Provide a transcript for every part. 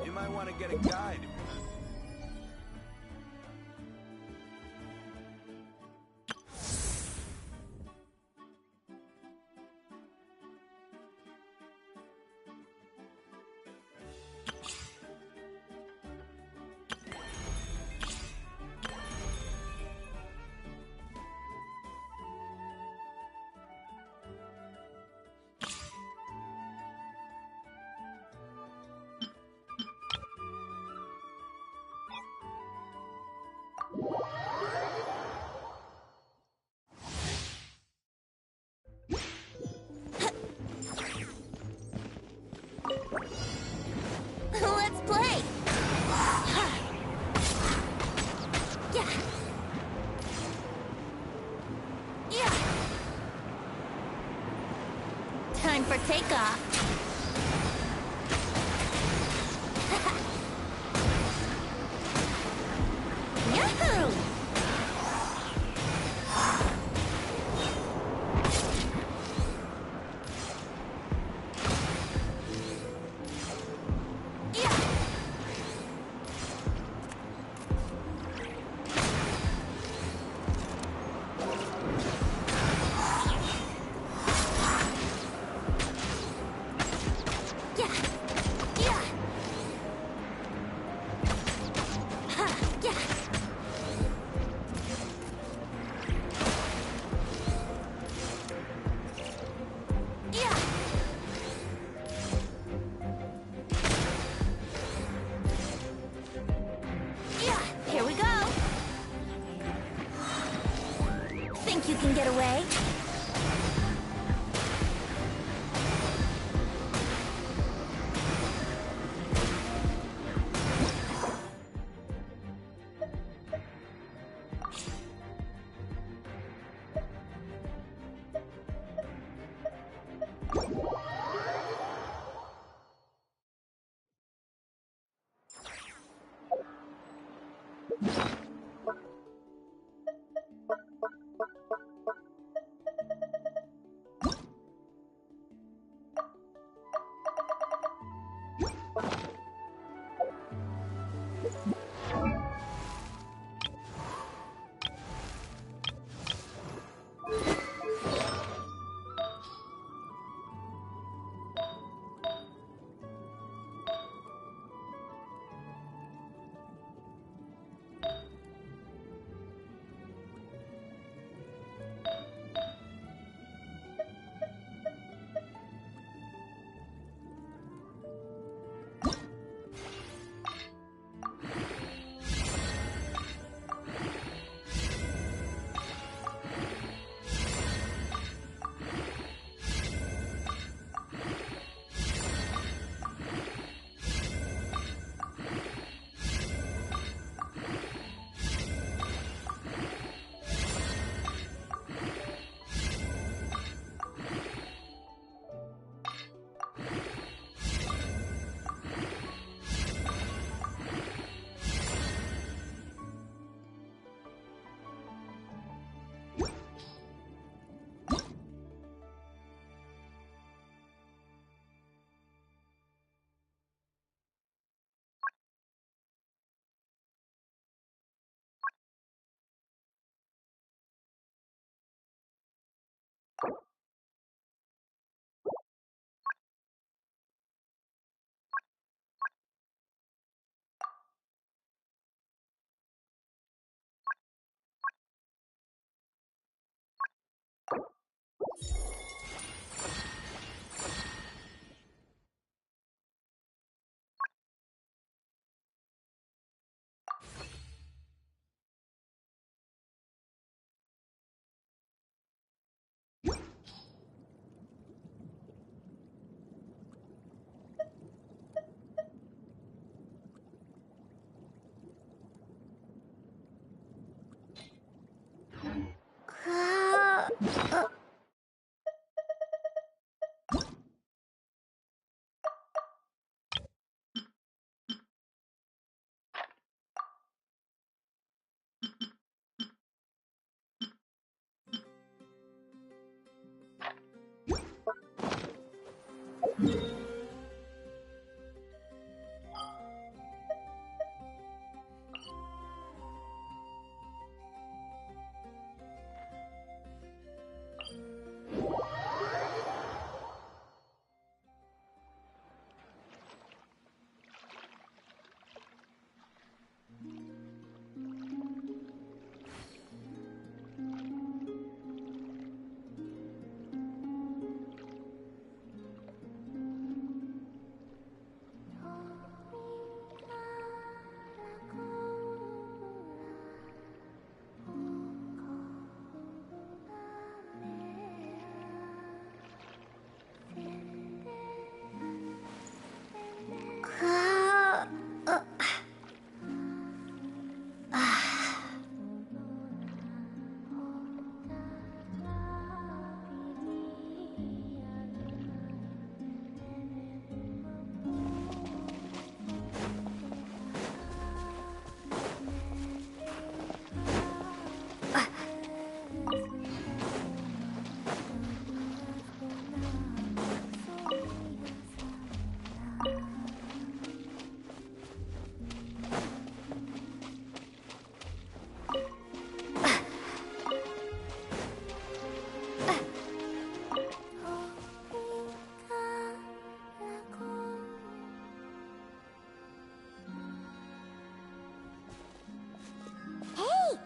You might want to get a guide. Let's play! Yeah. Yeah. Time for takeoff. Yahoo!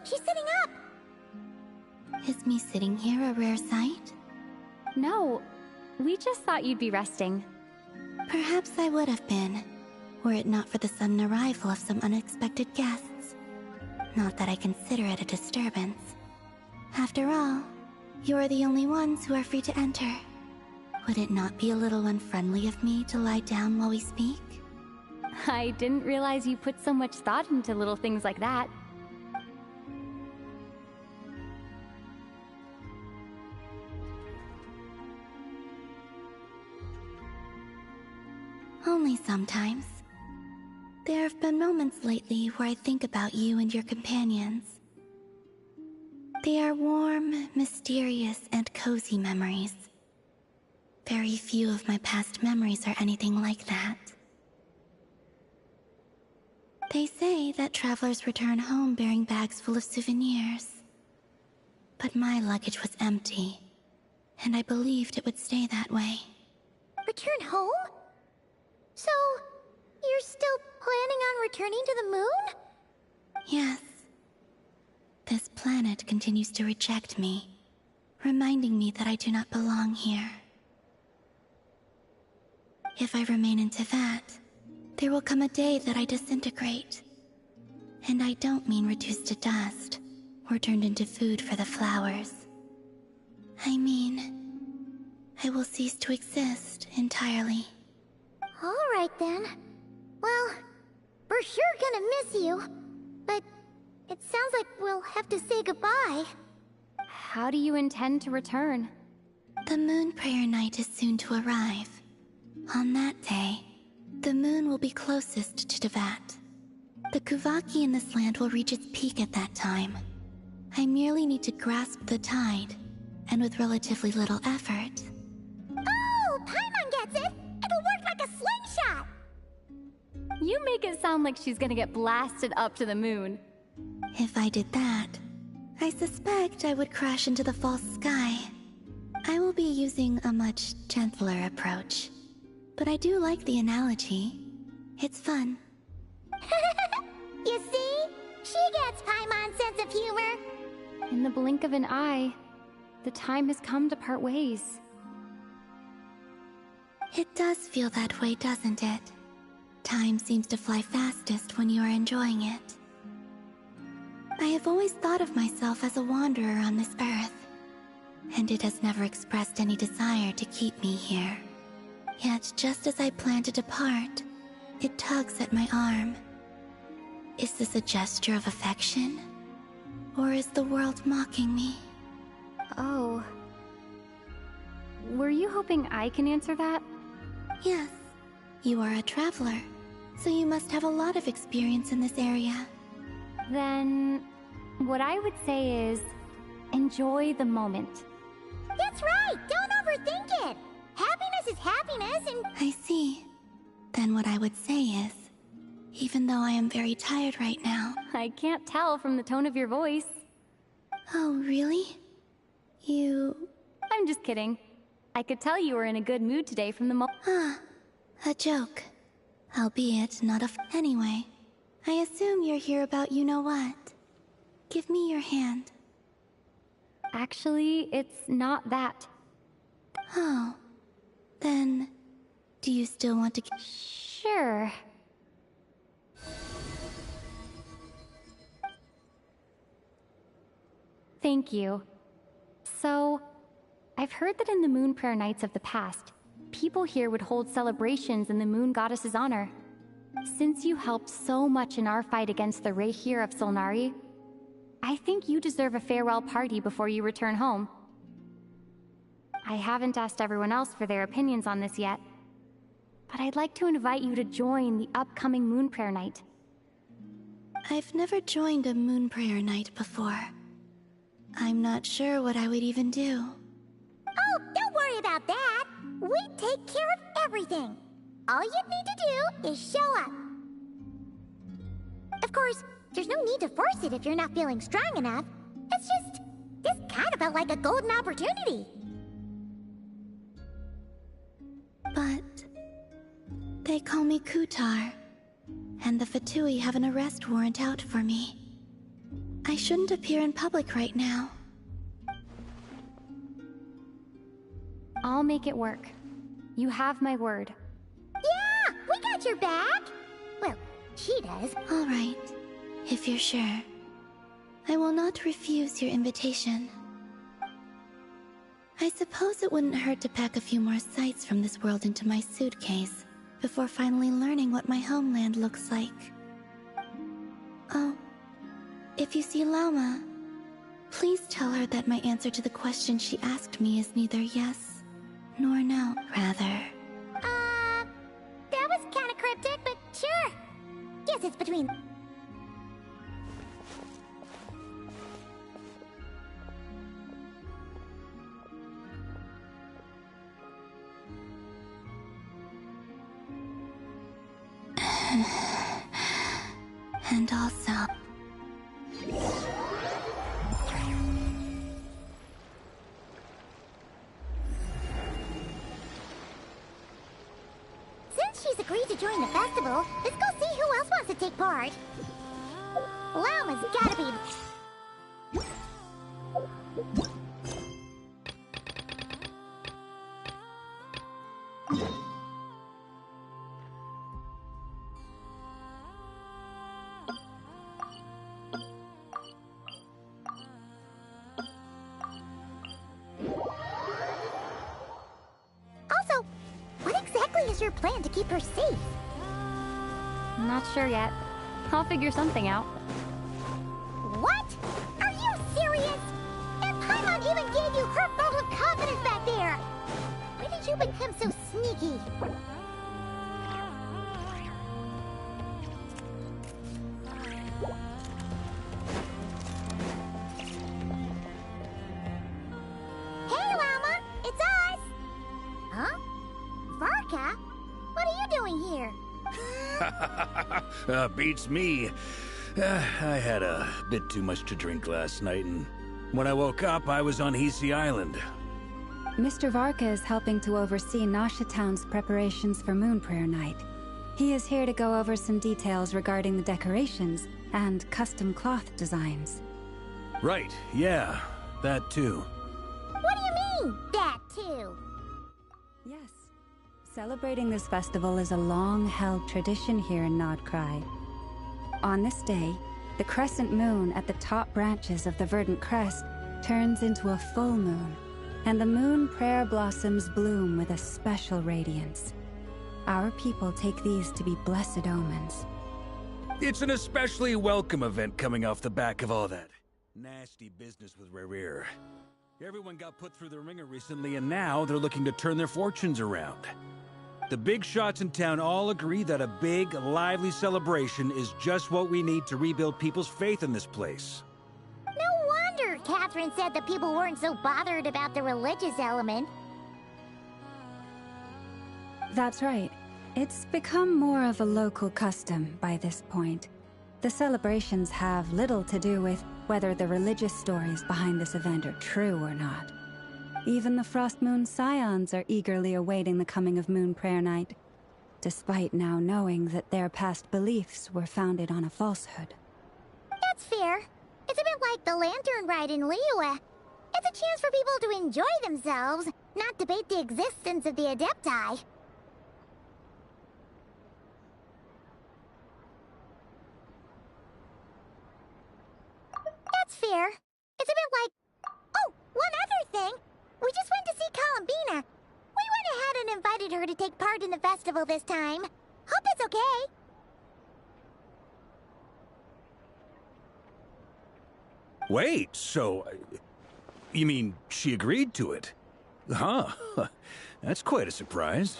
She's sitting up! Is me sitting here a rare sight? No, we just thought you'd be resting. Perhaps I would have been, were it not for the sudden arrival of some unexpected guests. Not that I consider it a disturbance. After all, you are the only ones who are free to enter. Would it not be a little unfriendly of me to lie down while we speak? I didn't realize you put so much thought into little things like that. Only sometimes. There have been moments lately where I think about you and your companions. They are warm, mysterious, and cozy memories. Very few of my past memories are anything like that. They say that travelers return home bearing bags full of souvenirs. But my luggage was empty, and I believed it would stay that way. Return home? So, you're still planning on returning to the moon? Yes. This planet continues to reject me, reminding me that I do not belong here. If I remain in Teyvat, there will come a day that I disintegrate. And I don't mean reduced to dust, or turned into food for the flowers. I mean, I will cease to exist entirely. Alright then. Well, we're sure gonna miss you. But it sounds like we'll have to say goodbye. How do you intend to return? The moon prayer night is soon to arrive. On that day, the moon will be closest to Teyvat. The Kuvaki in this land will reach its peak at that time. I merely need to grasp the tide, and with relatively little effort. Oh, Paimon gets it! It'll work like a slingshot! You make it sound like she's gonna get blasted up to the moon. If I did that, I suspect I would crash into the false sky. I will be using a much gentler approach. But I do like the analogy. It's fun. You see? She gets Paimon's sense of humor. In the blink of an eye, the time has come to part ways. It does feel that way, doesn't it? Time seems to fly fastest when you are enjoying it. I have always thought of myself as a wanderer on this earth, and it has never expressed any desire to keep me here. Yet, just as I plan to depart, it tugs at my arm. Is this a gesture of affection? Or is the world mocking me? Oh. Were you hoping I can answer that? Yes. You are a traveler, so you must have a lot of experience in this area. Then, what I would say is, enjoy the moment. That's right! Don't overthink it! Happiness is happiness, and I see. Then what I would say is, even though I am very tired right now... I can't tell from the tone of your voice. Oh, really? I'm just kidding. I could tell you were in a good mood today from the A joke. Albeit not Anyway, I assume you're here about you-know-what. Give me your hand. Actually, it's not that. Oh. Then, do you still want to... Sure. Thank you. So, I've heard that in the Moon Prayer Nights of the past, people here would hold celebrations in the Moon Goddess's honor. Since you helped so much in our fight against the Rehir of Solnari, I think you deserve a farewell party before you return home. I haven't asked everyone else for their opinions on this yet, but I'd like to invite you to join the upcoming Moon Prayer Night. I've never joined a Moon Prayer Night before. I'm not sure what I would even do. Oh, don't worry about that. We take care of everything. All you need to do is show up. Of course, there's no need to force it if you're not feeling strong enough. It's just, this kind of felt like a golden opportunity. But they call me Kutar, and the Fatui have an arrest warrant out for me. I shouldn't appear in public right now. I'll make it work. You have my word. Yeah, we got your back. Well, she does. All right, if you're sure. I will not refuse your invitation. I suppose it wouldn't hurt to pack a few more sights from this world into my suitcase before finally learning what my homeland looks like. Oh, if you see Lauma, please tell her that my answer to the question she asked me is neither yes nor no, rather. That was kind of cryptic, but sure. Guess it's between... And also... Since she's agreed to join the festival, let's go see who else wants to take part. Lauma's gotta be... Also, what exactly is your plan to keep her safe? I'm not sure yet. I'll figure something out. What? Are you serious? And Paimon even gave you her vote of confidence back there! When did you become so sneaky? Hey, Llama! It's us! Huh? Varka? What are you doing here? Beats me. I had a bit too much to drink last night, and when I woke up, I was on Hisi Island. Mr. Varka is helping to oversee Nasha Town's preparations for Moon Prayer Night. He is here to go over some details regarding the decorations and custom cloth designs. Right, yeah, that too. What do you mean, that too? Yes. Celebrating this festival is a long-held tradition here in Nodcry. On this day, the crescent moon at the top branches of the verdant crest turns into a full moon, and the moon prayer blossoms bloom with a special radiance. Our people take these to be blessed omens. It's an especially welcome event coming off the back of all that nasty business with Rehir. Everyone got put through the ringer recently, and now they're looking to turn their fortunes around. The big shots in town all agree that a big, lively celebration is just what we need to rebuild people's faith in this place. No wonder Catherine said that people weren't so bothered about the religious element. That's right. It's become more of a local custom by this point. The celebrations have little to do with whether the religious stories behind this event are true or not. Even the Frost Moon Scions are eagerly awaiting the coming of Moon Prayer Night, despite now knowing that their past beliefs were founded on a falsehood. That's fair. It's a bit like the Lantern Ride in Liyue. It's a chance for people to enjoy themselves, not debate the existence of the Adepti. That's fair. It's a bit like... Oh, one other thing! We just went to see Columbina. We went ahead and invited her to take part in the festival this time. Hope it's okay. Wait, so... you mean she agreed to it? Huh. That's quite a surprise.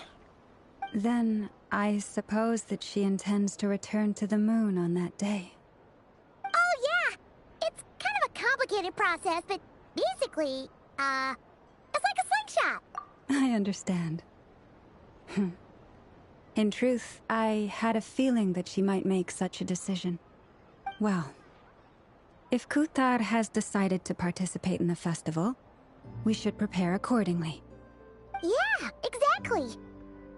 Then, I suppose that she intends to return to the moon on that day. Oh, yeah! It's kind of a complicated process, but basically, it's like a slingshot. I understand. In truth, I had a feeling that she might make such a decision. Well, if Kuthar has decided to participate in the festival, we should prepare accordingly. Yeah, exactly.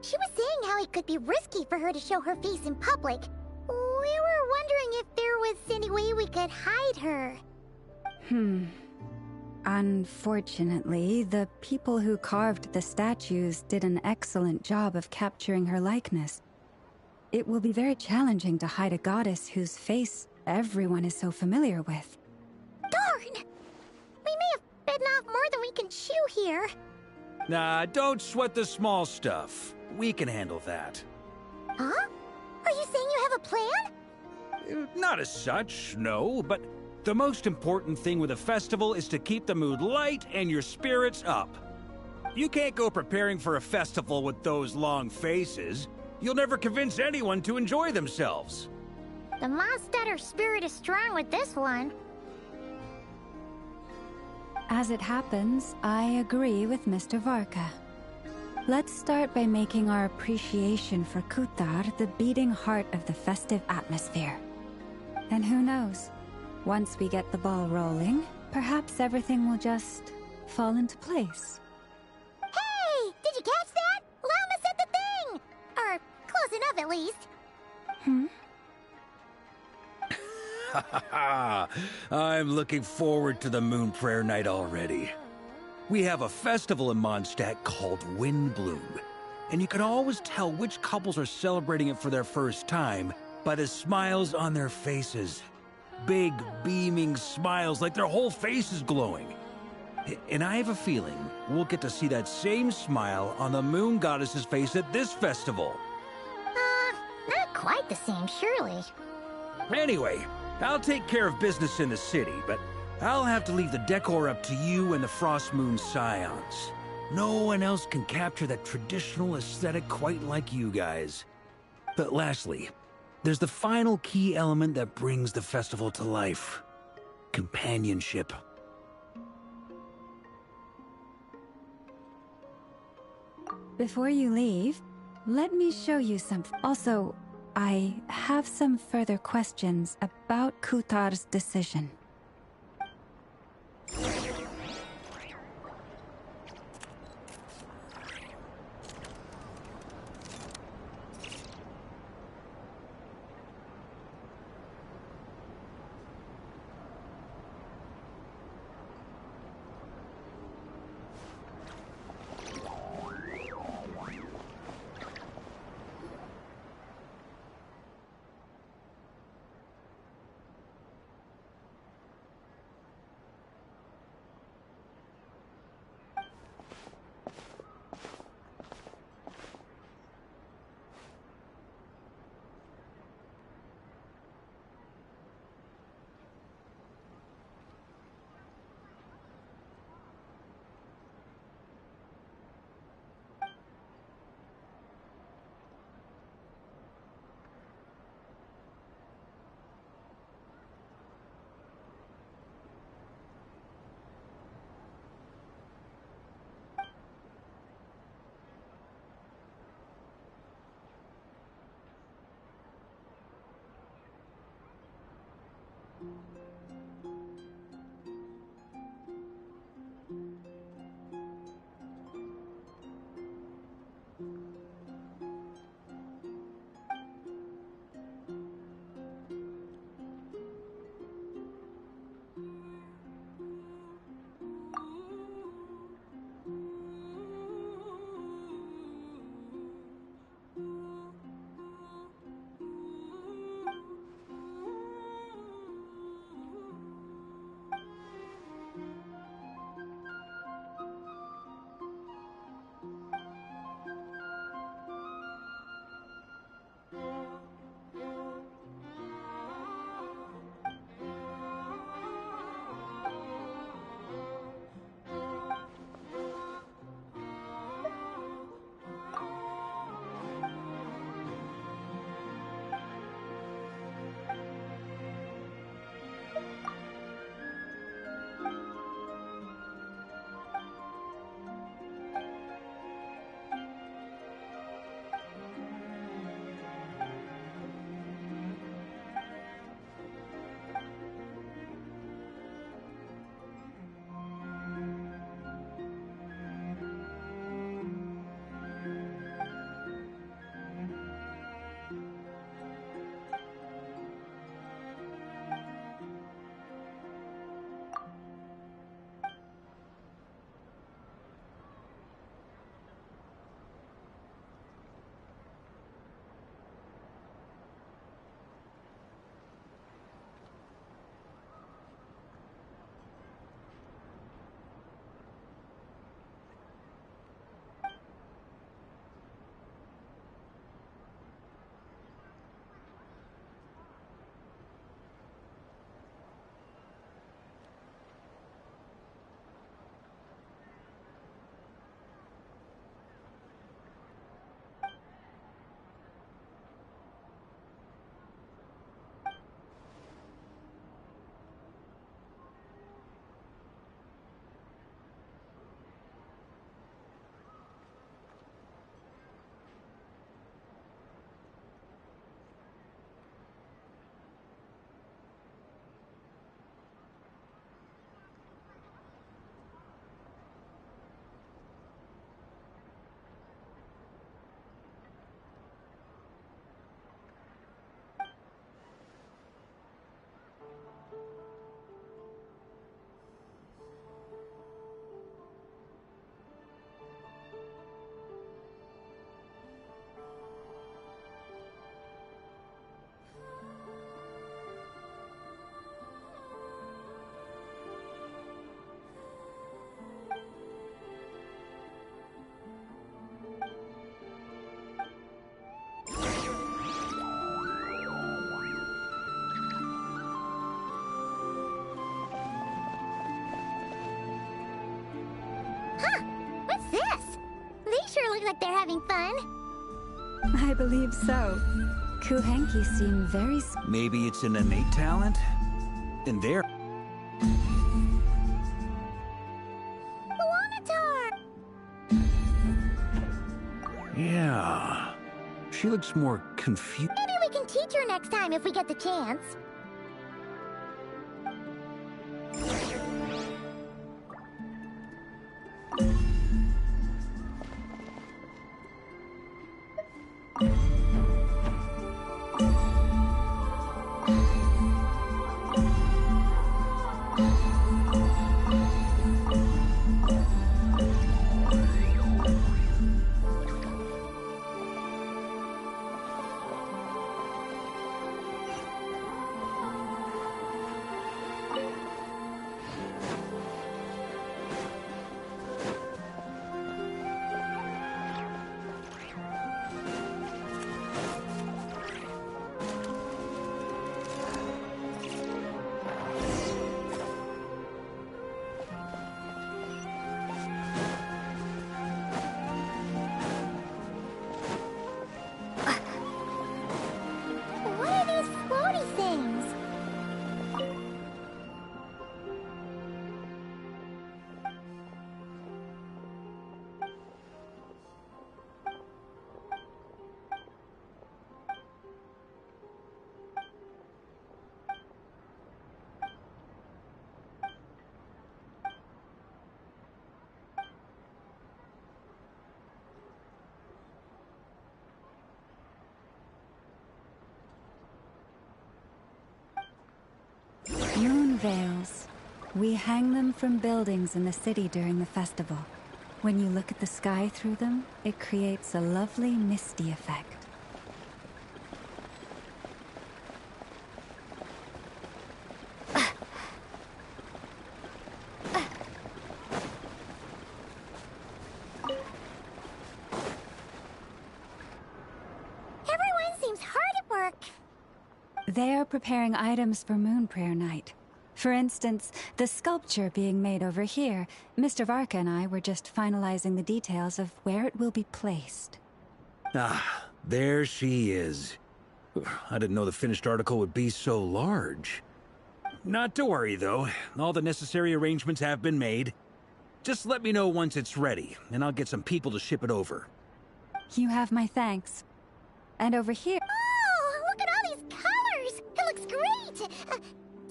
She was saying how it could be risky for her to show her face in public. We were wondering if there was any way we could hide her. Unfortunately, the people who carved the statues did an excellent job of capturing her likeness. It will be very challenging to hide a goddess whose face everyone is so familiar with. Darn! We may have bitten off more than we can chew here. Nah, don't sweat the small stuff. We can handle that. Huh? Are you saying you have a plan? Not as such, no, but the most important thing with a festival is to keep the mood light and your spirits up. You can't go preparing for a festival with those long faces. You'll never convince anyone to enjoy themselves. The Mondstatter spirit is strong with this one. As it happens, I agree with Mr. Varka. Let's start by making our appreciation for Kuthar the beating heart of the festive atmosphere. And who knows? Once we get the ball rolling, perhaps everything will just fall into place. Hey! Did you catch that? Llama said the thing! Or close enough, at least. I'm looking forward to the Moon Prayer Night already. We have a festival in Mondstadt called Windbloom, and you can always tell which couples are celebrating it for their first time by the smiles on their faces. Big, beaming smiles like their whole face is glowing. And I have a feeling we'll get to see that same smile on the Moon Goddess's face at this festival. Not quite the same, surely. Anyway, I'll take care of business in the city, but I'll have to leave the decor up to you and the Frost Moon Scions. No one else can capture that traditional aesthetic quite like you guys. But lastly, there's the final key element that brings the festival to life. Companionship. Before you leave, let me show you something. Also, I have some further questions about Kuthar's decision. like they're having fun. I believe so. Kuhenki seem very... Maybe it's an innate talent? And there... Luanatar! Yeah... She looks more confused. Maybe we can teach her next time if we get the chance. What are these floaty things? Moon veils. We hang them from buildings in the city during the festival. When you look at the sky through them, it creates a lovely misty effect. Everyone seems hard at work. They are preparing items for Moon Prayer Night. For instance, the sculpture being made over here, Mr. Varka and I were just finalizing the details of where it will be placed. Ah, there she is. I didn't know the finished article would be so large. Not to worry, though. All the necessary arrangements have been made. Just let me know once it's ready, and I'll get some people to ship it over. You have my thanks. And over here... Oh, look at all these colors! It looks great!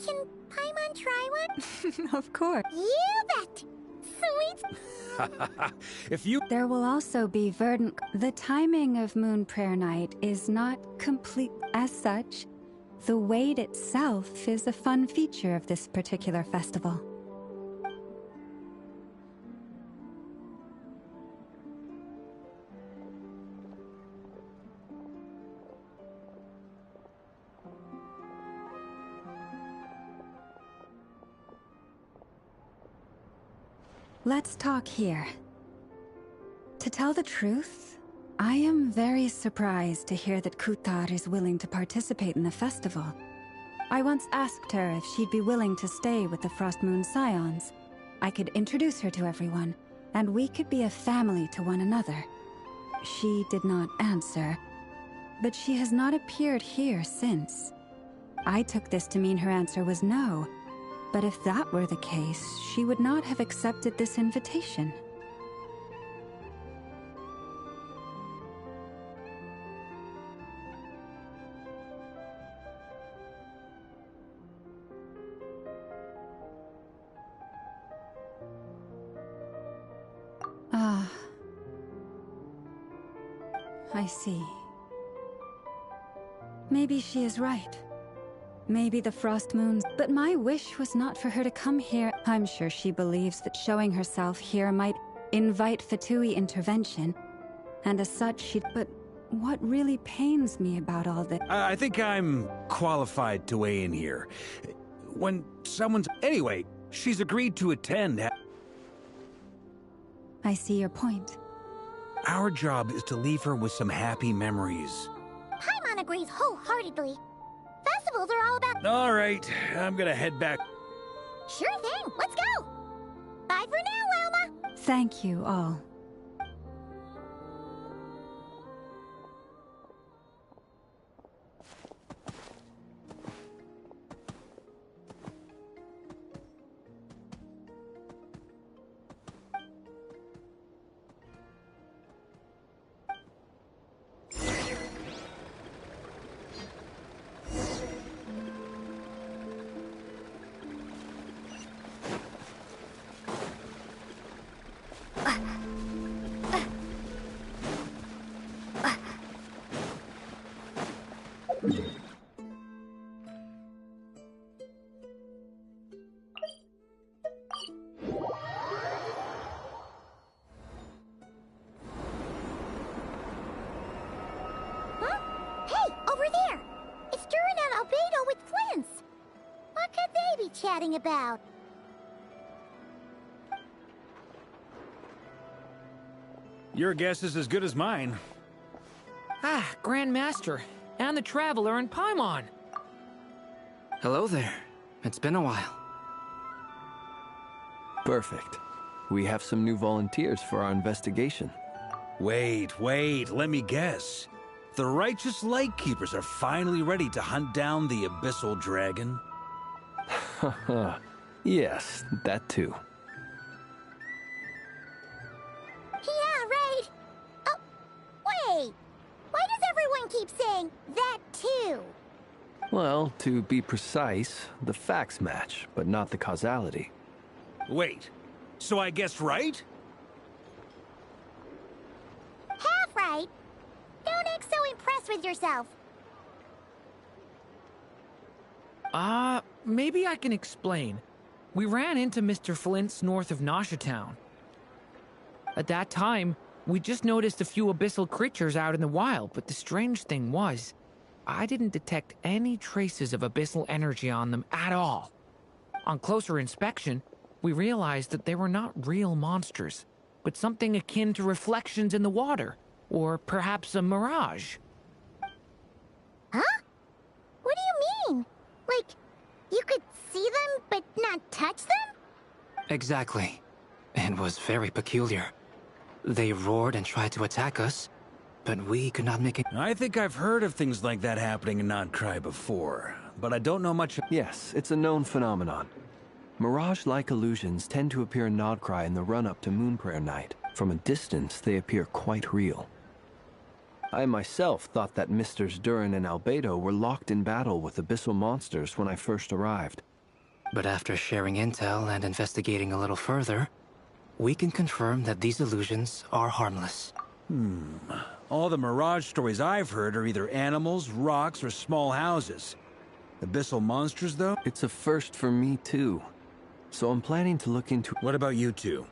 Can Paimon try one? Of course. You bet! Sweet! If you... There will also be verdant... The timing of Moon Prayer Night is not complete as such. The wait itself is a fun feature of this particular festival. Let's talk here. To tell the truth, I am very surprised to hear that Kutar is willing to participate in the festival. I once asked her if she'd be willing to stay with the Frost Moon Scions. I could introduce her to everyone, and we could be a family to one another. She did not answer, but she has not appeared here since. I took this to mean her answer was no. But if that were the case, she would not have accepted this invitation. Ah. I see. Maybe she is right. Maybe the Frost Moons... But my wish was not for her to come here. I'm sure she believes that showing herself here might invite Fatui intervention. And as such, she'd... But what really pains me about all this... I think I'm qualified to weigh in here. When someone's... Anyway, she's agreed to attend. I see your point. Our job is to leave her with some happy memories. Paimon agrees wholeheartedly. Festivals are all about... All right, I'm gonna head back. Sure thing, let's go! Bye for now, Wilma! Thank you all. Huh? Hey, over there! It's Durin and Albedo with Flints! What could they be chatting about? Your guess is as good as mine. Ah, Grand Master, and the Traveler and Paimon. Hello there. It's been a while. Perfect. We have some new volunteers for our investigation. Wait, let me guess. The righteous Lightkeepers are finally ready to hunt down the Abyssal Dragon? Haha. Yes, that too. Yeah, right! Oh, wait! Why does everyone keep saying that too? Well, to be precise, the facts match, but not the causality. Wait, so I guessed right? Half right! Don't act so impressed with yourself. Maybe I can explain. We ran into Mr. Flint's north of Nasha Town. At that time, we just noticed a few abyssal creatures out in the wild, but the strange thing was, I didn't detect any traces of abyssal energy on them at all. On closer inspection, we realized that they were not real monsters, but something akin to reflections in the water, or perhaps a mirage. Huh? What do you mean? Like, you could see them but not touch them? Exactly. It was very peculiar. They roared and tried to attack us, but we could not make it. I think I've heard of things like that happening in Nodcry before, but I don't know much. Yes, it's a known phenomenon. Mirage-like illusions tend to appear in Nodcry in the run-up to Moonprayer Night. From a distance, they appear quite real. I myself thought that Misters Durin and Albedo were locked in battle with abyssal monsters when I first arrived. But after sharing intel and investigating a little further, we can confirm that these illusions are harmless. All the Mirage stories I've heard are either animals, rocks, or small houses. Abyssal monsters, though? It's a first for me, too. So I'm planning to look into... What about you two?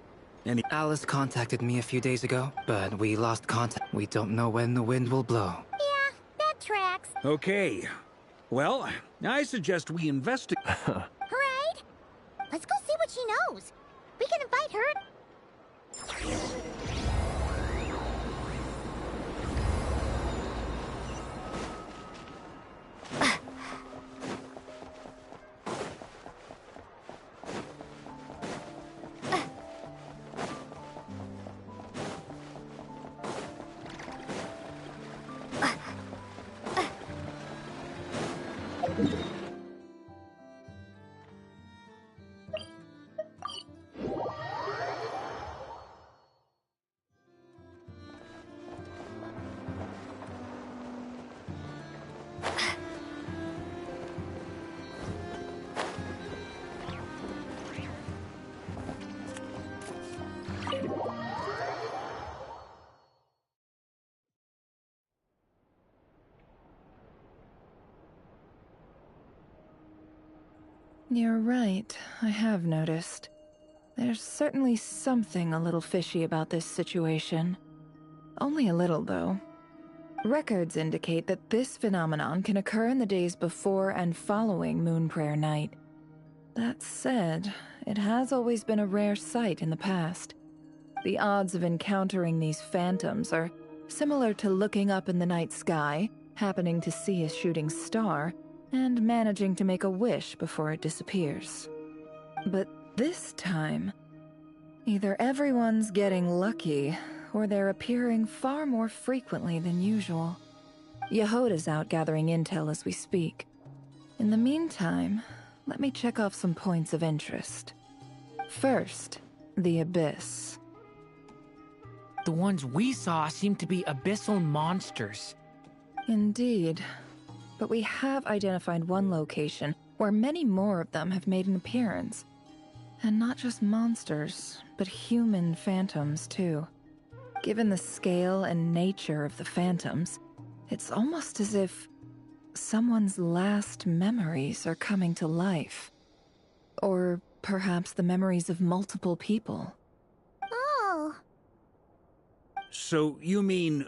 Alice contacted me a few days ago, but we lost contact. We don't know when the wind will blow. Yeah, that tracks. Okay. Well, I suggest we investigate... Right? Let's go see what she knows. We can invite her. You're right, I have noticed. There's certainly something a little fishy about this situation. Only a little, though. Records indicate that this phenomenon can occur in the days before and following Moonprayer Night. That said, it has always been a rare sight in the past. The odds of encountering these phantoms are similar to looking up in the night sky, happening to see a shooting star, and managing to make a wish before it disappears. But this time, either everyone's getting lucky, or they're appearing far more frequently than usual. Yehoda's out gathering intel as we speak. In the meantime, let me check off some points of interest. First, the Abyss. The ones we saw seem to be abyssal monsters. Indeed. But we have identified one location where many more of them have made an appearance. And not just monsters, but human phantoms too. Given the scale and nature of the phantoms, it's almost as if someone's last memories are coming to life. Or perhaps the memories of multiple people. Oh. So you mean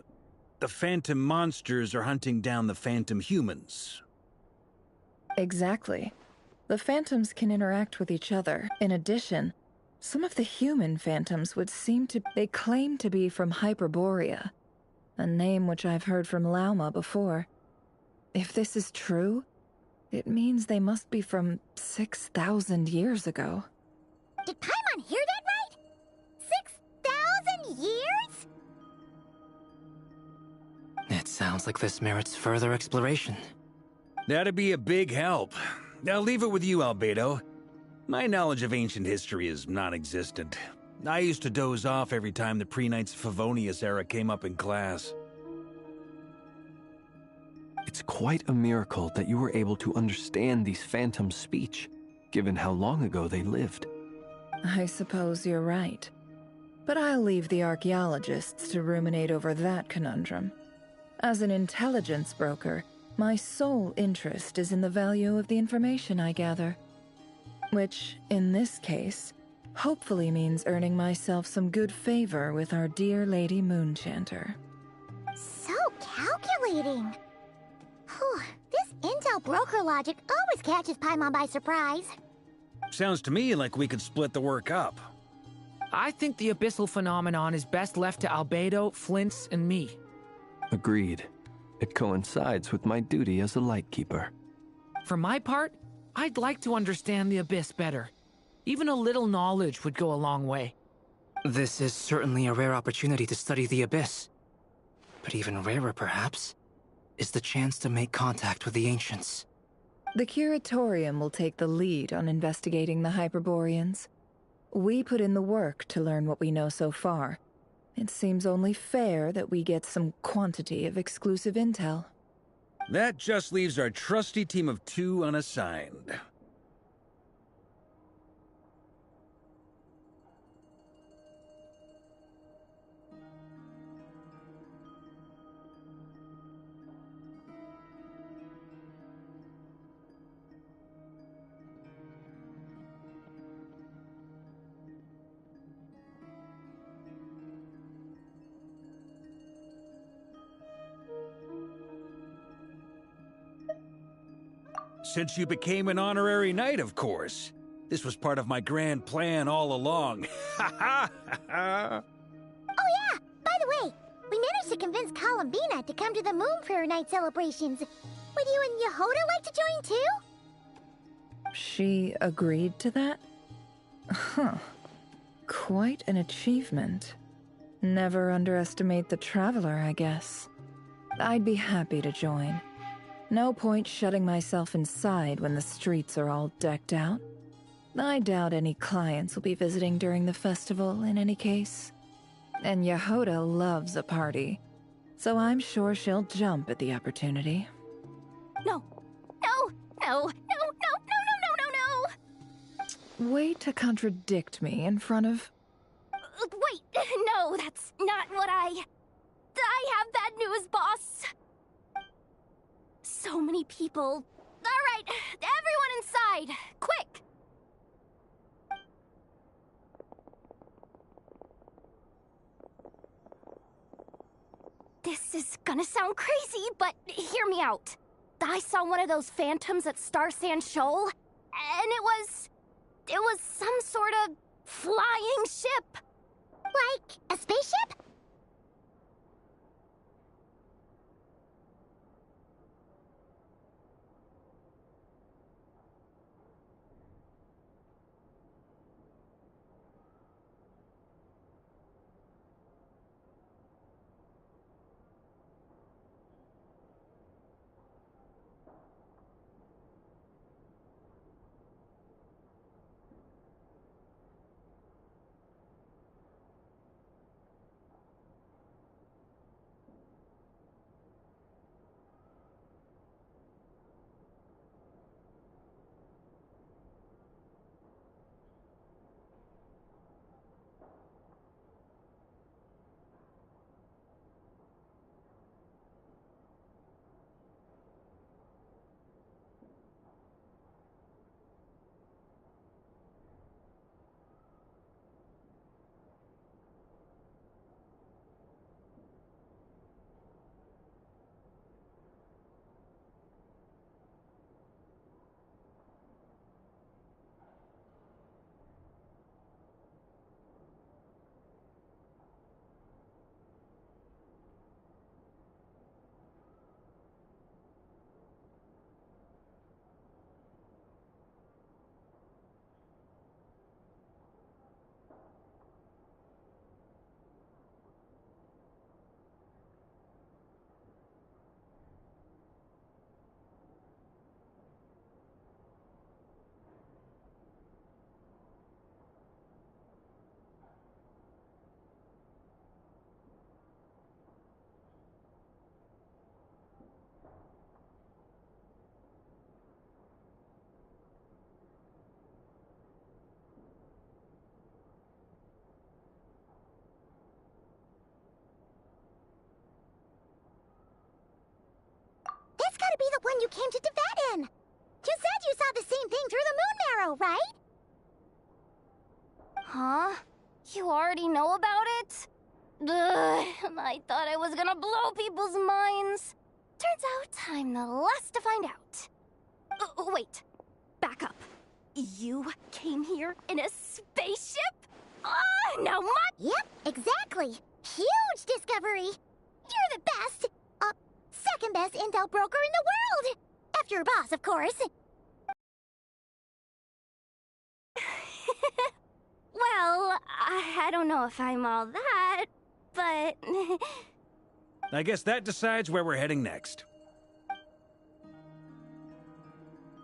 the phantom monsters are hunting down the phantom humans? Exactly. The phantoms can interact with each other. In addition, some of the human phantoms would seem to... They claim to be from Hyperborea, a name which I've heard from Lauma before. If this is true, it means they must be from 6,000 years ago. Did Paimon hear that right? 6,000 years? It sounds like this merits further exploration. That'd be a big help. I'll leave it with you, Albedo. My knowledge of ancient history is non-existent. I used to doze off every time the pre-Knights Favonius era came up in class. It's quite a miracle that you were able to understand these phantoms' speech, given how long ago they lived. I suppose you're right. But I'll leave the archaeologists to ruminate over that conundrum. As an intelligence broker, my sole interest is in the value of the information I gather. Which, in this case, hopefully means earning myself some good favor with our dear Lady Moonchanter. So calculating. Whew, this intel broker logic always catches Paimon by surprise. Sounds to me like we could split the work up. I think the abyssal phenomenon is best left to Albedo, Flints, and me. Agreed. It coincides with my duty as a lightkeeper. For my part, I'd like to understand the abyss better. Even a little knowledge would go a long way. This is certainly a rare opportunity to study the abyss. But even rarer, perhaps, is the chance to make contact with the ancients. The Curatorium will take the lead on investigating the Hyperboreans. We put in the work to learn what we know so far. It seems only fair that we get some quantity of exclusive intel. That just leaves our trusty team of 2 unassigned. Since you became an honorary knight, of course. This was part of my grand plan all along. Ha ha ha! Oh yeah, by the way, we managed to convince Columbina to come to the Moon Prayer Night celebrations. Would you and Yehoda like to join too? She agreed to that? Huh. Quite an achievement. Never underestimate the traveler, I guess. I'd be happy to join. No point shutting myself inside when the streets are all decked out. I doubt any clients will be visiting during the festival in any case. And Yehoda loves a party, so I'm sure she'll jump at the opportunity. No. No. No. No. No. No. No. No. No. No. Way to contradict me in front of... Wait. No, that's not what I have bad news, boss. So many people. All right, everyone inside, quick! This is gonna sound crazy, but hear me out. I saw one of those phantoms at Star Sand Shoal, and it was some sort of flying ship. Like a spaceship? you came to Tibetan. You said you saw the same thing through the moon marrow, right? Huh? You already know about it? Ugh, I thought I was gonna blow people's minds. Turns out I'm the last to find out. Wait. Back up. You came here in a spaceship? Now what? Yep, exactly. Huge discovery. You're the best. Second best intel broker in the world. After your boss, of course. Well, I don't know if I'm all that, but... I guess that decides where we're heading next.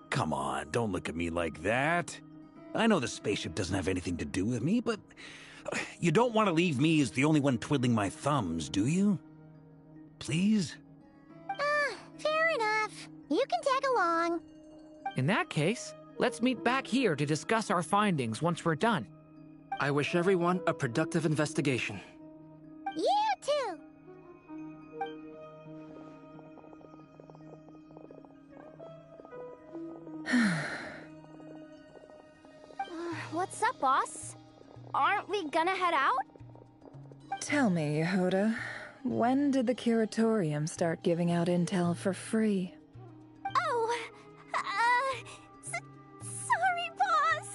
Come on, don't look at me like that. I know the spaceship doesn't have anything to do with me, but you don't want to leave me as the only one twiddling my thumbs, do you? Please? Fair enough. You can tag along. In that case, let's meet back here to discuss our findings once we're done. I wish everyone a productive investigation. You too. What's up, boss? Aren't we gonna head out? Tell me, Yehuda, when did the curatorium start giving out intel for free? Oh, sorry, boss.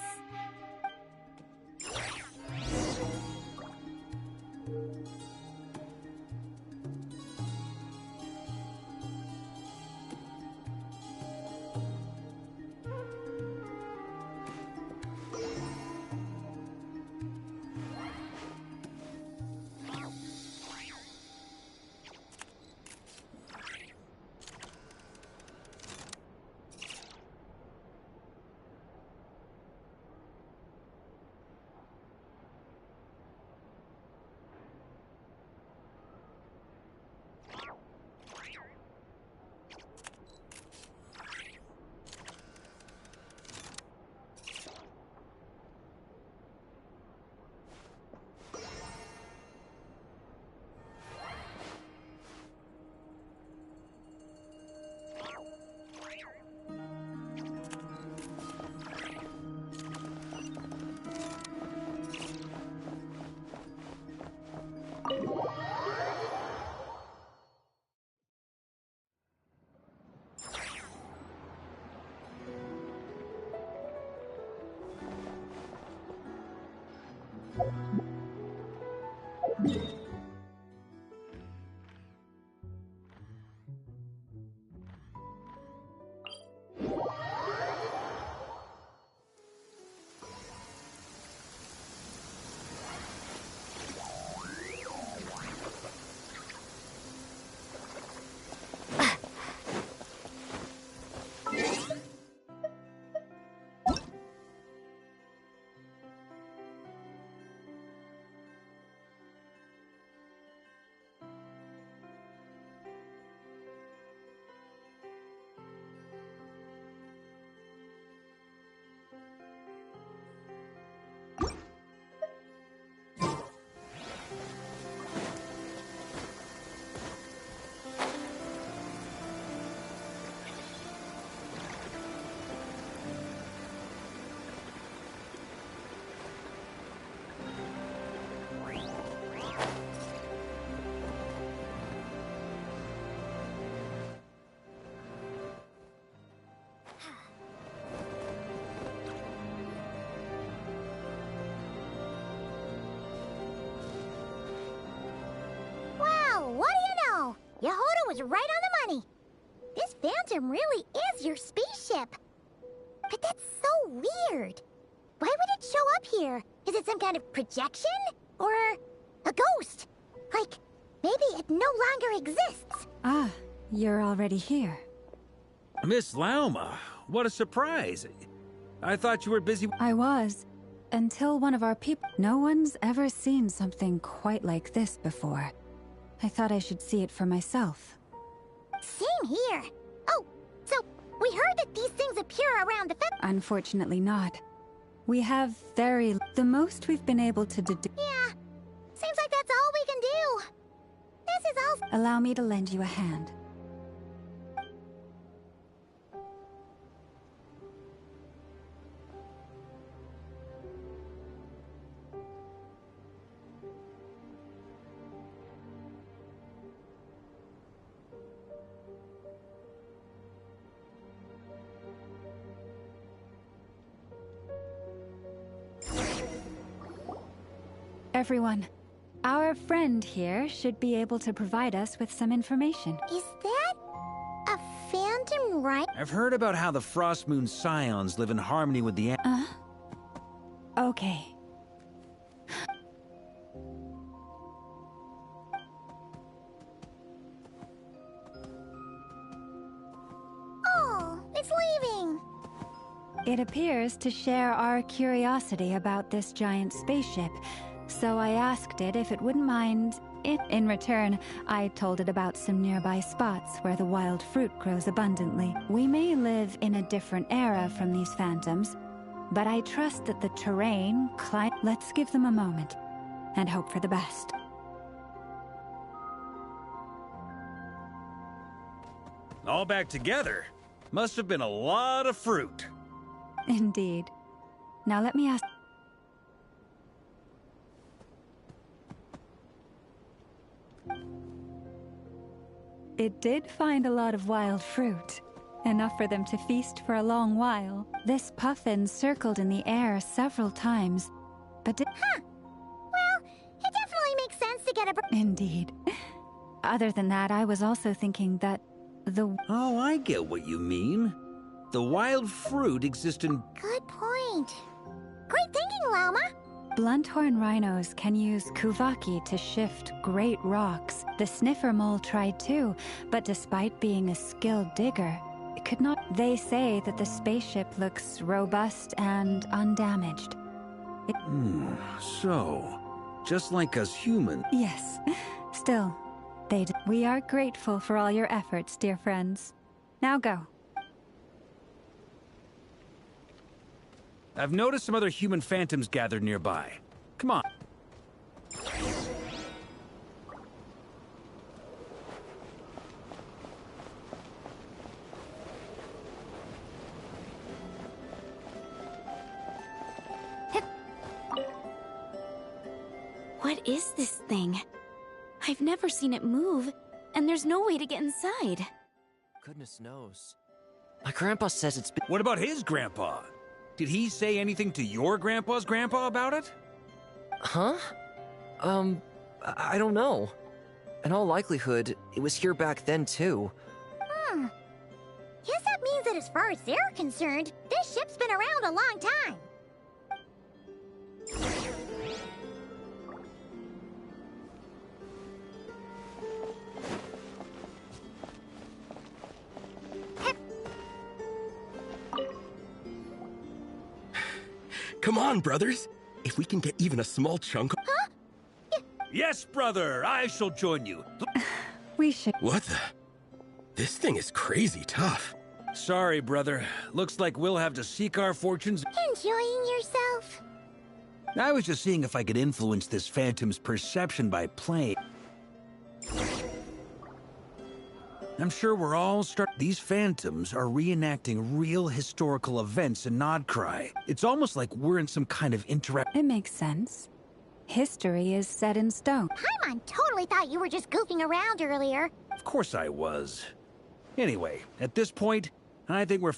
Yehuda was right on the money. This Phantom really is your spaceship. But that's so weird. Why would it show up here? Is it some kind of projection? Or a ghost? Like, maybe it no longer exists. Ah, you're already here. Miss Lauma, what a surprise. I thought you were busy. I was. Until one of our people... No one's ever seen something quite like this before. I thought I should see it for myself. Same here. Oh, so we heard that these things appear around the Unfortunately not. We have very... The most we've been able to Yeah, seems like that's all we can do. This is all... Allow me to lend you a hand. Everyone, our friend here should be able to provide us with some information. Is that a phantom right? I've heard about how the Frost Moon Scions live in harmony with the... Okay. Oh, it's leaving. It appears to share our curiosity about this giant spaceship, so I asked it if it wouldn't mind it. In return, I told it about some nearby spots where the wild fruit grows abundantly. We may live in a different era from these phantoms, but I trust that the terrain, let's give them a moment and hope for the best. All back together? Must have been a lot of fruit. Indeed. Now let me ask... It did find a lot of wild fruit. Enough for them to feast for a long while. This puffin circled in the air several times, but did... Huh. Well, it definitely makes sense to get a... Indeed. Other than that, I was also thinking that the... Oh, I get what you mean. The wild fruit exist in... Good point. Great thinking, Lauma. Blunthorn rhinos can use kuvaki to shift great rocks. The sniffer mole tried too, but despite being a skilled digger, it could not... They say that the spaceship looks robust and undamaged. So, just like us humans. Yes. Still, we are grateful for all your efforts, dear friends. Now go. I've noticed some other human phantoms gathered nearby. Come on. What is this thing? I've never seen it move, and there's no way to get inside. Goodness knows. My grandpa says it's been... What about his grandpa? Did he say anything to your grandpa's grandpa about it? Huh? I don't know. In all likelihood, it was here back then, too. Guess that means that as far as they're concerned, this ship's been around a long time. Come on, brothers. If we can get even a small chunk... Huh? Yes, brother. I shall join you. We should... What the... This thing is crazy tough. Sorry, brother. Looks like we'll have to seek our fortunes. Enjoying yourself? I was just seeing if I could influence this phantom's perception by playing. I'm sure we're all These phantoms are reenacting real historical events in Nodcry. It's almost like we're in some kind of It makes sense. History is set in stone. Paimon totally thought you were just goofing around earlier. Of course I was. Anyway, at this point, I think we're...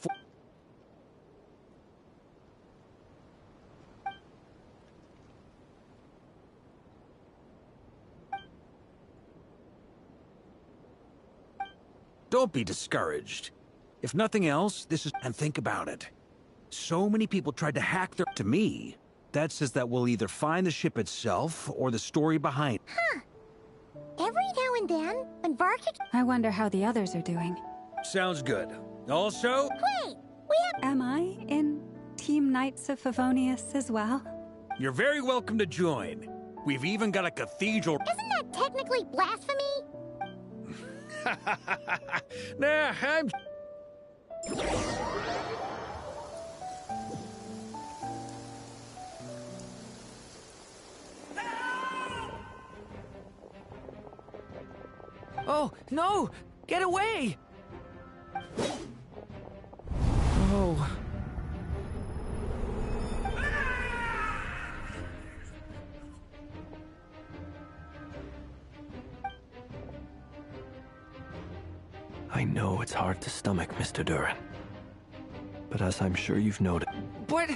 Don't be discouraged. If nothing else, this is... And think about it. So many people tried to hack their... To me, that says that we'll either find the ship itself or the story behind... Huh. Every now and then, when Varkic... I wonder how the others are doing. Sounds good. Also... Wait! We have... Am I in Team Knights of Favonius as well? You're very welcome to join. We've even got a cathedral... Isn't that technically blasphemy? Nah, I'm... Oh, no! Get away! Oh. I know it's hard to stomach, Mr. Duran. But as I'm sure you've noted... But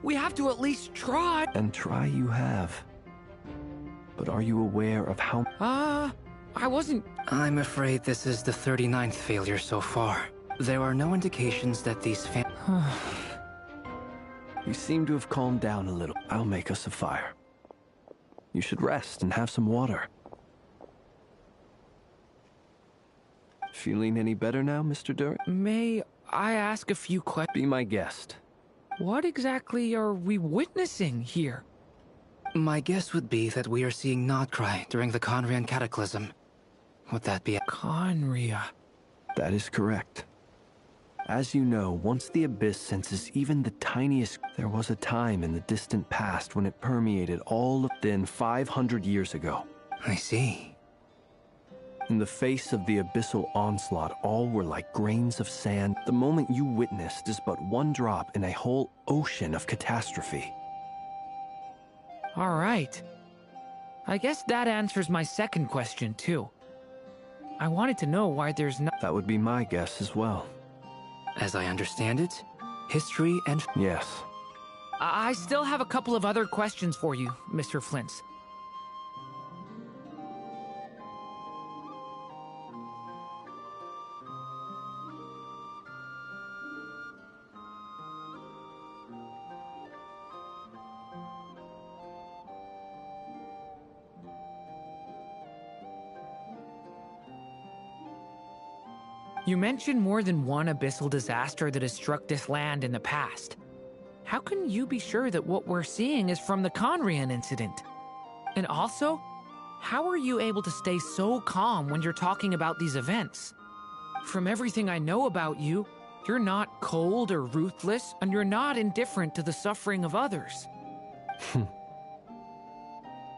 we have to at least try. And try you have. But are you aware of how... I wasn't... I'm afraid this is the 39th failure so far. There are no indications that these You seem to have calmed down a little. I'll make us a fire. You should rest and have some water. Feeling any better now, Mr. Dur? May I ask a few questions? Be my guest. What exactly are we witnessing here? My guess would be that we are seeing Nodcry during the Conrian Cataclysm. Would that be Conria? That is correct. As you know, once the Abyss senses even the tiniest... There was a time in the distant past when it permeated all of... Then 500 years ago. I see. In the face of the abyssal onslaught, all were like grains of sand. The moment you witnessed is but one drop in a whole ocean of catastrophe. All right. I guess that answers my second question, too. I wanted to know why there's no... That would be my guess as well. As I understand it, history and... Yes. I still have a couple of other questions for you, Mr. Flint's. You mentioned more than one abyssal disaster that has struck this land in the past. How can you be sure that what we're seeing is from the Conrian incident? And also, how are you able to stay so calm when you're talking about these events? From everything I know about you, you're not cold or ruthless, and you're not indifferent to the suffering of others.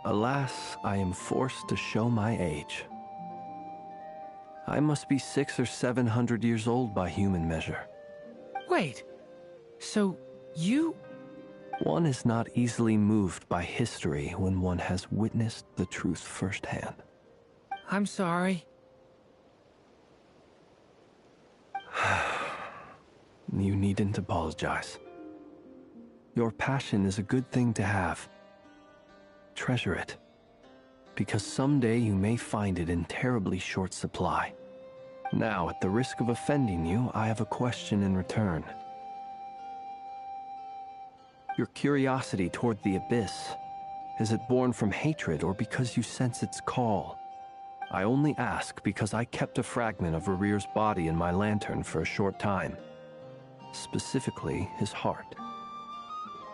Alas, I am forced to show my age. I must be 600 or 700 years old by human measure. Wait, so you... One is not easily moved by history when one has witnessed the truth firsthand. I'm sorry. You needn't apologize. Your passion is a good thing to have. Treasure it, because someday you may find it in terribly short supply. Now, at the risk of offending you, I have a question in return. Your curiosity toward the Abyss, is it born from hatred or because you sense its call? I only ask because I kept a fragment of Rarir's body in my lantern for a short time. Specifically, his heart.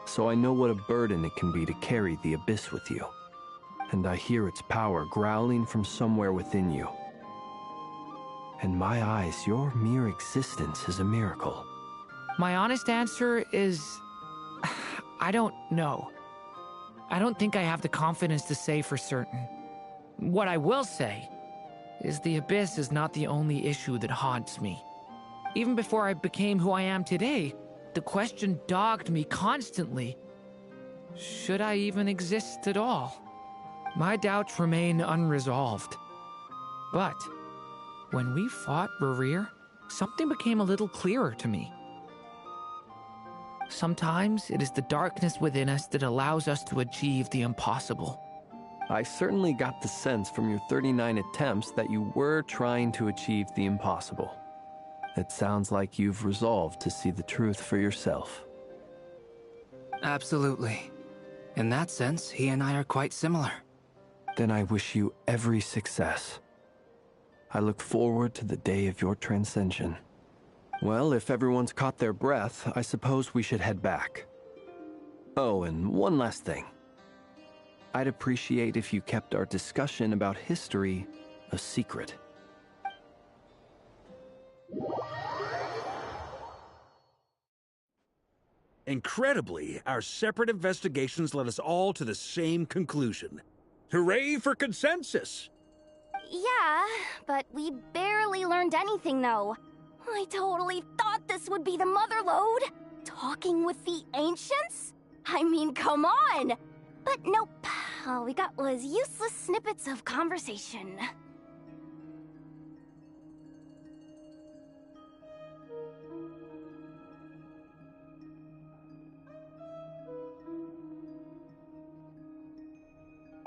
So I know what a burden it can be to carry the Abyss with you. And I hear its power growling from somewhere within you. In my eyes, your mere existence is a miracle. My honest answer is... I don't know. I don't think I have the confidence to say for certain. What I will say is the Abyss is not the only issue that haunts me. Even before I became who I am today, the question dogged me constantly. Should I even exist at all? My doubts remain unresolved. But when we fought Rarir, something became a little clearer to me. Sometimes it is the darkness within us that allows us to achieve the impossible. I certainly got the sense from your 39 attempts that you were trying to achieve the impossible. It sounds like you've resolved to see the truth for yourself. Absolutely. In that sense, he and I are quite similar. Then I wish you every success. I look forward to the day of your transcension. Well, if everyone's caught their breath, I suppose we should head back. Oh, and one last thing. I'd appreciate if you kept our discussion about history a secret. Incredibly, our separate investigations led us all to the same conclusion. Hooray for consensus! Yeah, but we barely learned anything, though. I totally thought this would be the mother lode. Talking with the ancients? I mean, come on! But nope. All we got was useless snippets of conversation.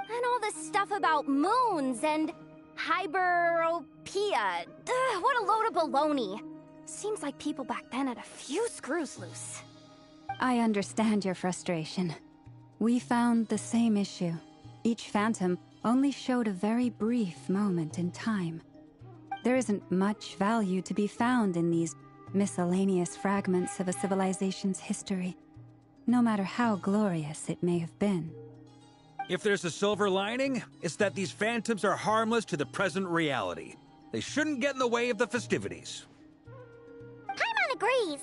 And all this stuff about moons and hyperopia. What a load of baloney. Seems like people back then had a few screws loose. I understand your frustration. We found the same issue. Each phantom only showed a very brief moment in time. There isn't much value to be found in these miscellaneous fragments of a civilization's history, no matter how glorious it may have been. If there's a silver lining, it's that these phantoms are harmless to the present reality. They shouldn't get in the way of the festivities. Paimon agrees.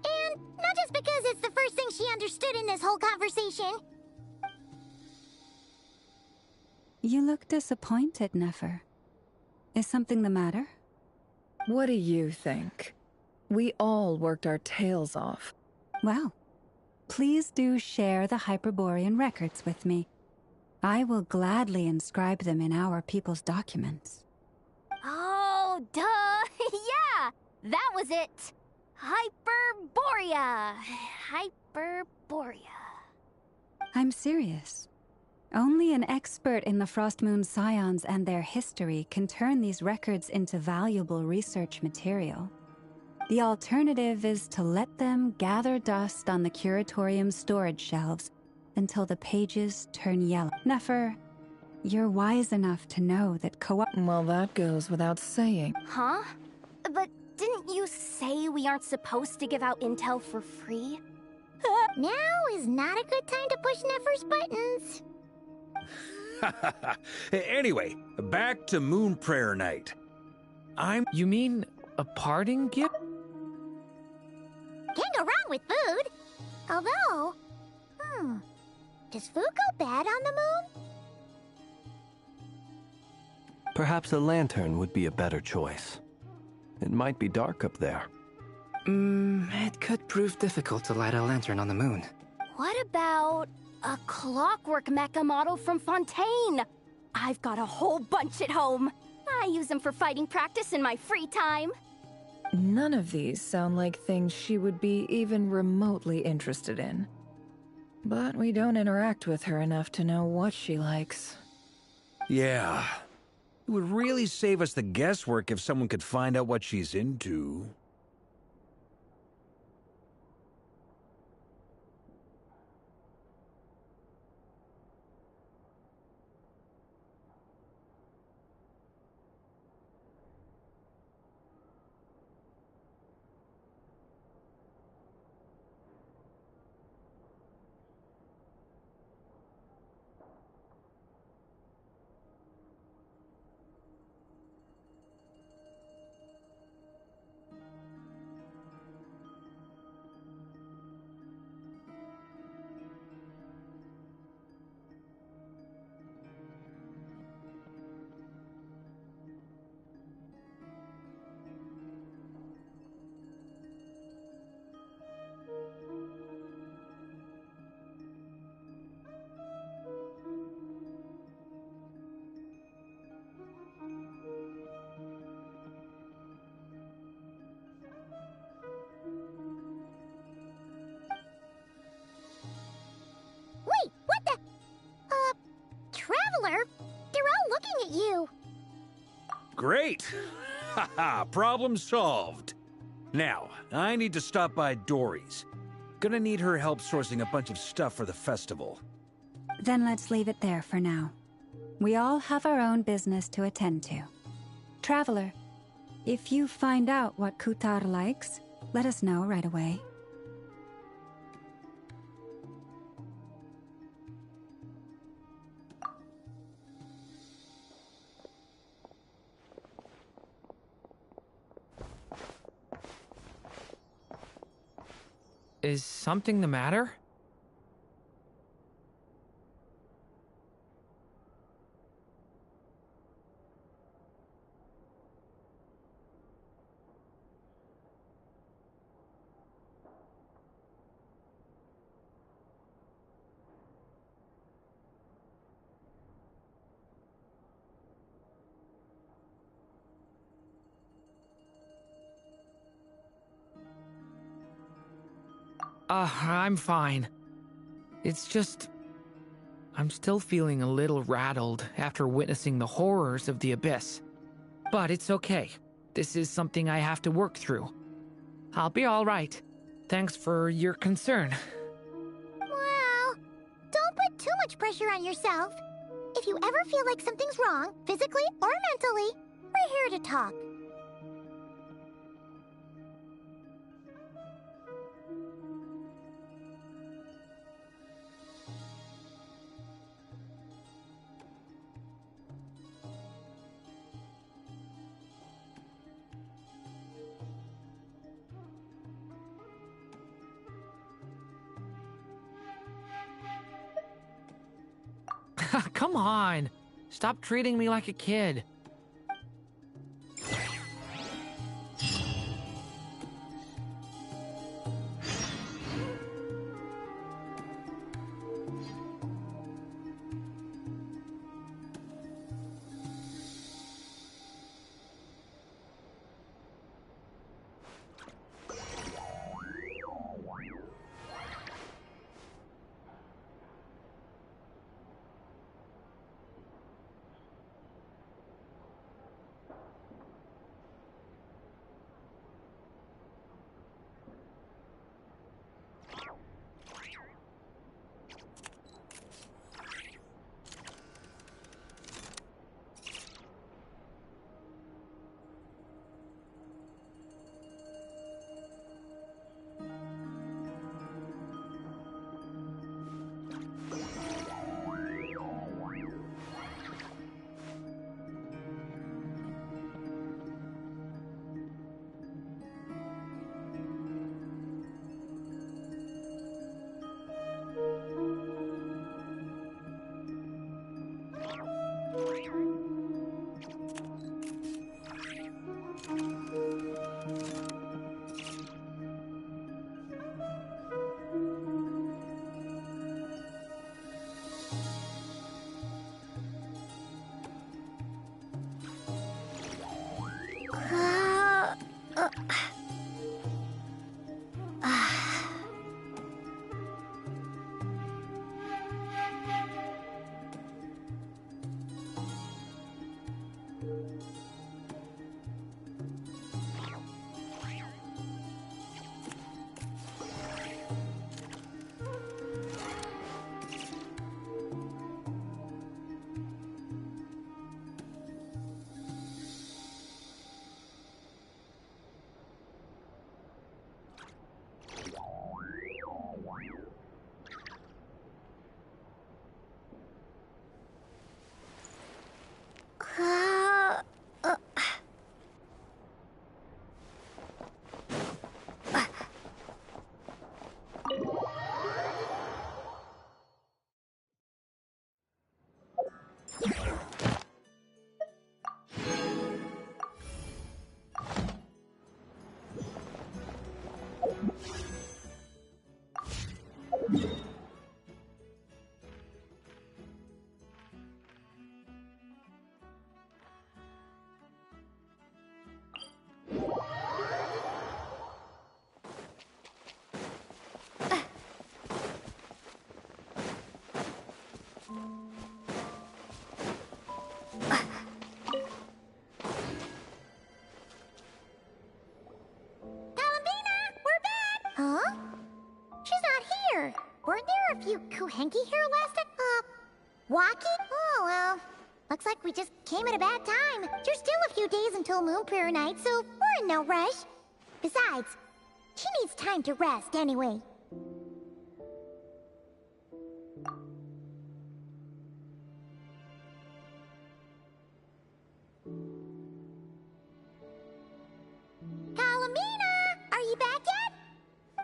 And not just because it's the first thing she understood in this whole conversation. You look disappointed, Nefer. Is something the matter? What do you think? We all worked our tails off. Well, please do share the Hyperborean records with me. I will gladly inscribe them in our people's documents. Oh, duh! Yeah! That was it! Hyperborea! Hyperborea. I'm serious. Only an expert in the Frostmoon Scions and their history can turn these records into valuable research material. The alternative is to let them gather dust on the Curatorium's storage shelves until the pages turn yellow. Nefer, you're wise enough to know that Well, that goes without saying. Huh? But didn't you say we aren't supposed to give out intel for free? Now is not a good time to push Nefer's buttons. Anyway, back to Moon Prayer Night. You mean a parting gift? Can't go wrong with food. Although, does food go bad on the moon? Perhaps a lantern would be a better choice. It might be dark up there. It could prove difficult to light a lantern on the moon. What about a clockwork mecha model from Fontaine? I've got a whole bunch at home. I use them for fighting practice in my free time. None of these sound like things she would be even remotely interested in. But we don't interact with her enough to know what she likes. Yeah. It would really save us the guesswork if someone could find out what she's into. Wait, what the? Traveler? They're all looking at you. Great! Haha, problem solved. Now, I need to stop by Dory's. Gonna need her help sourcing a bunch of stuff for the festival. Then let's leave it there for now. We all have our own business to attend to. Traveler, if you find out what Kutar likes, let us know right away. Is something the matter? I'm fine. It's just... I'm still feeling a little rattled after witnessing the horrors of the Abyss. But it's okay. This is something I have to work through. I'll be all right. Thanks for your concern. Well, don't put too much pressure on yourself. If you ever feel like something's wrong, physically or mentally, we're here to talk. Come on. Stop treating me like a kid. Huh? She's not here. Weren't there a few Kuhenki here last time? Walking? Oh, well. Looks like we just came at a bad time. There's still a few days until Moon Prayer Night, so we're in no rush. Besides, she needs time to rest anyway. Kalamina! Are you back yet?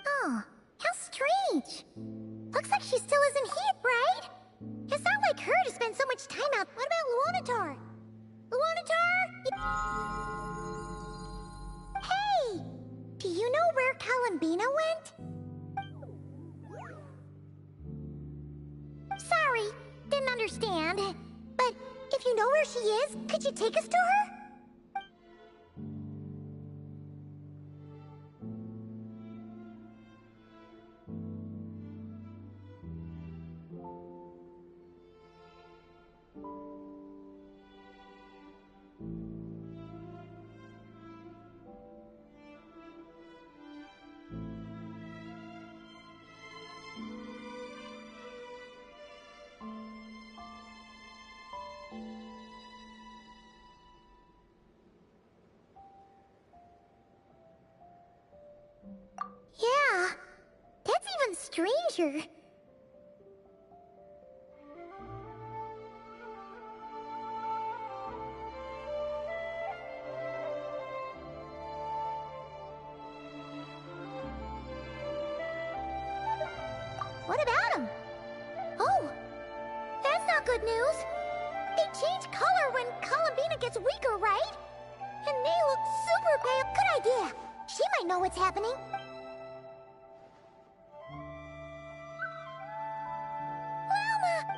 Oh, how strange. Looks like she still isn't here, right? It's not like her to spend so much time out. What about Luanatar? Luanatar? Hey! Do you know where Kalambina went? Sorry, didn't understand. But if you know where she is, could you take us to her? Yeah, that's even stranger. What about them? Oh, that's not good news. They change color when Columbina gets weaker, right? And they look super pale. Good idea. She might know what's happening.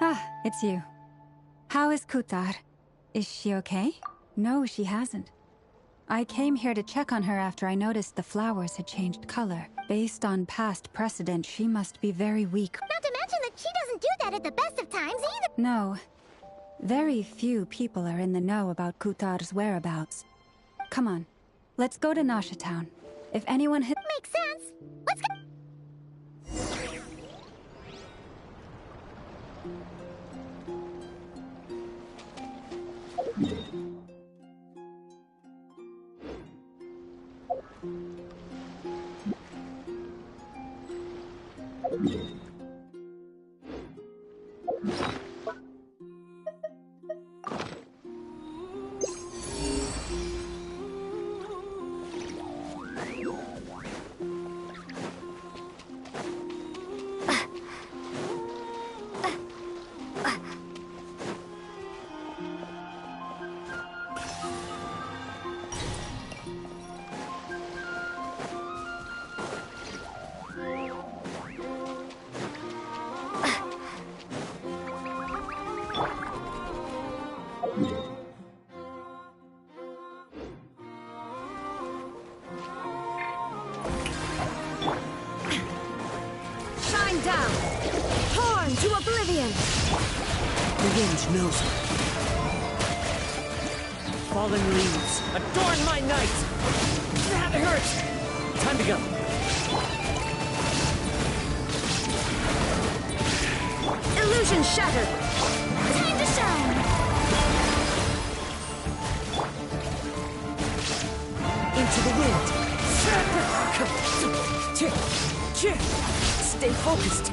Ah, it's you. How is Kutar? Is she okay? No, she hasn't. I came here to check on her after I noticed the flowers had changed color. Based on past precedent, she must be very weak. Not to mention that she doesn't do that at the best of times either. No. Very few people are in the know about Kutar's whereabouts. Come on, let's go to Nasha Town. If anyone had— Makes sense. Let's go. Shine down! Torn to oblivion! The wind knows it. Fallen leaves, adorn my night! That hurts! Time to go. Illusion shattered! Time to shine! Into the wind! Stay focused!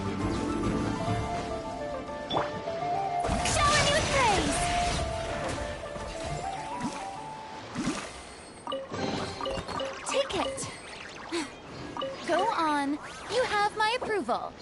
Shower me with praise! Take it. Go on. You have my approval.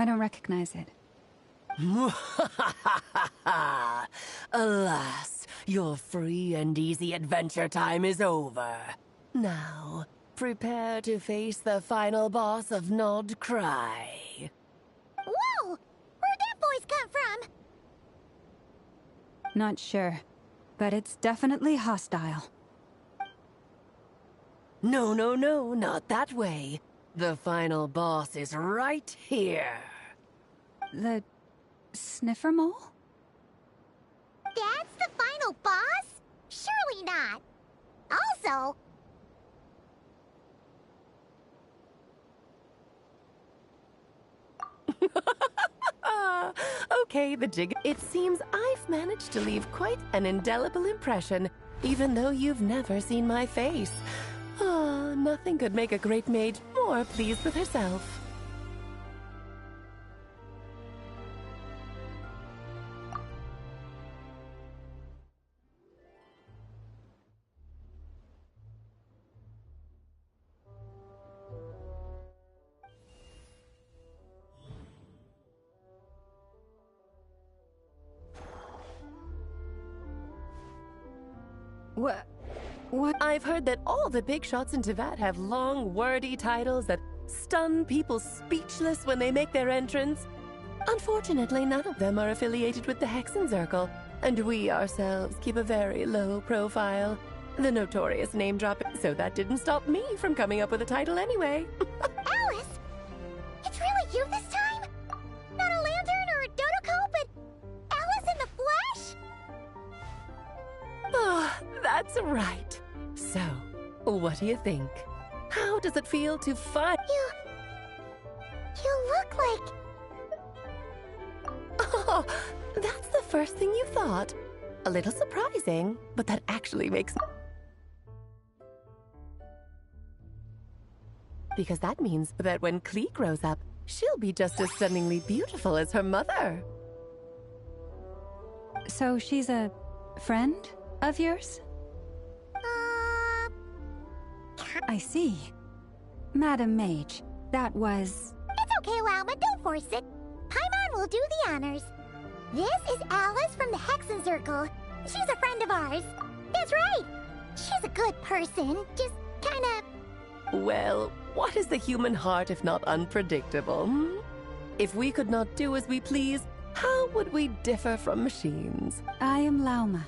I don't recognize it. Alas, your free and easy adventure time is over. Now, prepare to face the final boss of Nod Cry. Whoa! Where'd that voice come from? Not sure, but it's definitely hostile. No, no, no, not that way. The final boss is right here. The sniffer mole? That's the final boss? Surely not. Also... Okay, the jig. It seems I've managed to leave quite an indelible impression, even though you've never seen my face. Ah, nothing could make a great maid more pleased with herself. What? I've heard that all the big shots in Tevat have long, wordy titles that stun people speechless when they make their entrance. Unfortunately, none of them are affiliated with the Hexen Circle, and we ourselves keep a very low profile. The notorious name dropping, so that didn't stop me from coming up with a title anyway. Alice? It's really you this time? Not a lantern or a dodo but Alice in the flesh? Ah, that's right. So, what do you think? How does it feel to find... You look like... Oh, that's the first thing you thought. A little surprising, but that actually makes... Because that means that when Klee grows up, she'll be just as stunningly beautiful as her mother. So she's a friend of yours? I see. Madam Mage, that was... It's okay, Lauma, don't force it. Paimon will do the honors. This is Alice from the Hexen Circle. She's a friend of ours. That's right. She's a good person, just kinda... Well, what is the human heart if not unpredictable? Hmm? If we could not do as we please, how would we differ from machines? I am Lauma,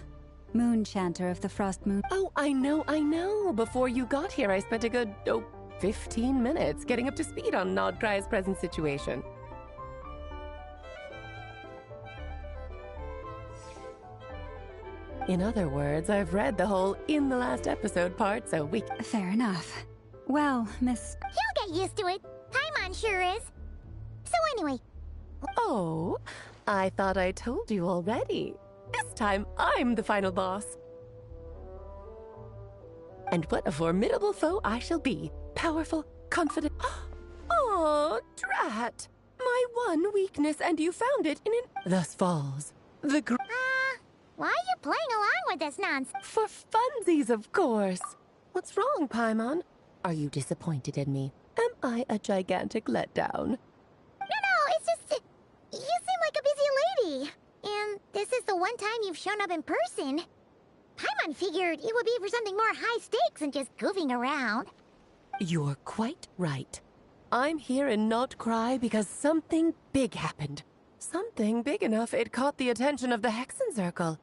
Moon Chanter of the Frost Moon. Oh, I know. Before you got here, I spent a good, 15 minutes getting up to speed on Nodcry's present situation. In other words, I've read the whole in the last episode part, so we... Fair enough. Well, Miss... He'll get used to it. Paimon sure is. So anyway... Oh, I thought I told you already. This time, I'm the final boss. And what a formidable foe I shall be. Powerful, confident... Oh, drat! My one weakness, and you found it in an... Thus falls the why are you playing along with this nonsense? For funsies, of course. What's wrong, Paimon? Are you disappointed in me? Am I a gigantic letdown? No, it's just... You seem like a busy lady. And this is the one time you've shown up in person. Paimon figured it would be for something more high stakes than just goofing around. You're quite right. I'm here in Not Cry because something big happened. Something big enough it caught the attention of the Hexen Circle.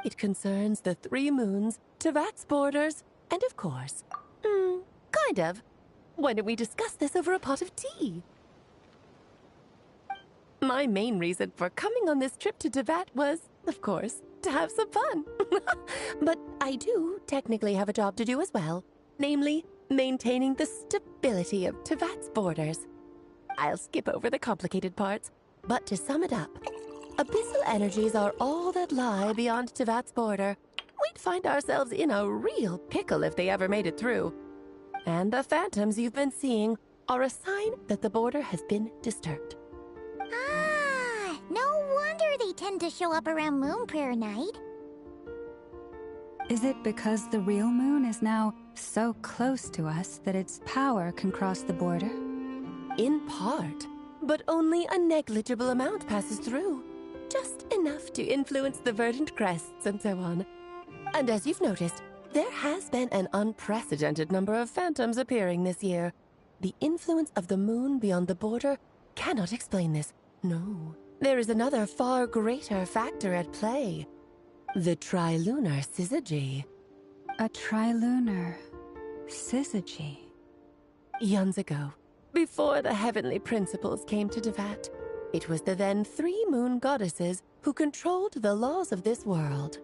It concerns the 3 moons, Tevat's borders, and of course... kind of. Why don't we discuss this over a pot of tea? My main reason for coming on this trip to Tevat was, of course, to have some fun. But I do technically have a job to do as well. Namely, maintaining the stability of Tevat's borders. I'll skip over the complicated parts, but to sum it up, abyssal energies are all that lie beyond Tevat's border. We'd find ourselves in a real pickle if they ever made it through. And the phantoms you've been seeing are a sign that the border has been disturbed. Ah, no wonder they tend to show up around Moon Prayer Night. Is it because the real moon is now so close to us that its power can cross the border? In part. but only a negligible amount passes through. Just enough to influence the verdant crests and so on. And as you've noticed, there has been an unprecedented number of phantoms appearing this year. The influence of the moon beyond the border cannot explain this. No, there is another far greater factor at play. The trilunar syzygy. A trilunar syzygy. Eons ago, before the heavenly principles came to Devat, it was the then 3 moon goddesses who controlled the laws of this world.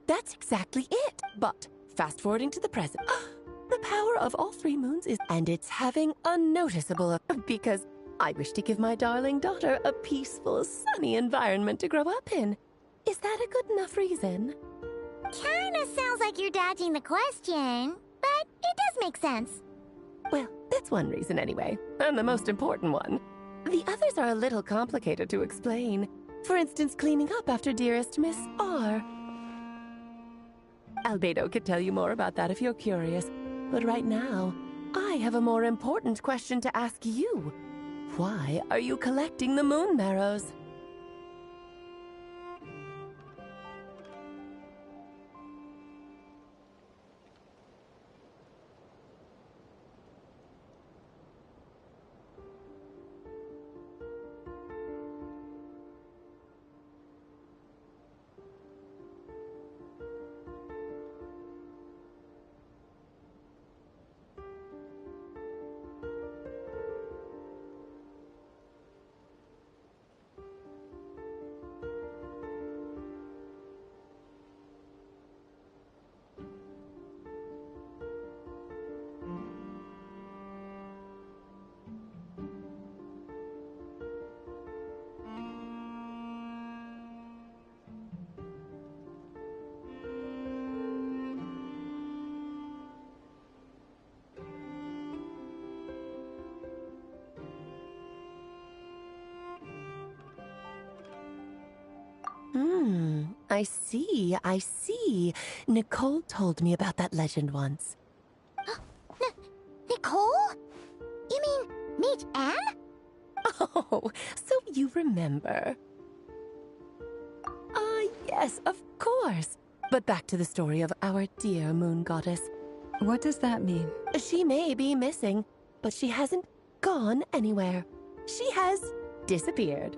That's exactly it. But fast forwarding to the present, the power of all 3 moons is, and it's having a noticeable, because I wish to give my darling daughter a peaceful, sunny environment to grow up in. Is that a good enough reason? Kinda sounds like you're dodging the question, but it does make sense. Well, that's one reason anyway, and the most important one. The others are a little complicated to explain. For instance, cleaning up after dearest Miss R. Albedo could tell you more about that if you're curious. But right now, I have a more important question to ask you. Why are you collecting the moon marrows? I see. Nicole told me about that legend once. Nicole? You mean Mage Anne? Oh, so you remember. Yes, of course. But back to the story of our dear moon goddess. What does that mean? She may be missing, but she hasn't gone anywhere. She has disappeared.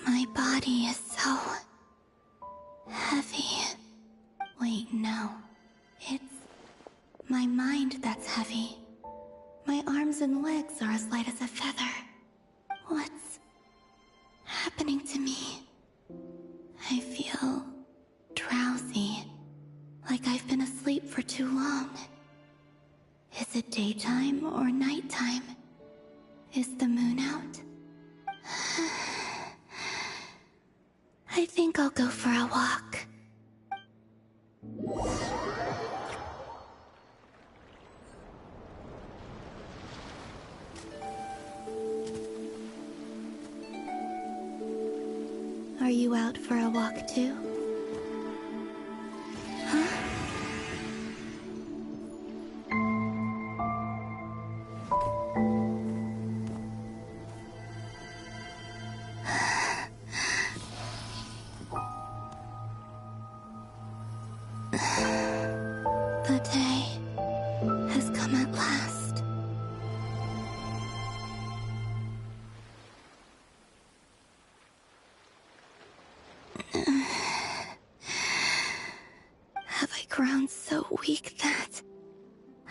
My body is so heavy. Wait, no. It's my mind that's heavy. My arms and legs are as light as a feather. What's happening to me? I feel drowsy, like I've been asleep for too long. Is it daytime or nighttime? Is the moon out? I think I'll go for a walk. Are you out for a walk too? Huh? The day has come at last.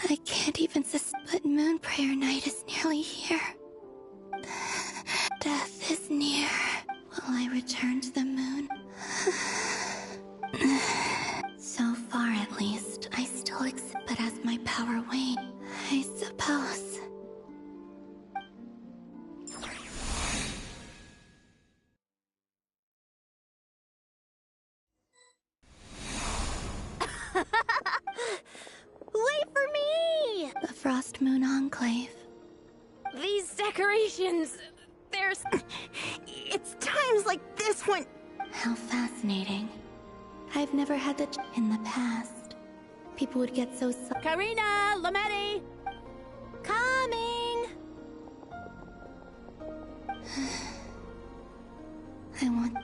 I can't even but Moon Prayer Night is nearly here. Death is near. Will I return to the moon? So far, at least, I still exist, but as my power wanes, I suppose. Wait for me! The Frost Moon Enclave. These decorations, there's... It's times like this when... How fascinating. I've never had the in the past. People would get so... Karina! Lametti! Coming! I want...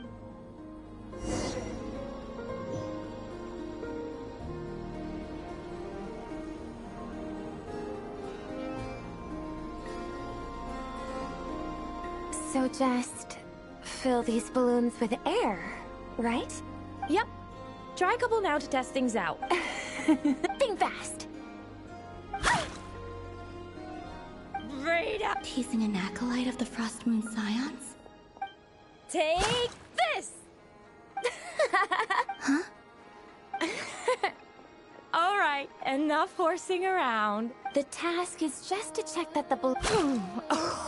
So just fill these balloons with air, right? Yep. Try a couple now to test things out. Think fast! Right up! Teasing an acolyte of the Frost Moon Scions? Take this! Huh? Alright, enough horsing around. The task is just to check that the balloon...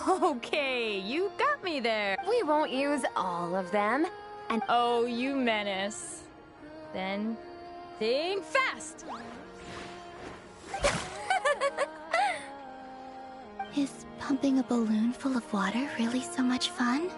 Okay, you got me there. We won't use all of them, and... Oh, you menace. Then, think fast! Is pumping a balloon full of water really so much fun?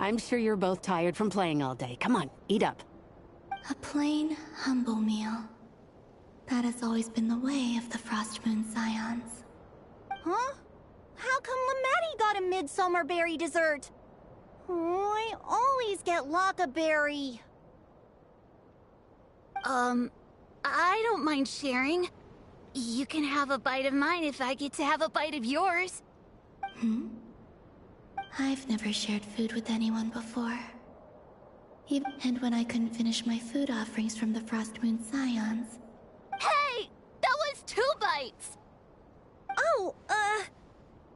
I'm sure you're both tired from playing all day. Come on, eat up. A plain, humble meal. That has always been the way of the Frost Moon Scions. Huh? How come Lamatti got a midsummer berry dessert? Oh, I always get Lockaberry. I don't mind sharing. You can have a bite of mine if I get to have a bite of yours. I've never shared food with anyone before. And when I couldn't finish my food offerings from the Frost Moon Scions. Hey! That was 2 bites! Oh,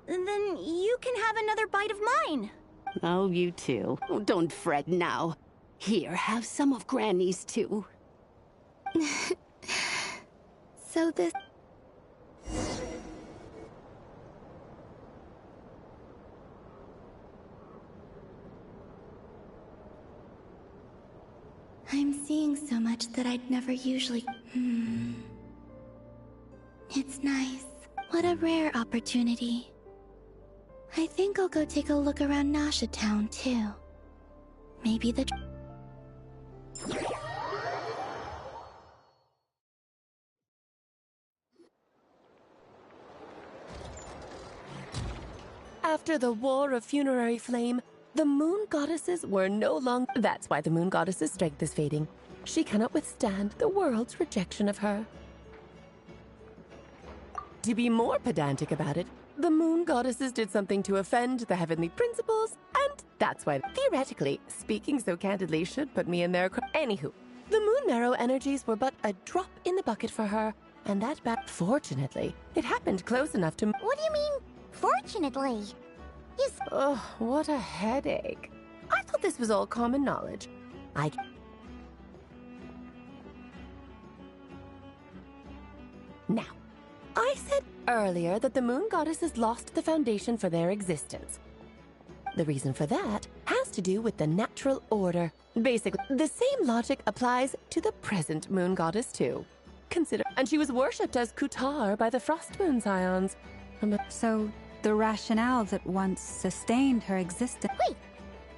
then you can have another bite of mine. Oh, you too. Oh, don't fret now. Here, have some of Granny's too. So this... I'm seeing so much that I'd never usually... It's nice. What a rare opportunity. I think I'll go take a look around Nasha Town, too. Maybe the... After the War of Funerary Flame, the Moon Goddesses were no longer... That's why the Moon Goddess's strength is fading. She cannot withstand the world's rejection of her. To be more pedantic about it, the Moon Goddesses did something to offend the heavenly principles, and that's why, theoretically, speaking so candidly should put me in their... Anywho, the Moon Marrow energies were but a drop in the bucket for her, and that Fortunately, it happened close enough to... What do you mean, fortunately? Oh, what a headache. I thought this was all common knowledge. Now, I said earlier that the Moon Goddesses lost the foundation for their existence. The reason for that has to do with the natural order. Basically, the same logic applies to the present Moon Goddess too. And she was worshipped as Kutar by the Frost Moon Scions. So, the rationale that once sustained her existence... Wait,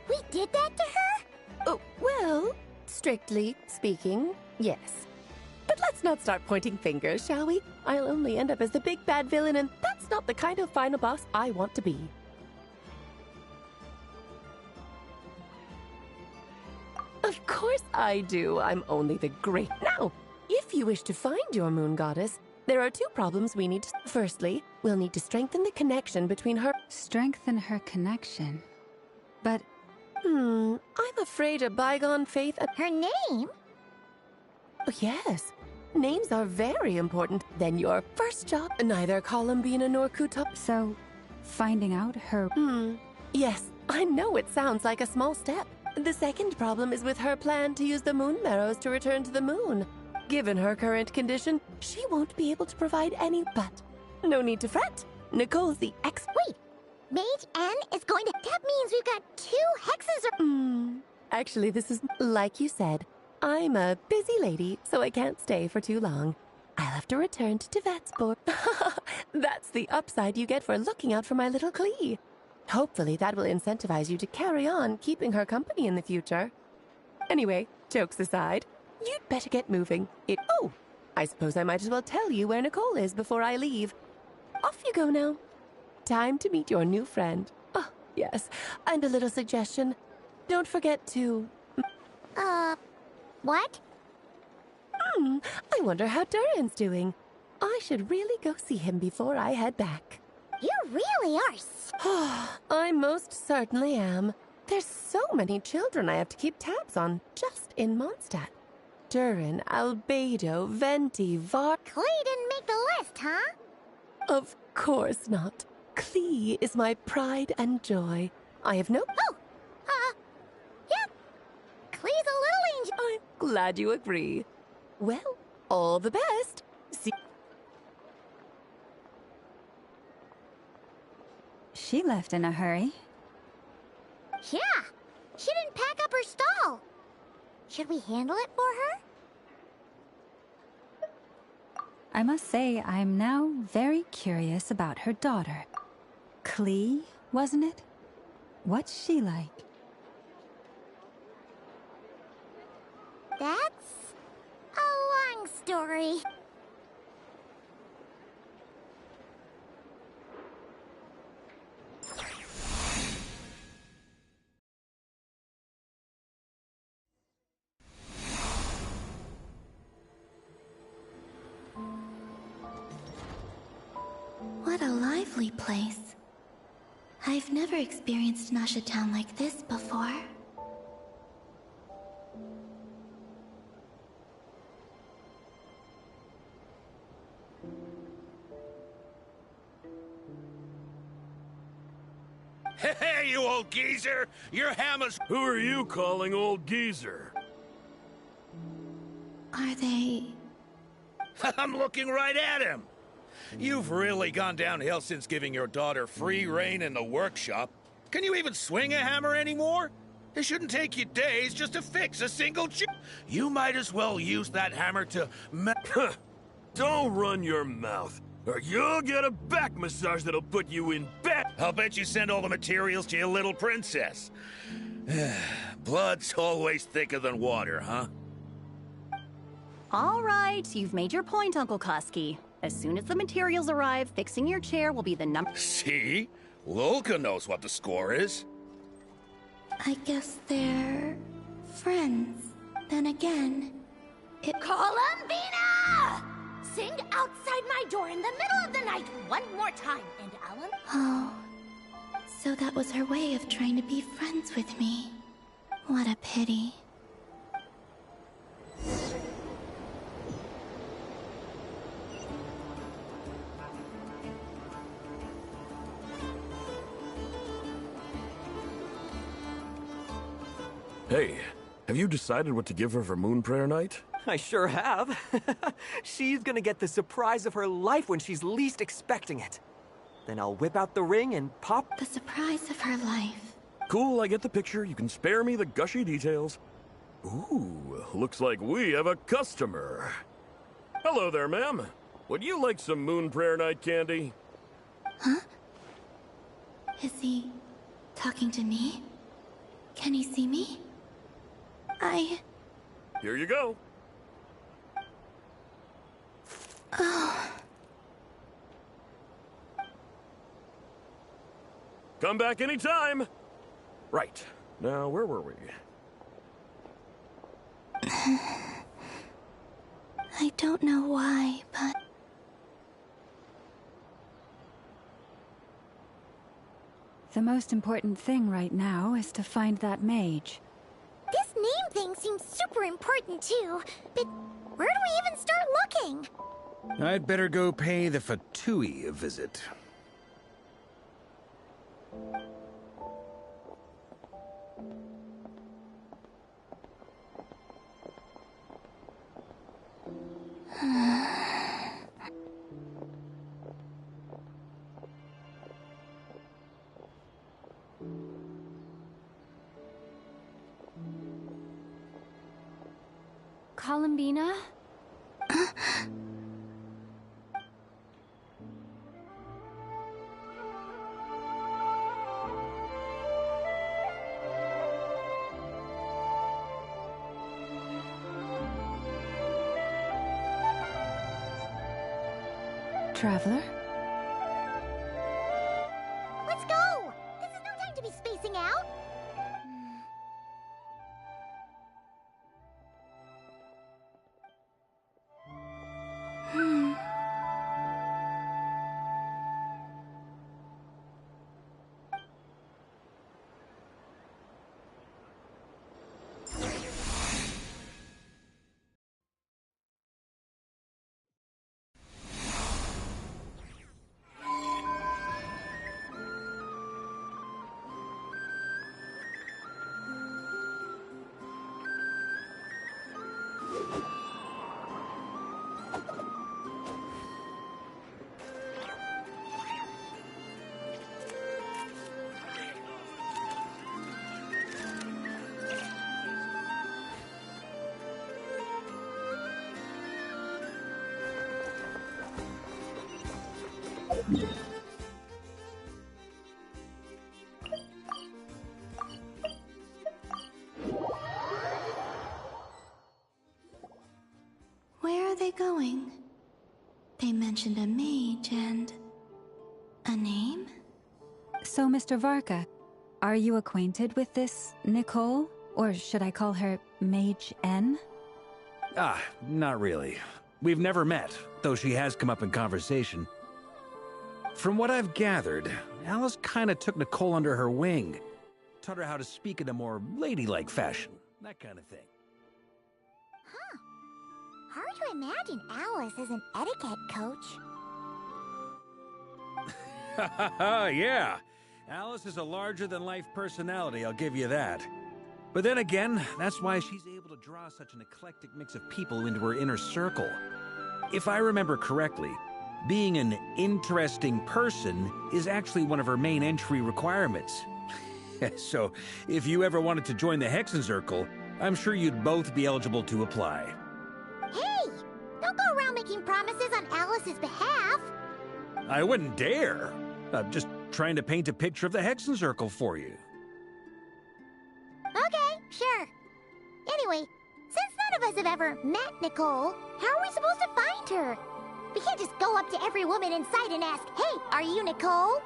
we did that to her? Oh, well, strictly speaking, yes. But let's not start pointing fingers, shall we? I'll only end up as the big bad villain, and that's not the kind of final boss I want to be. Of course I do. I'm only the great... Now, if you wish to find your Moon Goddess, there are 2 problems we need to... Firstly, we'll need to strengthen the connection between her... Strengthen her connection? But... I'm afraid a bygone faith... Her name? Oh, yes. Names are very important. Then your first job, neither Columbina nor Kuta... So, finding out her... Yes, I know it sounds like a small step. The second problem is with her plan to use the Moon Marrows to return to the moon. Given her current condition, she won't be able to provide any, but no need to fret. Nicole's the Wait, Mage N is going to... That means we've got 2 hexes Actually, this is... Like you said, I'm a busy lady, so I can't stay for too long. I'll have to return to Tvetsport. That's the upside you get for looking out for my little Klee. Hopefully that will incentivize you to carry on keeping her company in the future. Anyway, jokes aside, you'd better get moving. Oh, I suppose I might as well tell you where Nicole is before I leave. Off you go now. Time to meet your new friend. Oh, yes, and a little suggestion. Don't forget to... What? I wonder how Durin's doing. I should really go see him before I head back. You really are... I most certainly am. There's so many children I have to keep tabs on, just in Mondstadt. Durin, Albedo, Venti, Var... Klee didn't make the list, huh? Of course not. Klee is my pride and joy. I have no... Yeah. Klee's a little angel. I'm glad you agree. Well, all the best. See... She left in a hurry. Yeah, she didn't pack up her stall. Should we handle it for her? I must say, I'm now very curious about her daughter. Klee, wasn't it? What's she like? That's a long story. What a lively place. I've never experienced Nasha Town like this before. Hey, you old geezer! Your hammer's— Who are you calling old geezer? Are they... I'm looking right at him! You've really gone downhill since giving your daughter free rein in the workshop. Can you even swing a hammer anymore? It shouldn't take you days just to fix a single chip. You might as well use that hammer to Don't run your mouth, or you'll get a back massage that'll put you in bed. I'll bet you send all the materials to your little princess. Blood's always thicker than water, huh? All right, you've made your point, Uncle Koski. As soon as the materials arrive, fixing your chair will be the number. See? Lolka knows what the score is. I guess they're... friends. Then again, it... Columbina! Sing outside my door in the middle of the night one more time, and Alan... Oh... So that was her way of trying to be friends with me. What a pity. Hey, have you decided what to give her for Moon Prayer Night? I sure have. She's gonna get the surprise of her life when she's least expecting it. Then I'll whip out the ring and pop... The surprise of her life. Cool, I get the picture. You can spare me the gushy details. Ooh, looks like we have a customer. Hello there, ma'am. Would you like some Moon Prayer Night candy? Huh? Is he talking to me? Can he see me? Here you go. Oh. Come back anytime. Right. Now, where were we? I don't know why, but... The most important thing right now is to find that mage. This name thing seems super important too, but where do we even start looking? I'd better go pay the Fatui a visit. Columbina? Traveler? Let's go! This is no time to be spacing out! They mentioned a mage and... a name? So, Mr. Varka, are you acquainted with this Nicole? Or should I call her Mage N? Ah, not really. We've never met, though she has come up in conversation. From what I've gathered, Alice kinda took Nicole under her wing. Taught her how to speak in a more ladylike fashion. That kind of thing. Huh. Hard to imagine Alice as an etiquette coach. Yeah. Alice is a larger-than-life personality, I'll give you that. But then again, that's why she's able to draw such an eclectic mix of people into her inner circle. If I remember correctly, being an interesting person is actually one of her main entry requirements. So, if you ever wanted to join the Hexenzirkel, I'm sure you'd both be eligible to apply. Hey! Don't go around making promises on Alice's behalf! I wouldn't dare. I'm just trying to paint a picture of the Hexenzirkel for you. Okay, sure. Anyway, since none of us have ever met Nicole, how are we supposed to find her? We can't just go up to every woman in sight and ask, "Hey, are you Nicole?"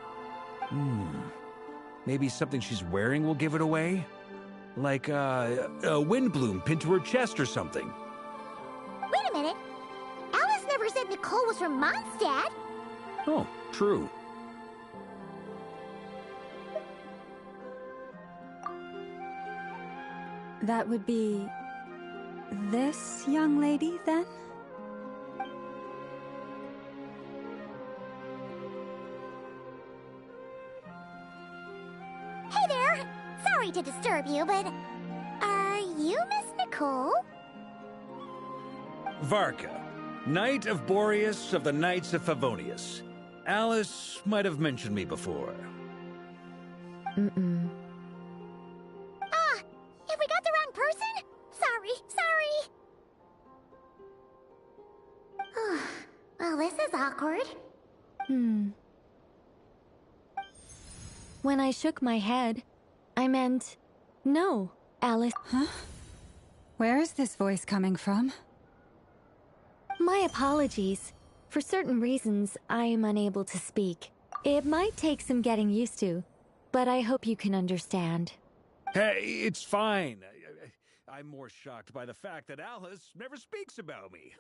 Maybe something she's wearing will give it away? Like, a windbloom pinned to her chest or something. Wait a minute. Alice never said Nicole was from Mondstadt. Oh, true. That would be... this young lady, then? Hey there! Sorry to disturb you, but... are you Miss Nicole? Varka, Knight of Boreas of the Knights of Favonius. Alice might have mentioned me before. Ah! Have we got the wrong person? Sorry. Well, this is awkward. When I shook my head, I meant, no, Alice. Huh? Where is this voice coming from? My apologies. For certain reasons, I am unable to speak. It might take some getting used to, but I hope you can understand. Hey, it's fine. I'm more shocked by the fact that Alice never speaks about me.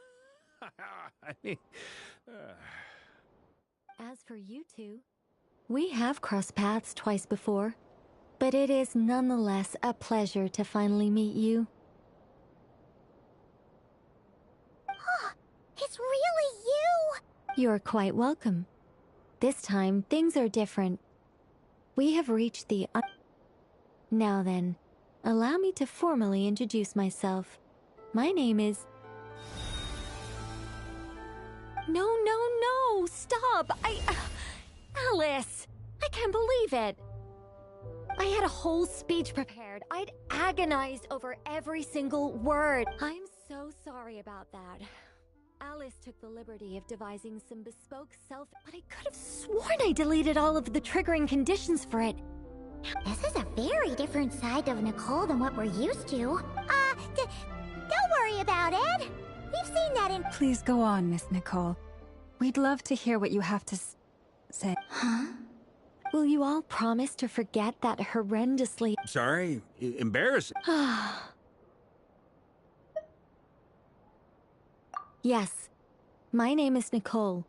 I mean... As for you two, we have crossed paths twice before, but it is nonetheless a pleasure to finally meet you. It's really you! You're quite welcome. This time, things are different. We have reached the... Now then, allow me to formally introduce myself. My name is... No! Stop! Alice! I can't believe it! I had a whole speech prepared. I'd agonized over every single word. I'm so sorry about that. Alice took the liberty of devising some bespoke but I could have sworn I deleted all of the triggering conditions for it. This is a very different side of Nicole than what we're used to. Don't worry about it. We've seen that in... Please go on, Miss Nicole. We'd love to hear what you have to say. Huh? Will you all promise to forget that horrendously... Sorry, embarrassing. Yes, my name is Nicole,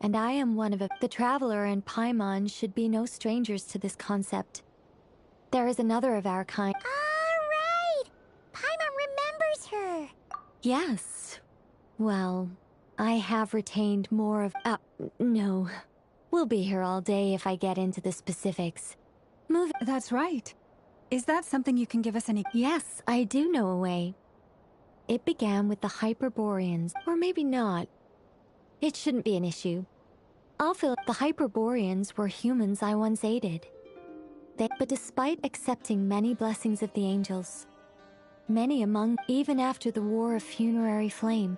and I am one of the Traveler and Paimon should be no strangers to this concept. There is another of our kind. Right! Paimon remembers her. Yes. Well, I have retained more of... no. We'll be here all day if I get into the specifics. That's right. Is that something you can give us any... Yes, I do know a way. It began with the Hyperboreans, or maybe not. It shouldn't be an issue. I'll feel the Hyperboreans were humans I once aided. But despite accepting many blessings of the angels, many among, even after the War of Funerary Flame,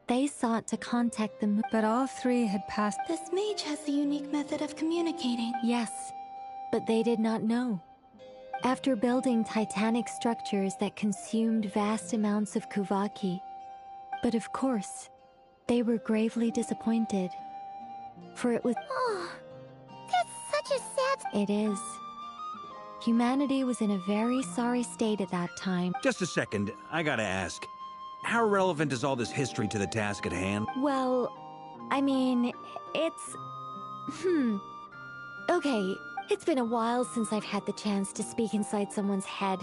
they sought to contact the moon. But all three had passed... This mage has a unique method of communicating. Yes, but they did not know. After building titanic structures that consumed vast amounts of Kuvaki. But of course, They were gravely disappointed, for it was... Oh, that's such a sad... It is. Humanity was in a very sorry state at that time. Just a second, I gotta ask. How relevant is all this history to the task at hand? Well, I mean, it's... Okay, it's been a while since I've had the chance to speak inside someone's head.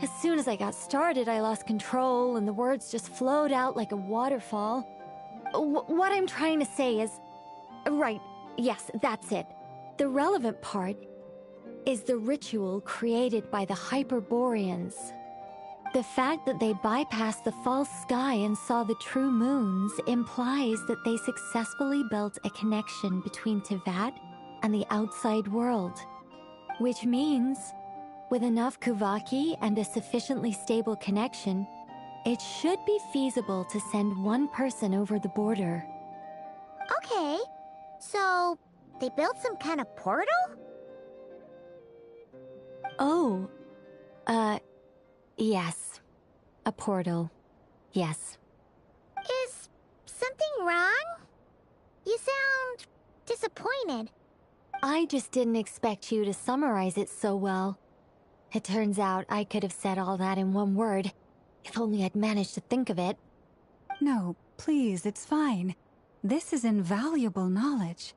As soon as I got started, I lost control, and the words just flowed out like a waterfall. What I'm trying to say is... Right, yes, that's it. The relevant part is the ritual created by the Hyperboreans. The fact that they bypassed the false sky and saw the true moons implies that they successfully built a connection between Teyvat and the outside world. Which means, with enough Kuvaki and a sufficiently stable connection, it should be feasible to send one person over the border. Okay, so they built some kind of portal? Oh, yes. A portal. Yes. Is something wrong? You sound disappointed. I just didn't expect you to summarize it so well. It turns out I could have said all that in one word, if only I'd managed to think of it. No, please, it's fine. This is invaluable knowledge.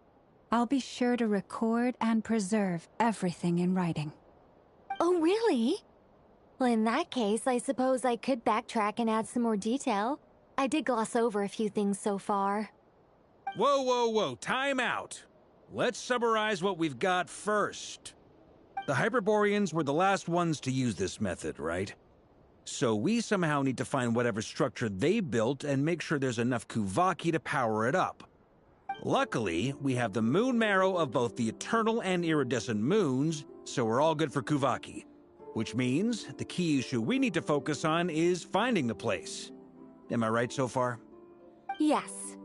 I'll be sure to record and preserve everything in writing. Oh, really? Well, in that case, I suppose I could backtrack and add some more detail. I did gloss over a few things so far. Whoa, time out. Let's summarize what we've got first. The Hyperboreans were the last ones to use this method, right? So we somehow need to find whatever structure they built and make sure there's enough Kuvaki to power it up. Luckily, we have the moon marrow of both the eternal and iridescent moons, so we're all good for Kuvaki. Which means the key issue we need to focus on is finding the place. Am I right so far? Yes.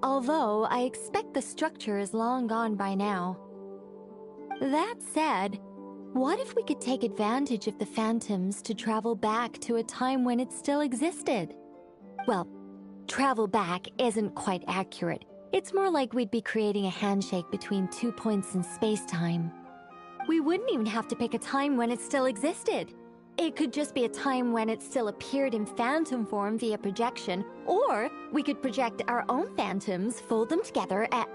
Although, I expect the structure is long gone by now. That said, what if we could take advantage of the phantoms to travel back to a time when it still existed? Well, travel back isn't quite accurate. It's more like we'd be creating a handshake between 2 points in space-time. We wouldn't even have to pick a time when it still existed. It could just be a time when it still appeared in phantom form via projection, or we could project our own phantoms, fold them together, and...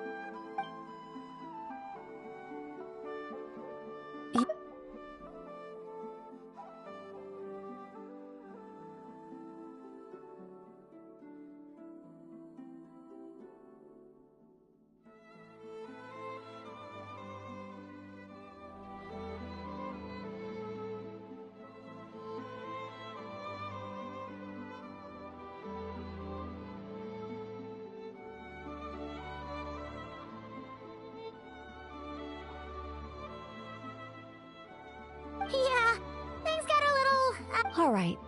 Yeah, things got a little... All right.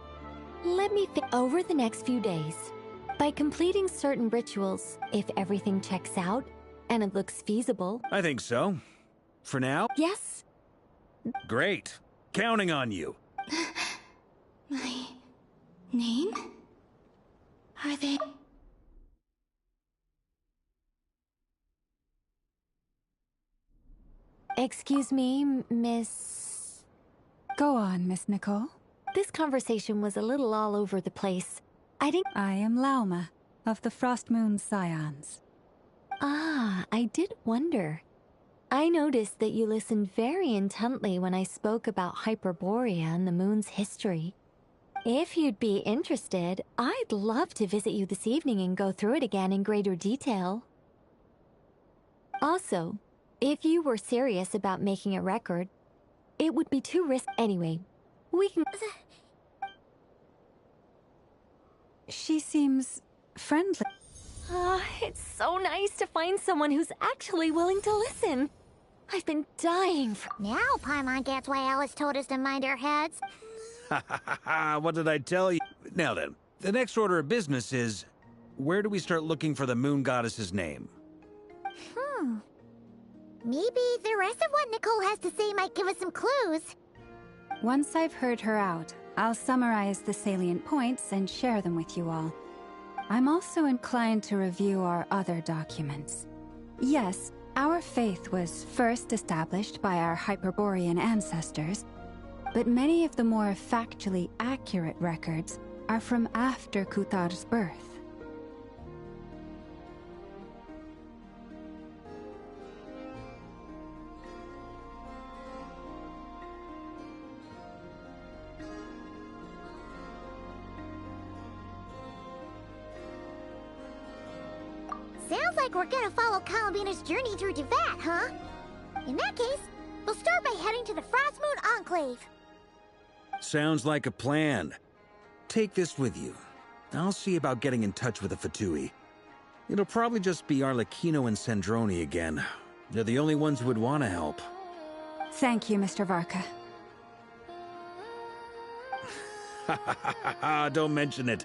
Let me think over the next few days. By completing certain rituals, if everything checks out, and it looks feasible... I think so. For now? Yes. Great. Counting on you. My... name? Are they... Excuse me, Miss... Go on, Miss Nicole. This conversation was a little all over the place. I am Lauma, of the Frost Moon Scions. Ah, I did wonder. I noticed that you listened very intently when I spoke about Hyperborea and the moon's history. If you'd be interested, I'd love to visit you this evening and go through it again in greater detail. Also, if you were serious about making a record, it would be too risky. Anyway, we can... She seems friendly. It's so nice to find someone who's actually willing to listen. I've been dying for... Now Paimon gets why Alice told us to mind our heads. What did I tell you? Now then, the next order of business is... where do we start looking for the moon goddess's name? Maybe the rest of what Nicole has to say might give us some clues. Once I've heard her out, I'll summarize the salient points and share them with you all. I'm also inclined to review our other documents. Yes, our faith was first established by our Hyperborean ancestors, but many of the more factually accurate records are from after Kutar's birth. Sounds like we're gonna follow Columbina's journey through Devat, huh? In that case, we'll start by heading to the Frostmoon Enclave. Sounds like a plan. Take this with you. I'll see about getting in touch with the Fatui. It'll probably just be Arlecchino and Sandroni again. They're the only ones who would want to help. Thank you, Mr. Varka. Don't mention it.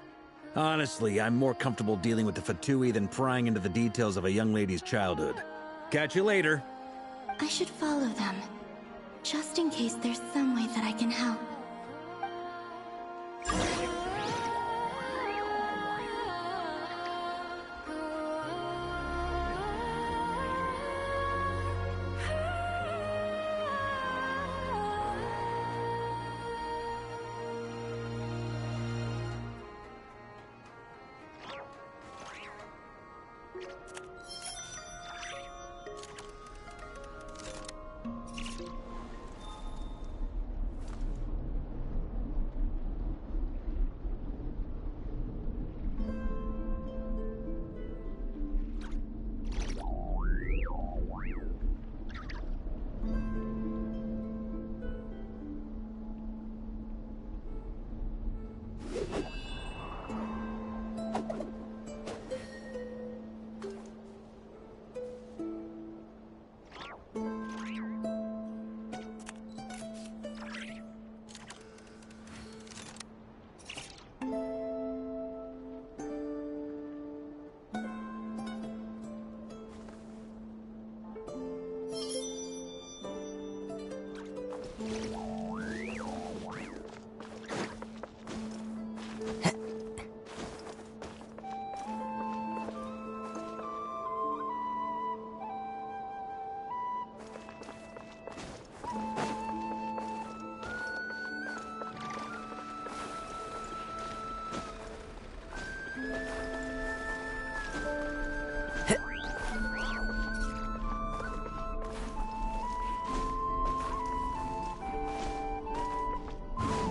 Honestly, I'm more comfortable dealing with the Fatui than prying into the details of a young lady's childhood. Catch you later. I should follow them, just in case there's some way that I can help.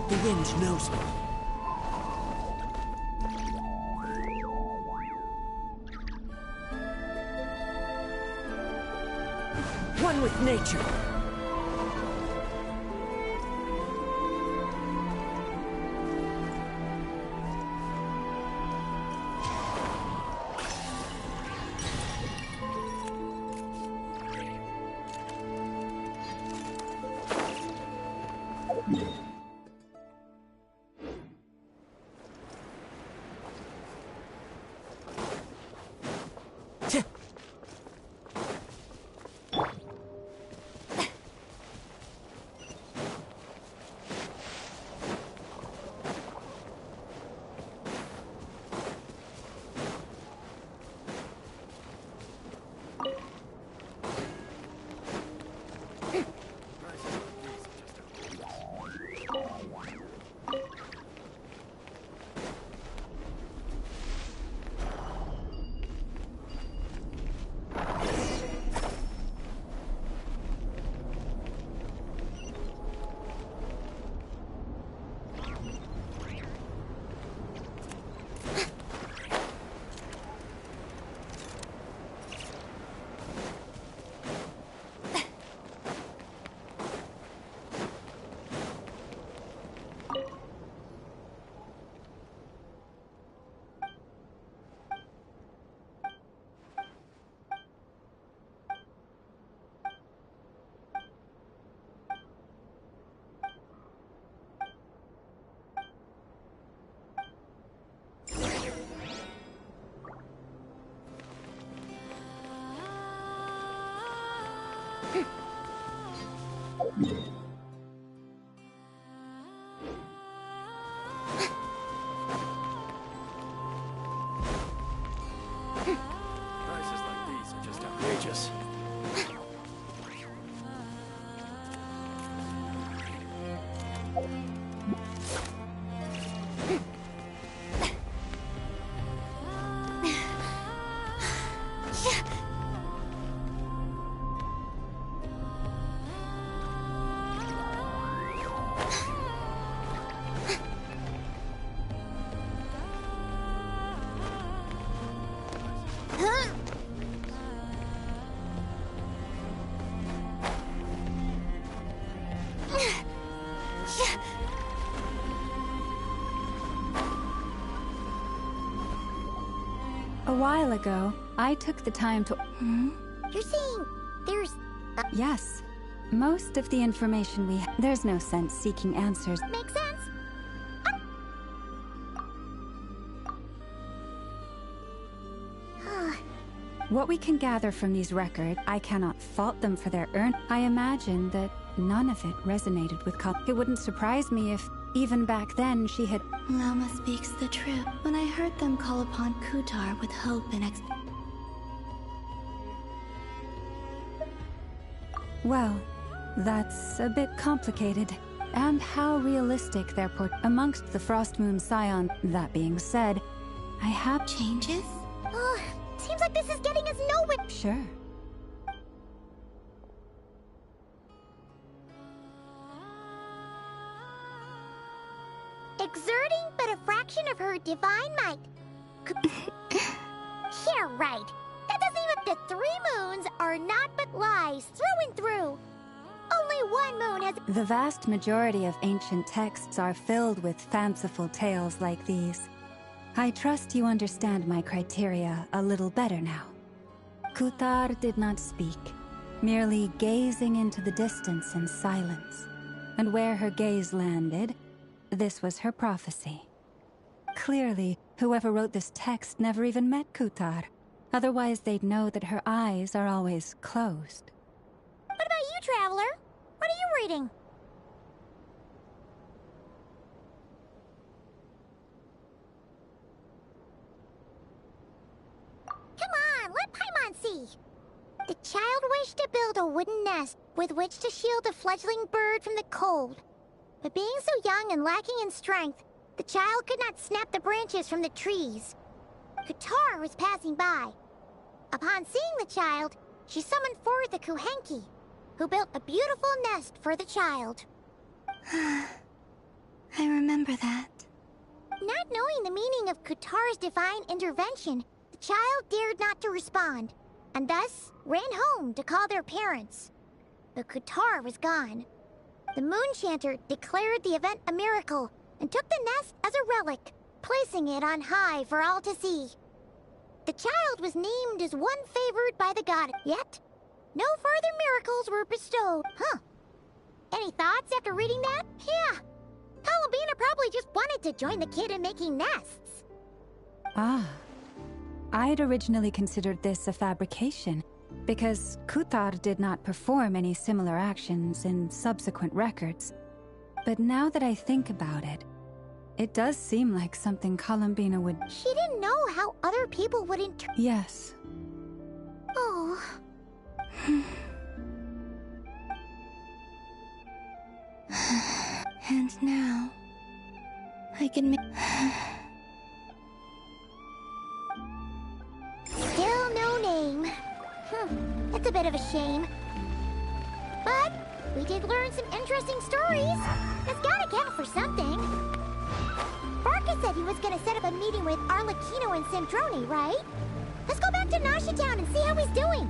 The wind knows me. One with nature. A while ago, I took the time to... You're saying there's... Yes. Most of the information we... There's no sense seeking answers. Makes sense. What we can gather from these records, I cannot fault them for their I imagine that none of it resonated with It wouldn't surprise me if, even back then, she had... Lama speaks the truth. When I heard them call upon Kutar with hope and Well, that's a bit complicated. And how realistic their amongst the Frost Moon Scion. That being said, I have... Changes? Oh, seems like this is getting us nowhere. Sure. Exerting but a fraction of her divine might. Yeah, right. That doesn't even... The 3 moons are not but lies through and through. Only one moon has... The vast majority of ancient texts are filled with fanciful tales like these. I trust you understand my criteria a little better now. Kutar did not speak, merely gazing into the distance in silence. And where her gaze landed, this was her prophecy. Clearly, whoever wrote this text never even met Kutar. Otherwise, they'd know that her eyes are always closed. What about you, Traveler? What are you reading? Come on, let Paimon see. The child wished to build a wooden nest with which to shield the fledgling bird from the cold. But being so young and lacking in strength, the child could not snap the branches from the trees. Kutar was passing by. Upon seeing the child, she summoned forth the Kuhenki, who built a beautiful nest for the child. I remember that. Not knowing the meaning of Kutar's divine intervention, the child dared not to respond, and thus ran home to call their parents. But Kutar was gone. The Moonchanter declared the event a miracle and took the nest as a relic, placing it on high for all to see. The child was named as one favored by the god, yet no further miracles were bestowed. Huh. Any thoughts after reading that? Yeah. Columbina probably just wanted to join the kid in making nests. Ah. I'd originally considered this a fabrication, because Kutar did not perform any similar actions in subsequent records. But now that I think about it, it does seem like something Columbina would... She didn't know how other people would Yes. Oh. And now, I can make... Still no name. That's a bit of a shame. But we did learn some interesting stories. That's gotta count for something. Barca said he was gonna set up a meeting with Arlecchino and Sandrone, right? Let's go back to Nasha Town and see how he's doing.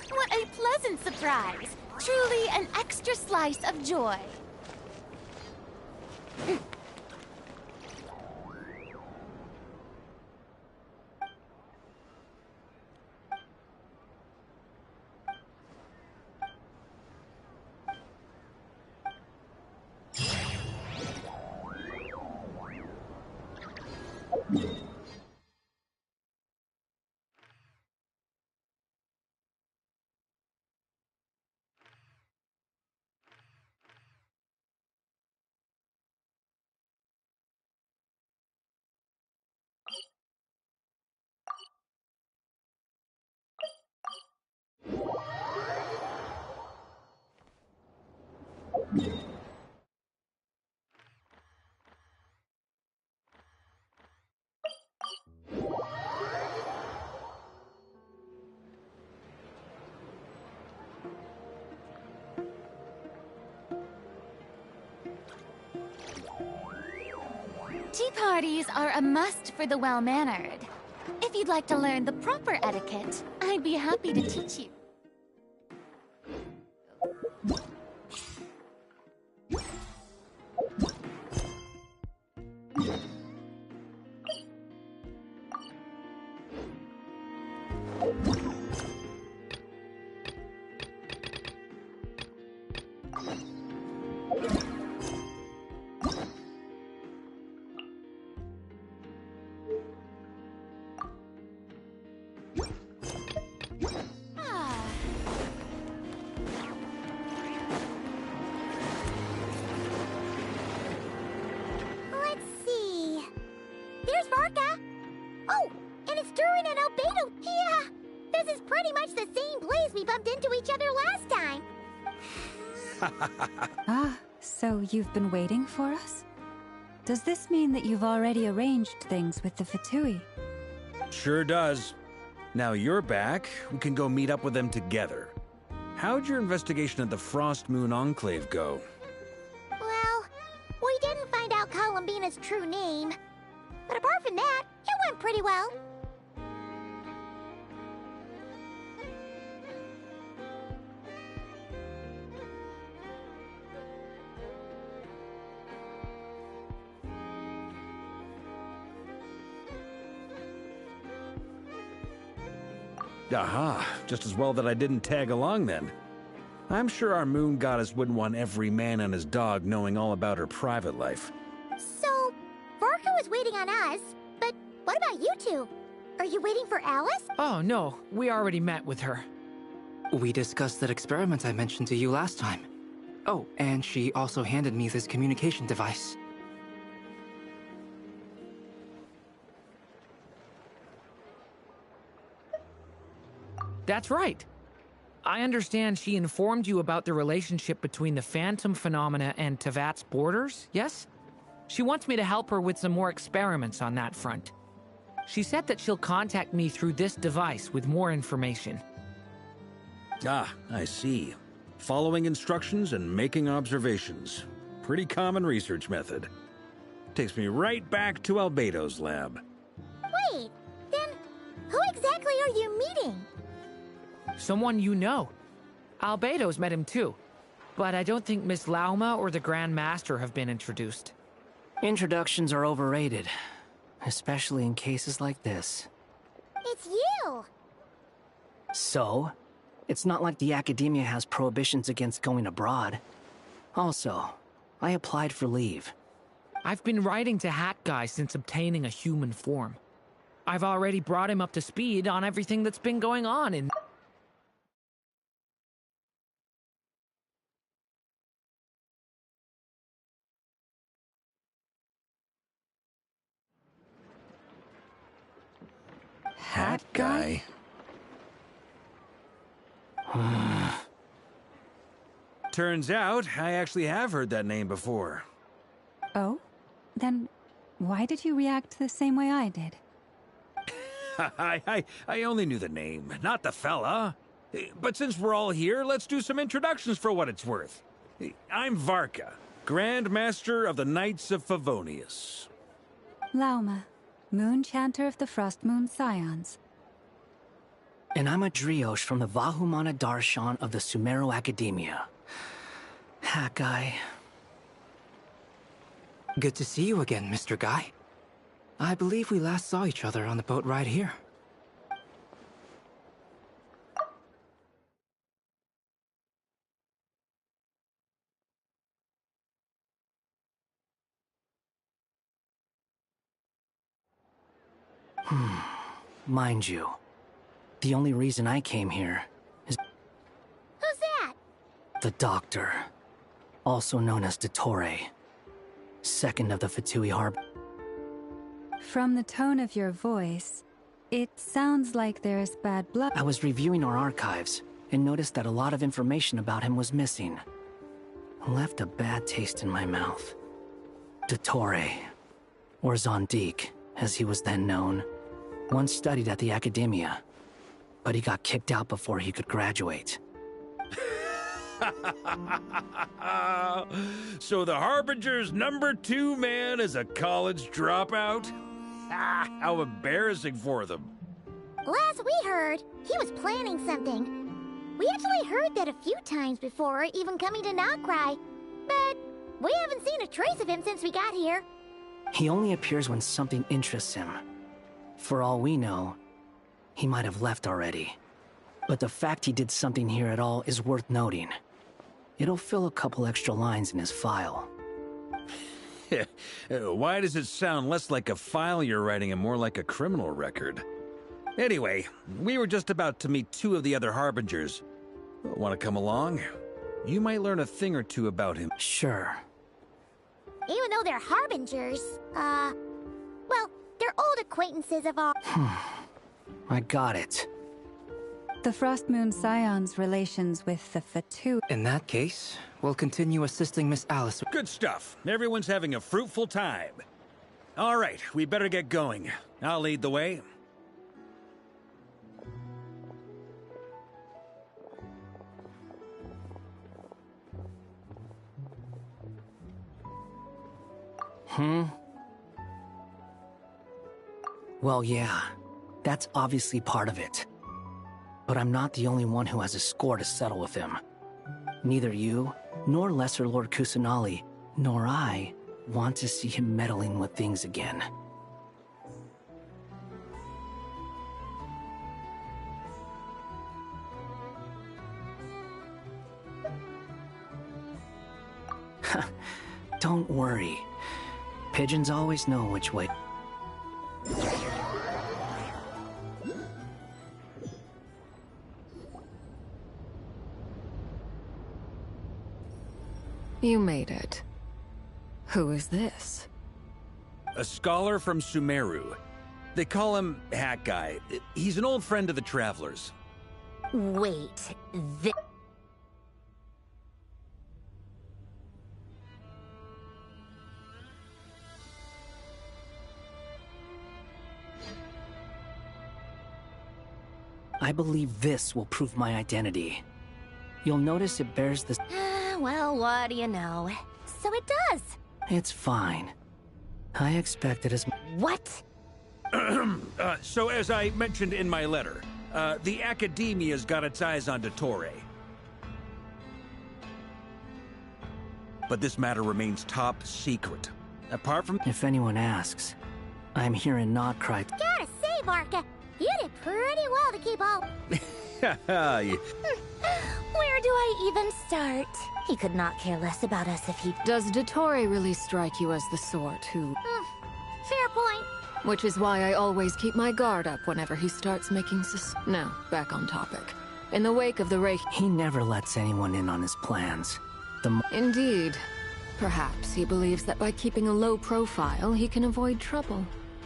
What a pleasant surprise! Truly an extra slice of joy. Tea parties are a must for the well-mannered. If you'd like to learn the proper etiquette, I'd be happy to teach you. Let's see. There's Varka. Oh, and it's Durin and Albedo. Yeah, this is pretty much the same place we bumped into each other last time. Ah, so you've been waiting for us? Does this mean that you've already arranged things with the Fatui? Sure does. Now you're back, we can go meet up with them together. How'd your investigation at the Frost Moon Enclave go? Well, we didn't find out Columbina's true name. But apart from that, it went pretty well. Aha, just as well that I didn't tag along then. I'm sure our moon goddess wouldn't want every man and his dog knowing all about her private life. So, Varka was waiting on us, but what about you two? Are you waiting for Alice? Oh, no. We already met with her. We discussed that experiment I mentioned to you last time. Oh, and she also handed me this communication device. That's right. I understand she informed you about the relationship between the phantom phenomena and Tevat's borders, yes? She wants me to help her with some more experiments on that front. She said that she'll contact me through this device with more information. Ah, I see. Following instructions and making observations. Pretty common research method. Takes me right back to Albedo's lab. Wait, then who exactly are you meeting? Someone you know. Albedo's met him too. But I don't think Miss Lauma or the Grand Master have been introduced. Introductions are overrated, especially in cases like this. It's you! So, it's not like the Academia has prohibitions against going abroad. Also, I applied for leave. I've been writing to Hat Guy since obtaining a human form. I've already brought him up to speed on everything that's been going on in... Hat Guy? Turns out, I actually have heard that name before. Oh? Then why did you react the same way I did? I only knew the name, not the fella. But since we're all here, let's do some introductions for what it's worth. I'm Varka, Grand Master of the Knights of Favonius. Lauma, Moon Chanter of the Frost Moon Scions. And I'm a Driosh from the Vahumana Darshan of the Sumero Academia. Hat Guy. Good to see you again, Mr. Guy. I believe we last saw each other on the boat ride here. Mind you, the only reason I came here is... Who's that? The Doctor, also known as Dottore, second of the Fatui Harbor. From the tone of your voice, it sounds like there's bad blood. I was reviewing our archives and noticed that a lot of information about him was missing. Left a bad taste in my mouth. Dottore, or Zondique, as he was then known, once studied at the Academia, but he got kicked out before he could graduate. So the Harbinger's #2 man is a college dropout? Ah, how embarrassing for them. Last we heard, he was planning something. We actually heard that a few times before, even coming to Notcry. But we haven't seen a trace of him since we got here. He only appears when something interests him. For all we know, he might have left already. But the fact he did something here at all is worth noting. It'll fill a couple extra lines in his file. Why does it sound less like a file you're writing and more like a criminal record? Anyway, we were just about to meet 2 of the other Harbingers. Want to come along? You might learn a thing or two about him. Sure. Even though they're Harbingers, well, they're old acquaintances of ours. I got it. The Frost Moon Scion's relations with the Fatu. In that case, we'll continue assisting Miss Alice. Good stuff. Everyone's having a fruitful time. All right, we better get going. I'll lead the way. Well, yeah. That's obviously part of it. But I'm not the only one who has a score to settle with him. Neither you, nor Lesser Lord Kusanali, nor I want to see him meddling with things again. Don't worry. Pigeons always know which way. You made it. Who is this? A scholar from Sumeru. They call him Hat Guy. He's an old friend of the Travelers. Wait, I believe this will prove my identity. You'll notice it bears the... well, what do you know? So it does. It's fine. I expected as... What? So as I mentioned in my letter, the Academia's got its eyes on Dottore. But this matter remains top secret. Apart from... If anyone asks, I'm here in Notcry. Gotta say, Varka, you did pretty well to keep all... Where do I even start? He could not care less about us if he... Does Dottore really strike you as the sort who... fair point. Which is why I always keep my guard up whenever he starts making Now, back on topic. In the wake of the Reich... He never lets anyone in on his plans. Indeed. Perhaps he believes that by keeping a low profile, he can avoid trouble.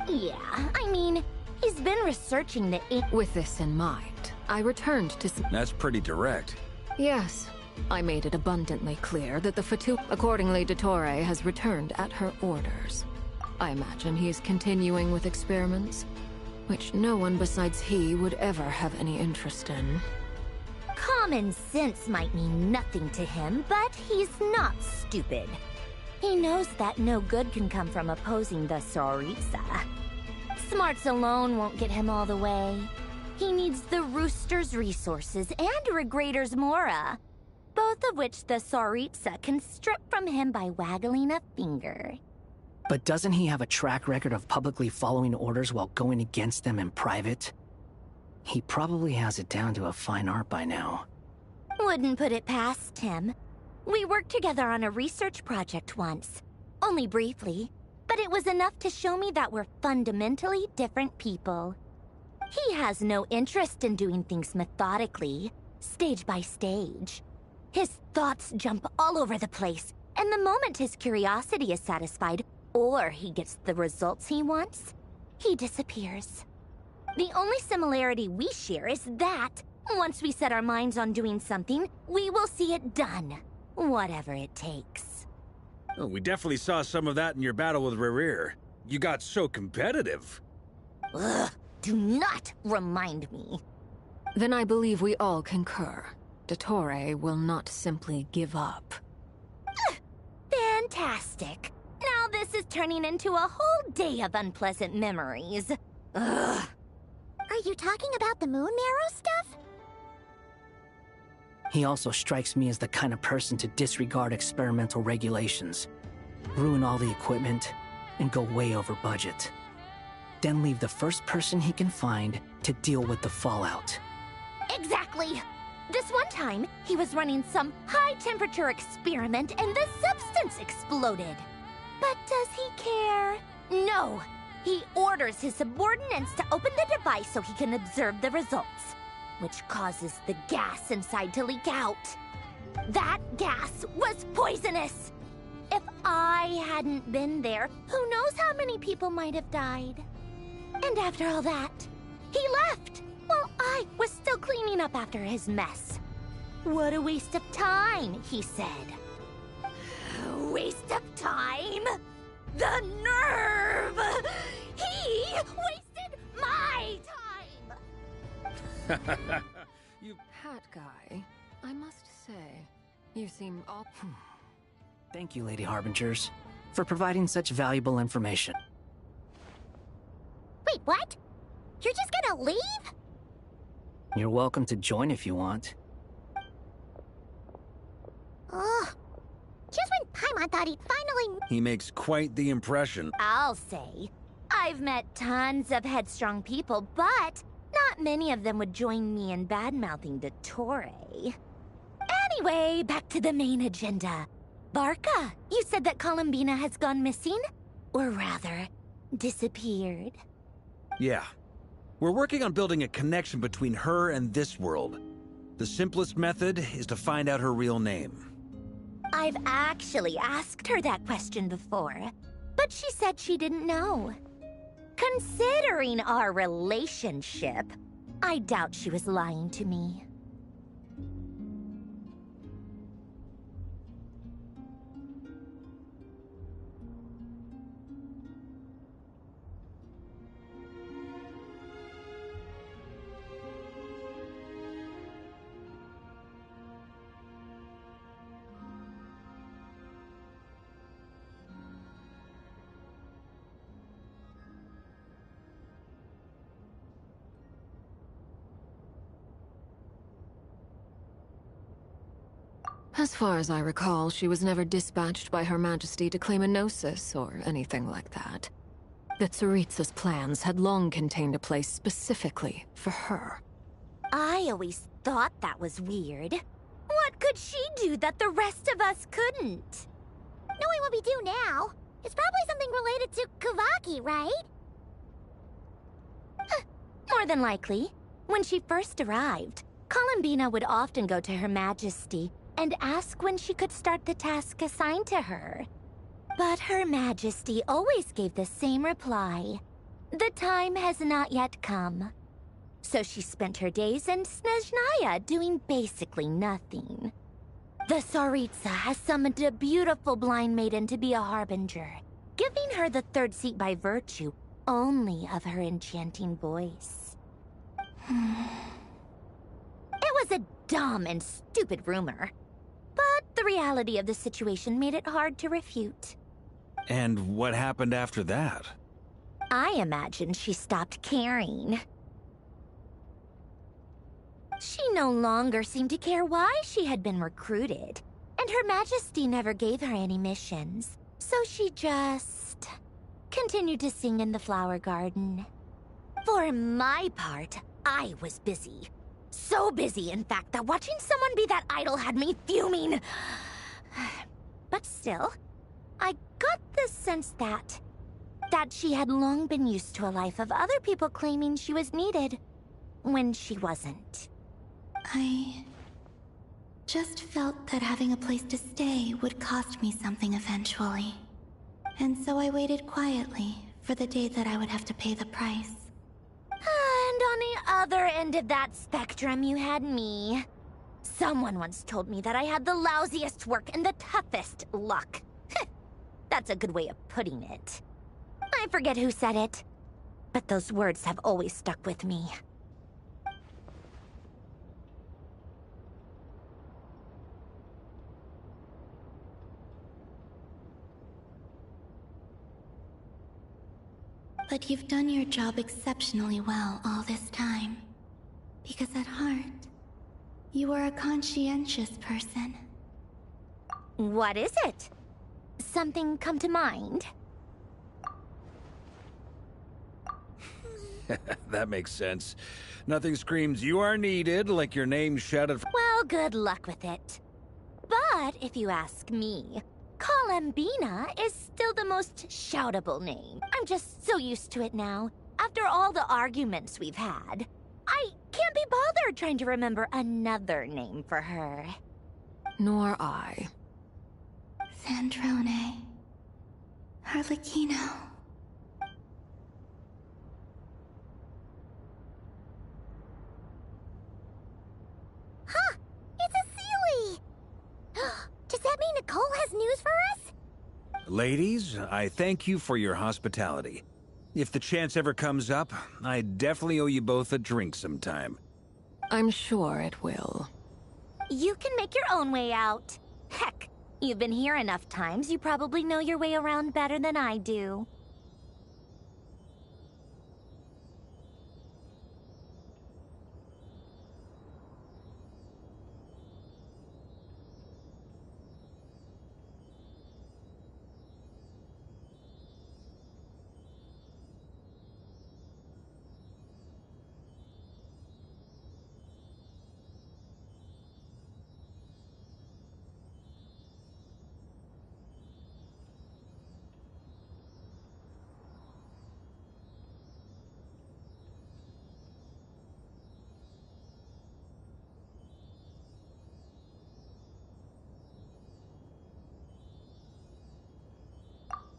Yeah, I mean, he's been researching the... With this in mind, I returned to... That's pretty direct. Yes. I made it abundantly clear that the Fatu... Accordingly, Dottore has returned at her orders. I imagine he is continuing with experiments, which no one besides he would ever have any interest in. Common sense might mean nothing to him, but he's not stupid. He knows that no good can come from opposing the Tsaritsa. Smarts alone won't get him all the way. He needs the Rooster's resources and Regrator's Mora, both of which the Tsaritsa can strip from him by waggling a finger. But doesn't he have a track record of publicly following orders while going against them in private? He probably has it down to a fine art by now. Wouldn't put it past him. We worked together on a research project once. Only briefly, but it was enough to show me that we're fundamentally different people. He has no interest in doing things methodically, stage by stage. His thoughts jump all over the place, and the moment his curiosity is satisfied, or he gets the results he wants, he disappears. The only similarity we share is that, once we set our minds on doing something, we will see it done, whatever it takes. Oh, we definitely saw some of that in your battle with Rerir. You got so competitive. Ugh, do not remind me. Then I believe we all concur. Dottore will not simply give up. Fantastic. Now this is turning into a whole day of unpleasant memories. Ugh. Are you talking about the moon marrow stuff? He also strikes me as the kind of person to disregard experimental regulations, ruin all the equipment, and go way over budget. Then leave the first person he can find to deal with the fallout. Exactly. This one time, he was running some high-temperature experiment and the substance exploded. But does he care? No. He orders his subordinates to open the device so he can observe the results, which causes the gas inside to leak out. That gas was poisonous! If I hadn't been there, who knows how many people might have died. And after all that, he left while I was still cleaning up after his mess. What a waste of time, he said. Waste of time? The nerve! He wasted my time! You hat guy, I must say, you seem all... Thank you, Lady Harbingers, for providing such valuable information. Wait, what? You're just gonna leave? You're welcome to join if you want. Ugh. Just when Paimon thought he'd finally... He makes quite the impression. I'll say. I've met tons of headstrong people, but not many of them would join me in bad-mouthing Dottore. Anyway, back to the main agenda. Barca, you said that Columbina has gone missing? Or rather, disappeared. Yeah. We're working on building a connection between her and this world. The simplest method is to find out her real name. I've actually asked her that question before, but she said she didn't know. Considering our relationship, I doubt she was lying to me. As far as I recall, she was never dispatched by Her Majesty to claim a gnosis or anything like that. The Tsaritsa's plans had long contained a place specifically for her. I always thought that was weird. What could she do that the rest of us couldn't? Knowing what we do now, it's probably something related to Kavaki, right? More than likely. When she first arrived, Columbina would often go to Her Majesty and ask when she could start the task assigned to her. But Her Majesty always gave the same reply. The time has not yet come. So she spent her days in Snezhnaya doing basically nothing. The Tsaritsa has summoned a beautiful blind maiden to be a harbinger, giving her the third seat by virtue only of her enchanting voice. It was a dumb and stupid rumor, but the reality of the situation made it hard to refute. And what happened after that? I imagine she stopped caring. She no longer seemed to care why she had been recruited, and Her Majesty never gave her any missions, so she just continued to sing in the flower garden. For my part, I was busy. So busy, in fact, that watching someone be that idol had me fuming. But still, I got the sense that she had long been used to a life of other people claiming she was needed when she wasn't. I just felt that having a place to stay would cost me something eventually. And so I waited quietly for the day that I would have to pay the price. And on the other end of that spectrum, you had me. Someone once told me that I had the lousiest work and the toughest luck. That's a good way of putting it. I forget who said it, but those words have always stuck with me. But you've done your job exceptionally well all this time. Because at heart, you are a conscientious person. What is it? Something come to mind? That makes sense. Nothing screams you are needed like your name shouted. Well, good luck with it. But if you ask me, Colambina is still the most shoutable name. I'm just so used to it now. After all the arguments we've had, I can't be bothered trying to remember another name for her. Nor I. Sandrone. Harlequino. Huh! It's a Sealy! Does that mean Nicole has news for us? Ladies, I thank you for your hospitality. If the chance ever comes up, I definitely owe you both a drink sometime. I'm sure it will. You can make your own way out. Heck, you've been here enough times, you probably know your way around better than I do.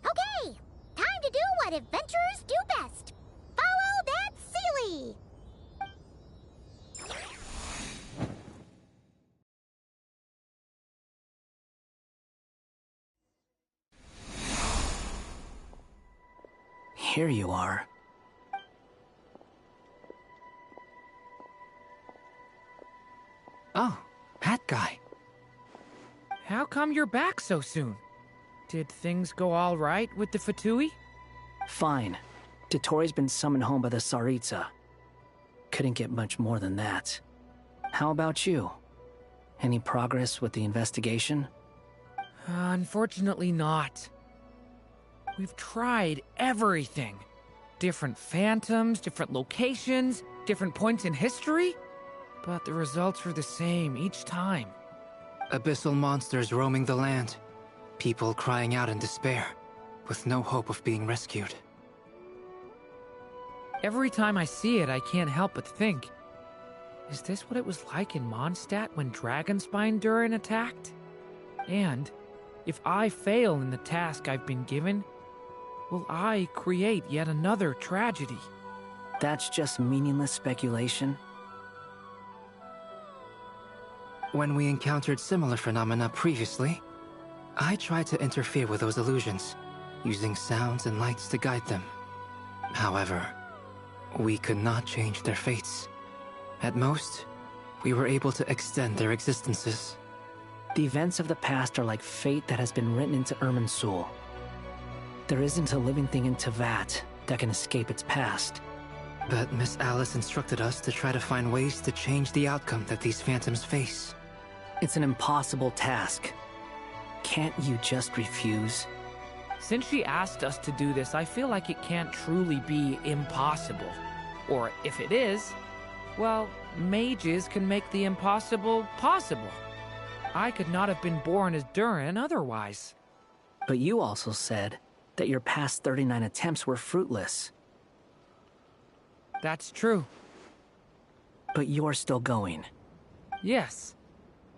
Okay, time to do what adventurers do best. Follow that Sealy! Here you are. Oh, hat guy. How come you're back so soon? Did things go all right with the Fatui? Fine. Dottore been summoned home by the Tsaritsa. Couldn't get much more than that. How about you? Any progress with the investigation? Unfortunately not. We've tried everything. Different phantoms, different locations, different points in history. But the results were the same each time. Abyssal monsters roaming the land. People crying out in despair, with no hope of being rescued. Every time I see it, I can't help but think, is this what it was like in Mondstadt when Dragonspine Durin attacked? And, if I fail in the task I've been given, will I create yet another tragedy? That's just meaningless speculation. When we encountered similar phenomena previously, I tried to interfere with those illusions, using sounds and lights to guide them. However, we could not change their fates. At most, we were able to extend their existences. The events of the past are like fate that has been written into Irminsul. There isn't a living thing in Teyvat that can escape its past. But Miss Alice instructed us to try to find ways to change the outcome that these phantoms face. It's an impossible task. Can't you just refuse? Since she asked us to do this, I feel like it can't truly be impossible. Or if it is, well, mages can make the impossible possible. I could not have been born as Durin otherwise. But you also said that your past 39 attempts were fruitless. That's true. But you're still going. Yes.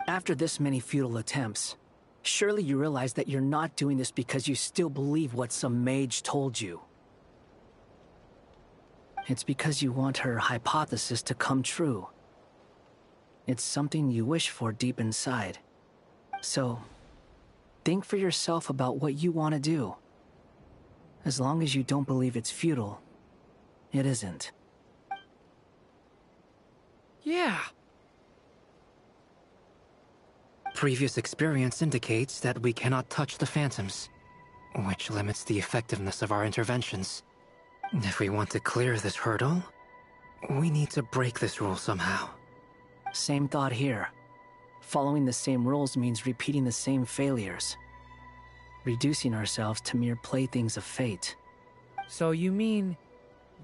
After this many futile attempts, surely you realize that you're not doing this because you still believe what some mage told you. It's because you want her hypothesis to come true. It's something you wish for deep inside. So, think for yourself about what you want to do. As long as you don't believe it's futile, it isn't. Yeah. Previous experience indicates that we cannot touch the phantoms, which limits the effectiveness of our interventions. If we want to clear this hurdle, we need to break this rule somehow. Same thought here. Following the same rules means repeating the same failures. Reducing ourselves to mere playthings of fate. So you mean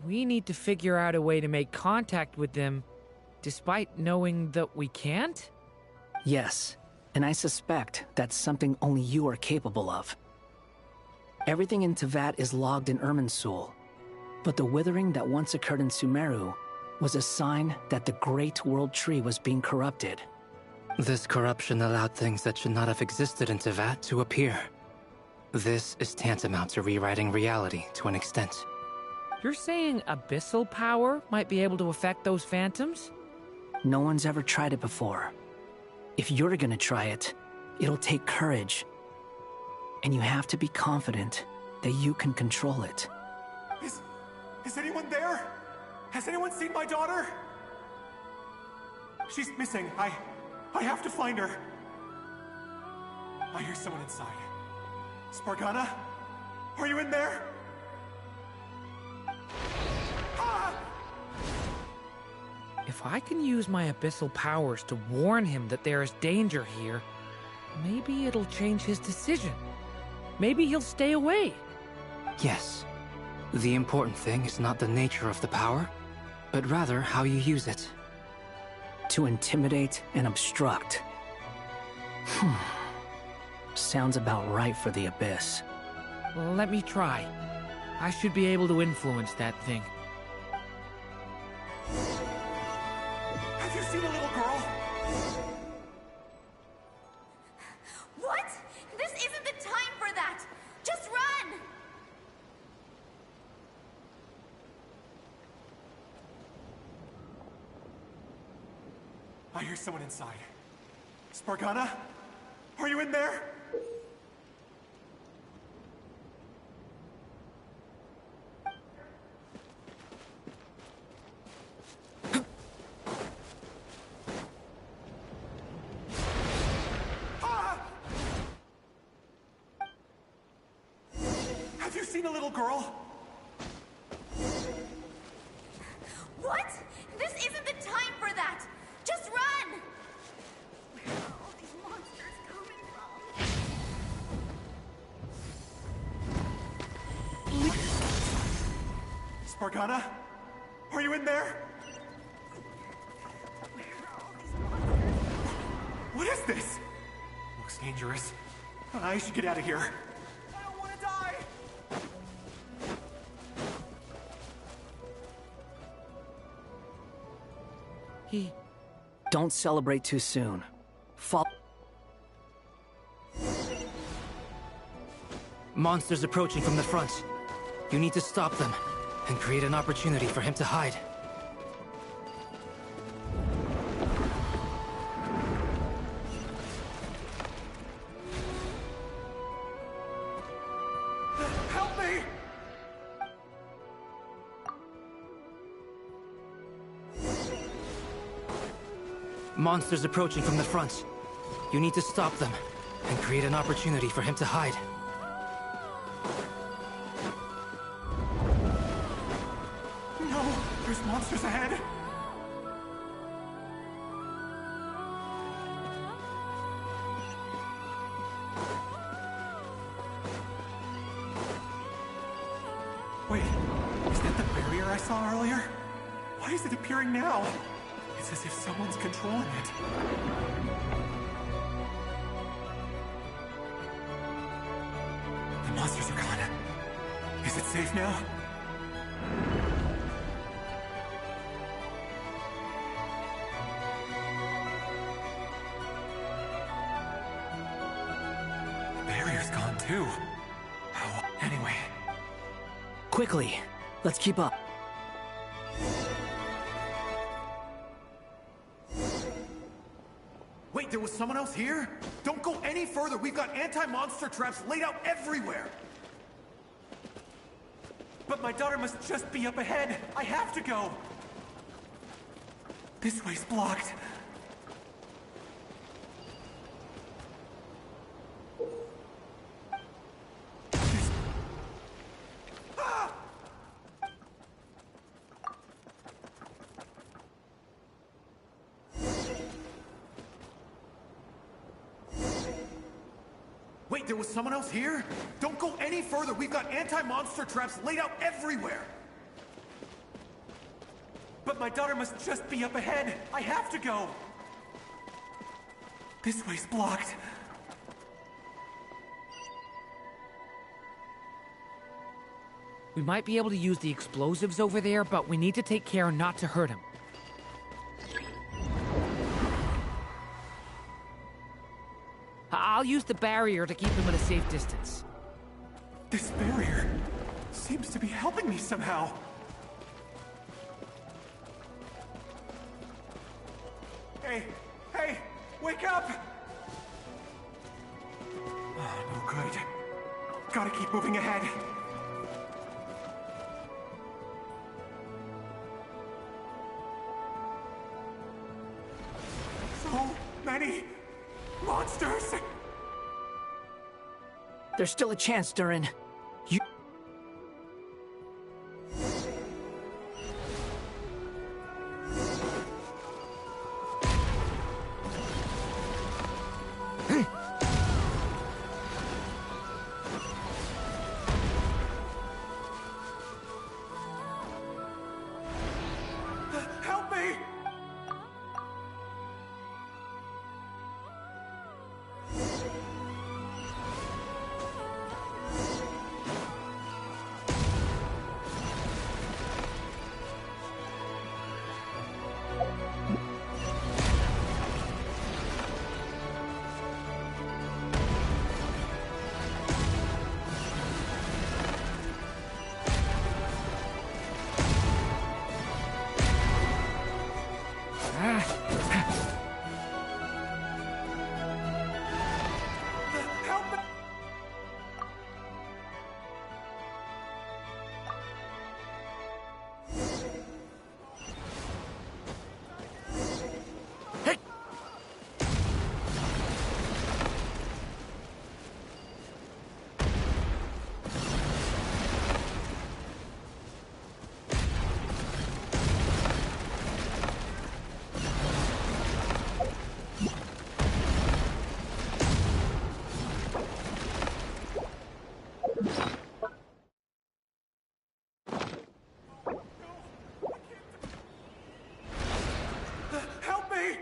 we need to figure out a way to make contact with them despite knowing that we can't? Yes, and I suspect that's something only you are capable of. Everything in Teyvat is logged in Irminsul, but the withering that once occurred in Sumeru was a sign that the Great World Tree was being corrupted. This corruption allowed things that should not have existed in Teyvat to appear. This is tantamount to rewriting reality to an extent. You're saying abyssal power might be able to affect those phantoms? No one's ever tried it before. If you're gonna try it, it'll take courage. And you have to be confident that you can control it. Is anyone there? Has anyone seen my daughter? She's missing. I have to find her. I hear someone inside. Spargana? Are you in there? Ah! If I can use my abyssal powers to warn him that there is danger here, maybe it'll change his decision. Maybe he'll stay away. Yes. The important thing is not the nature of the power, but rather how you use it. To intimidate and obstruct. Sounds about right for the Abyss. Well, let me try. I should be able to influence that thing. Have you seen a little girl? What? This isn't the time for that! Just run! I hear someone inside. Spargana? Are you in there? Have you seen a little girl? What? This isn't the time for that! Just run! Where are all these monsters coming from? Spargana? Are you in there? What is this? Looks dangerous. I should get out of here. I don't want to die! Don't celebrate too soon. Monsters approaching from the front. You need to stop them and create an opportunity for him to hide. Help me! Monsters approaching from the front. You need to stop them and create an opportunity for him to hide. No! There's monsters ahead! Wait, is that the barrier I saw earlier? Why is it appearing now? It's as if someone's controlling it. The monsters are gone. Is it safe now? The barrier's gone too. Oh, anyway. Quickly, let's keep up. Wait, there was someone else here? Don't go any further. We've got anti-monster traps laid out everywhere. But my daughter must just be up ahead. I have to go. This way's blocked. there was someone else here? Don't go any further. We've got anti-monster traps laid out everywhere. But my daughter must just be up ahead. I have to go. This way's blocked. We might be able to use the explosives over there, but we need to take care not to hurt him. I'll use the barrier to keep him at a safe distance. This barrier seems to be helping me somehow. Hey, hey, wake up! Oh, no good. Gotta keep moving ahead. So many monsters! There's still a chance, Durin. You... Help me! Help me!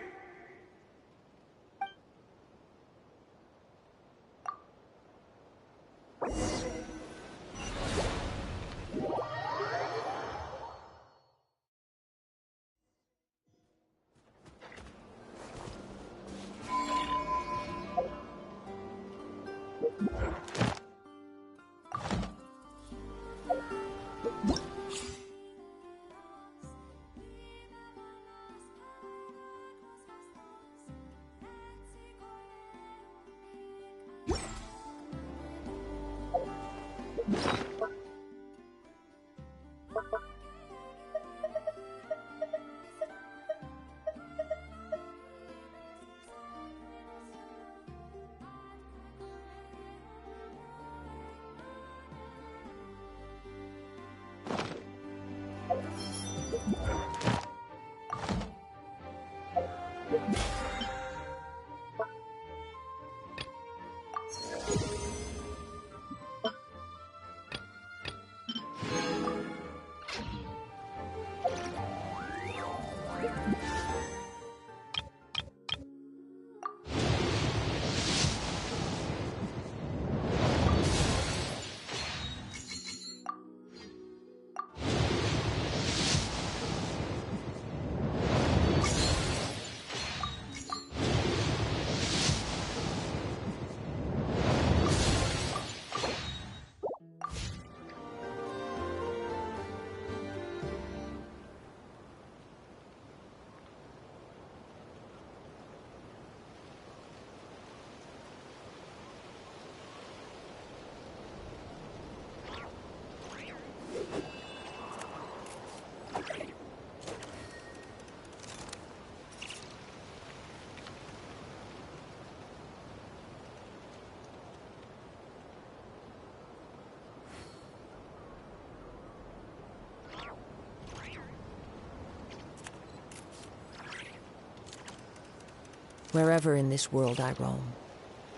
Wherever in this world I roam,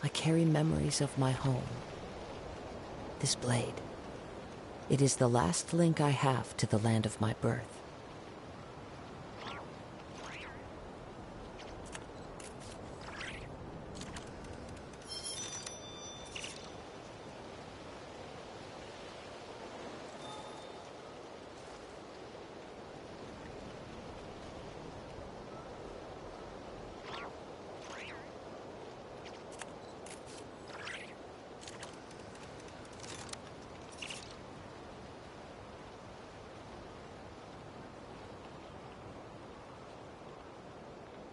I carry memories of my home. This blade. It is the last link I have to the land of my birth.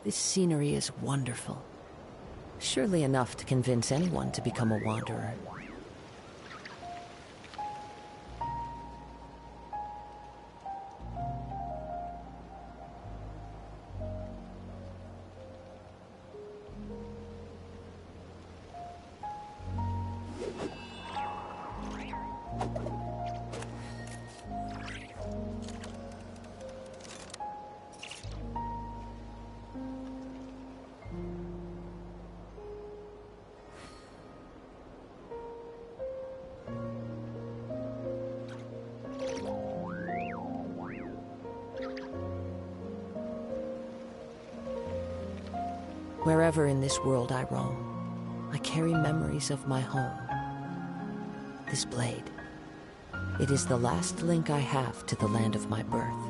This scenery is wonderful. Surely enough to convince anyone to become a wanderer. Wherever in this world I roam, I carry memories of my home. This blade. It is the last link I have to the land of my birth.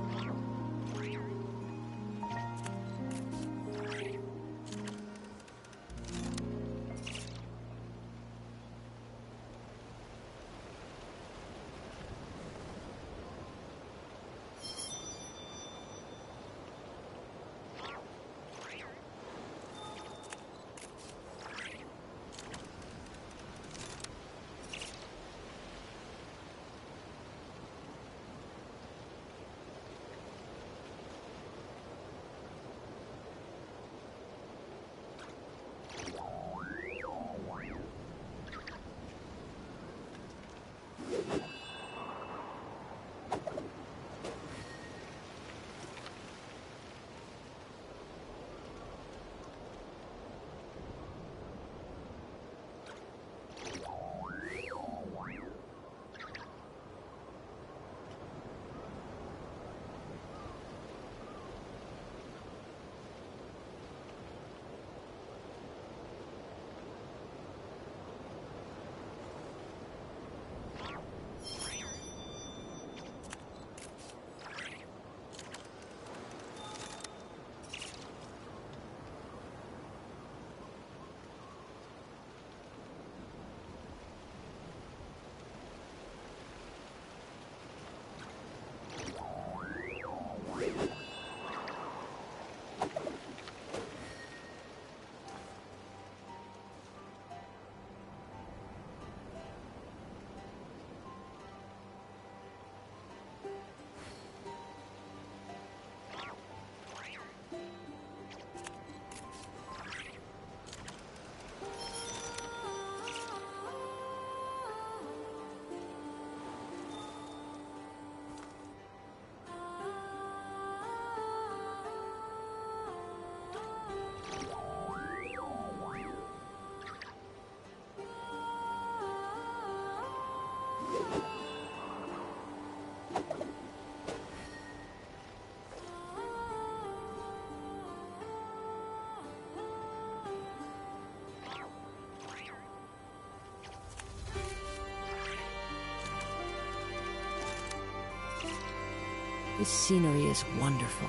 This scenery is wonderful.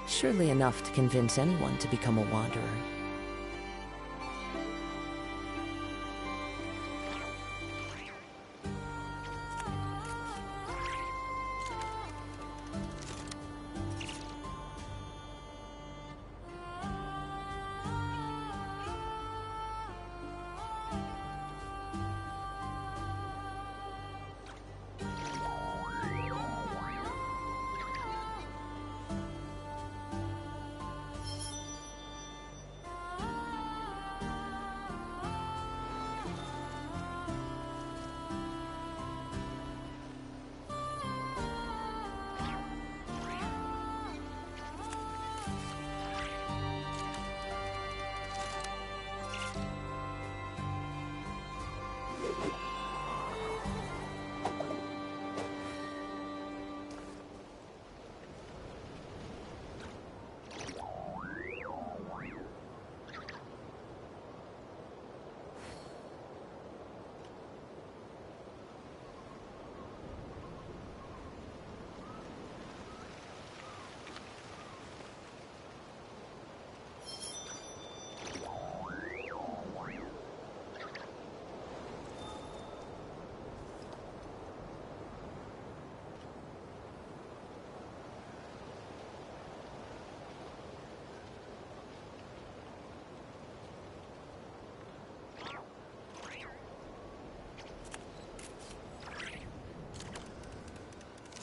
Surely enough to convince anyone to become a wanderer.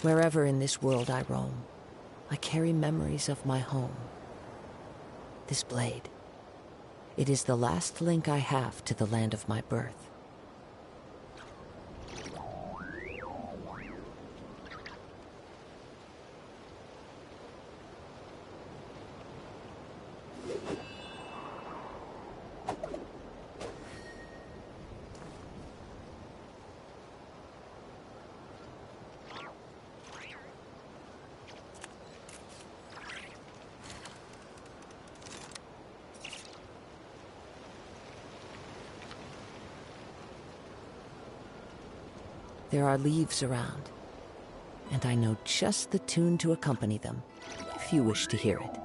Wherever in this world I roam, I carry memories of my home. This blade. It is the last link I have to the land of my birth. There are leaves around, and I know just the tune to accompany them, if you wish to hear it.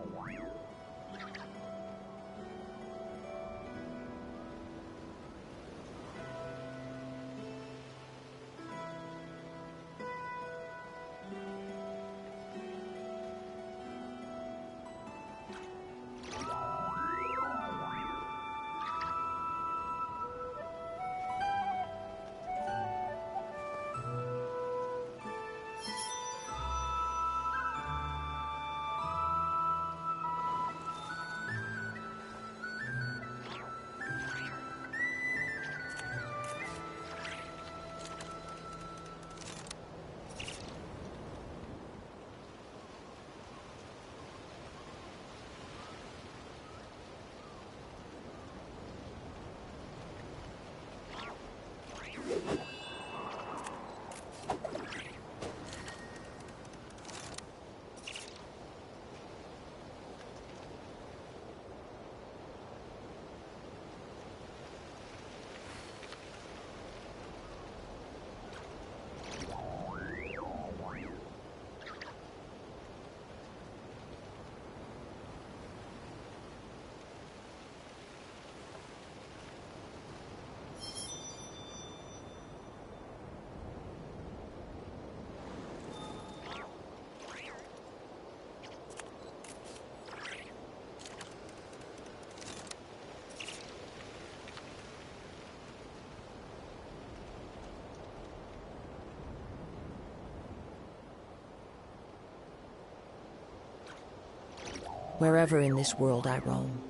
Wherever in this world I roam,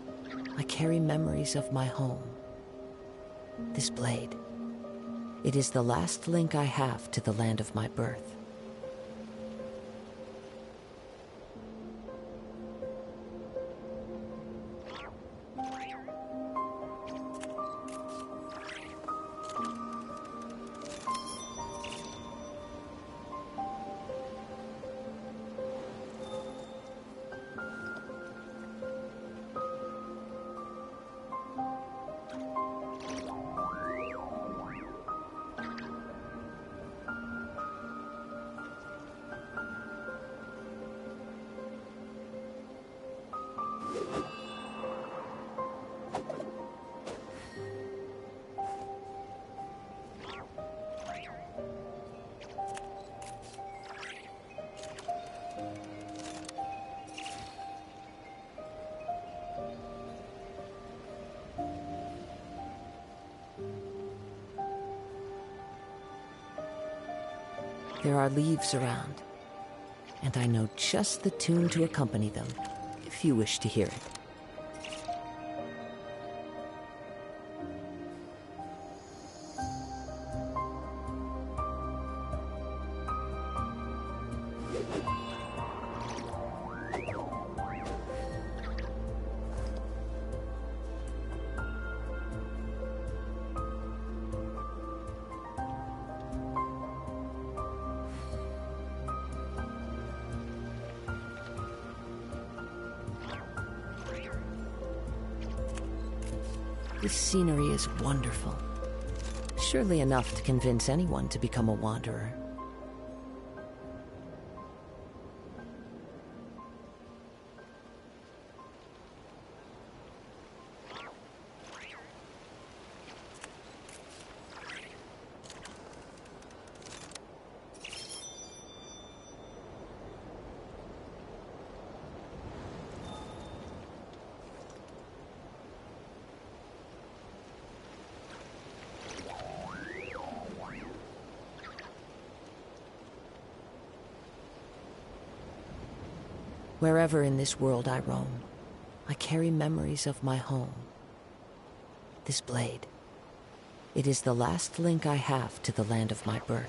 I carry memories of my home. This blade. It is the last link I have to the land of my birth. There are leaves around, and I know just the tune to accompany them, if you wish to hear it. This scenery is wonderful. Surely enough to convince anyone to become a wanderer. Wherever in this world I roam, I carry memories of my home. This blade, it is the last link I have to the land of my birth.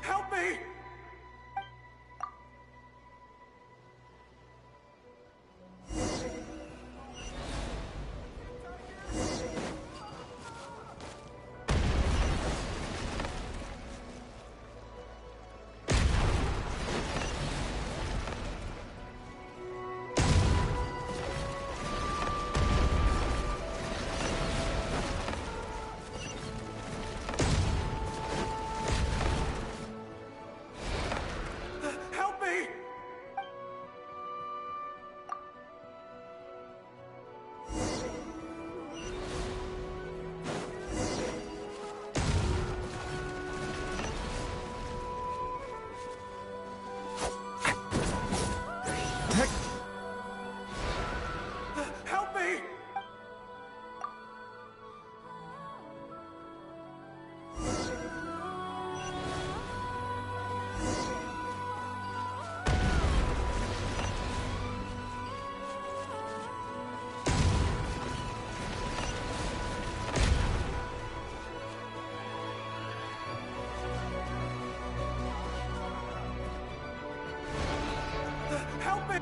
Help me! Help me! Help me! Help me!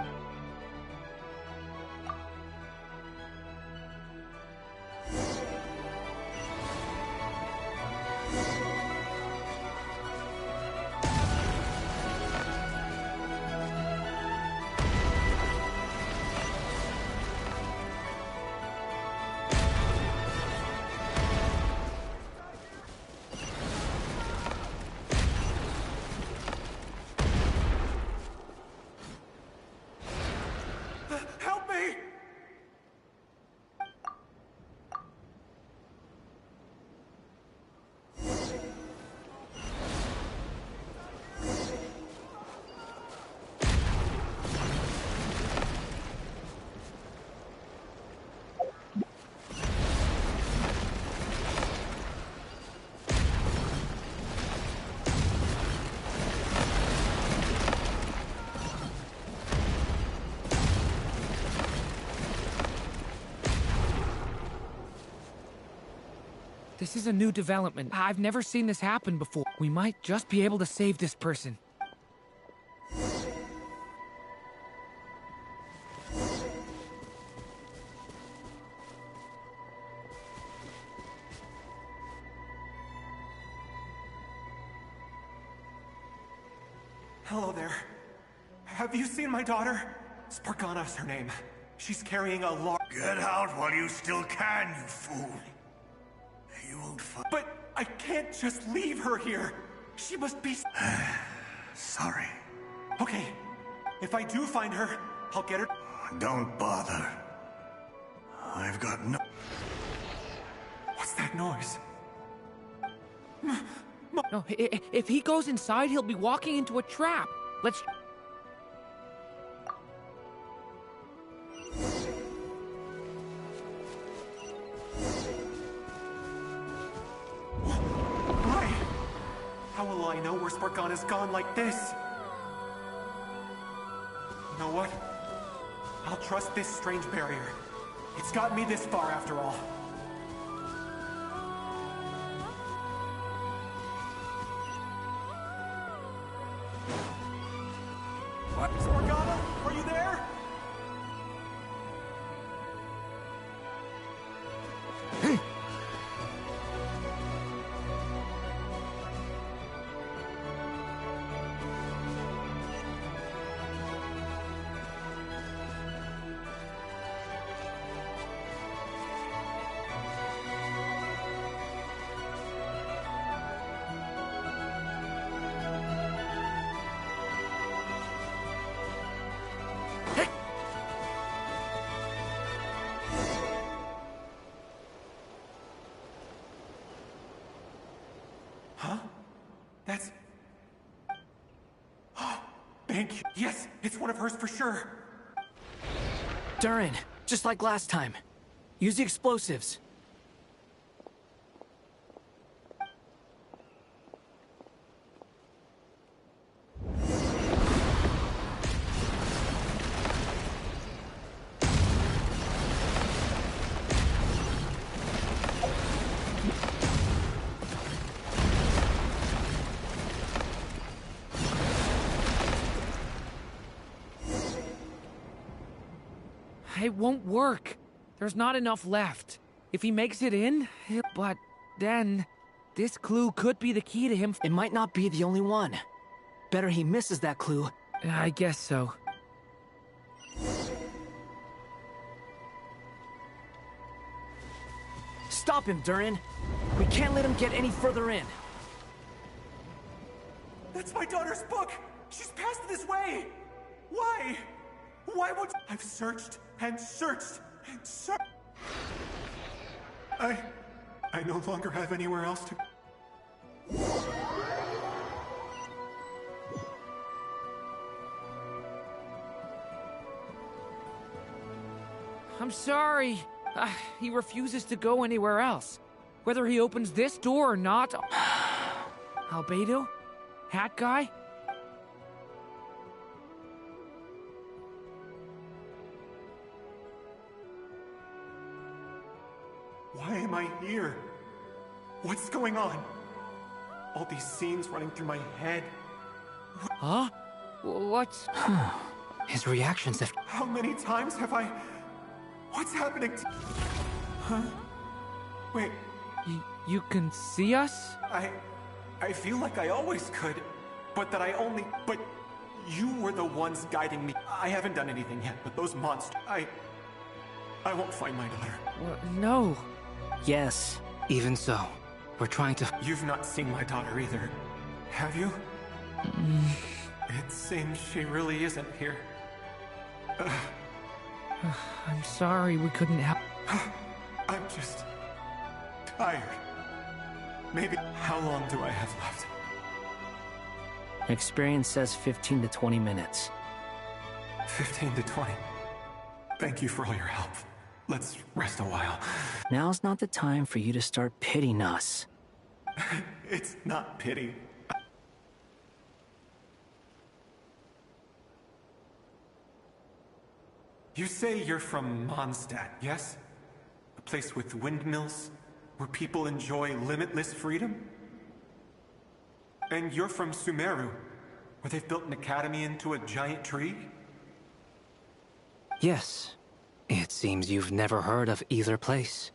Help me! This is a new development. I've never seen this happen before. We might just be able to save this person. Hello there. Have you seen my daughter? Spargana's her name. She's carrying a large... Get out while you still can, you fool. You won't find... But I can't just leave her here. She must be... Sorry. Okay. If I do find her, I'll get her... Don't bother. I've got no... What's that noise? No, if he goes inside, he'll be walking into a trap. Let's... Why? How will I know where Spargana's gone like this? You know what? I'll trust this strange barrier. It's got me this far after all. What? Spargana? Are you there? Thank you. Yes, it's one of hers for sure. Durin, just like last time. Use the explosives. It won't work. There's not enough left. If he makes it in, but then this clue could be the key to him. It might not be the only one. Better he misses that clue. I guess so. Stop him, Durin. We can't let him get any further in. That's my daughter's book! She's passed it this way! Why? Why would... I've searched and searched and searched... I no longer have anywhere else to... I'm sorry. He refuses to go anywhere else. Whether he opens this door or not... Albedo? Hat guy? Why am I here? What's going on? All these scenes running through my head. Huh? What's... His reactions have... How many times have I... What's happening to... Huh? Wait. You can see us? I feel like I always could, but that I only... But you were the ones guiding me. I haven't done anything yet, but those monsters... I won't find my daughter. No. Yes. Even so, we're trying to... You've not seen my daughter either, have you? It seems she really isn't here. I'm sorry we couldn't help. I'm just... tired. Maybe... How long do I have left? Experience says 15 to 20 minutes. 15 to 20. Thank you for all your help. Let's rest a while. Now's not the time for you to start pitying us. It's not pity. You say you're from Mondstadt, yes? A place with windmills, where people enjoy limitless freedom? And you're from Sumeru, where they've built an academy into a giant tree? Yes. It seems you've never heard of either place.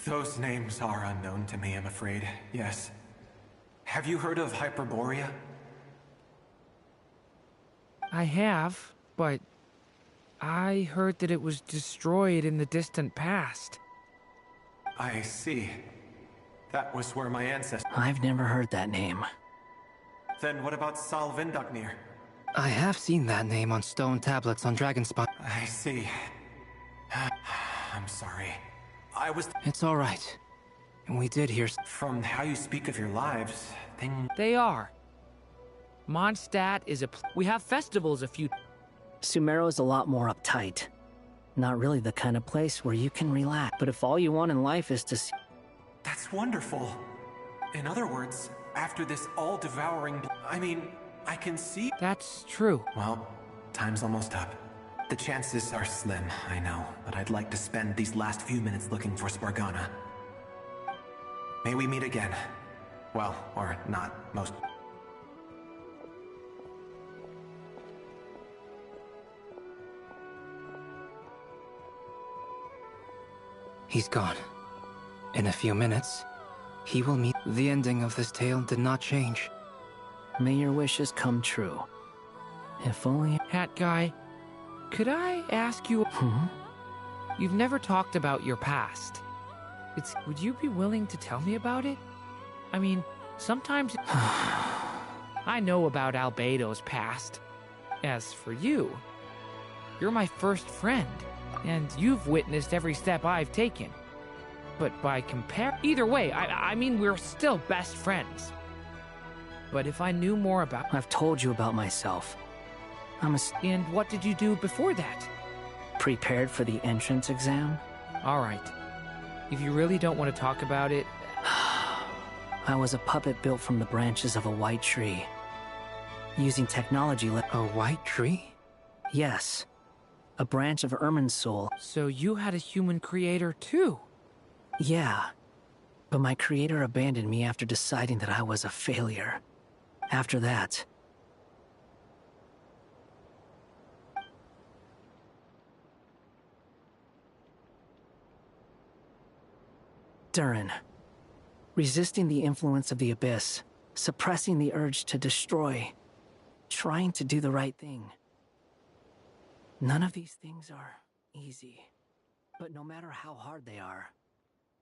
Those names are unknown to me, I'm afraid. Yes. Have you heard of Hyperborea? I have, but I heard that it was destroyed in the distant past. I see. That was where my ancestors... I've never heard that name. Then what about Sal Vindagnir? I have seen that name on stone tablets on Dragonspire. I see. I'm sorry. It's all right. We did hear... From how you speak of your lives, They are. Mondstadt is we have festivals a few... Sumeru is a lot more uptight. Not really the kind of place where you can relax. But if all you want in life is to see... That's wonderful. In other words, after this all-devouring... I mean, I can see... That's true. Well, time's almost up. The chances are slim, I know, but I'd like to spend these last few minutes looking for Spargana. May we meet again. Well, or not, most... He's gone. In a few minutes, he will meet... The ending of this tale did not change. May your wishes come true. If only... Hat guy, could I ask you... You've never talked about your past. Would you be willing to tell me about it? I mean, sometimes... I know about Albedo's past. As for you, you're my first friend, and you've witnessed every step I've taken. But by either way, I mean, we're still best friends. But if I knew more about... I've told you about myself. And what did you do before that? Prepared for the entrance exam? Alright. If you really don't want to talk about it... I was a puppet built from the branches of a white tree. Using technology A white tree? Yes. A branch of Ermin's soul. So you had a human creator too? Yeah. But my creator abandoned me after deciding that I was a failure. After that... Durin. Resisting the influence of the Abyss. Suppressing the urge to destroy. Trying to do the right thing. None of these things are easy. But no matter how hard they are,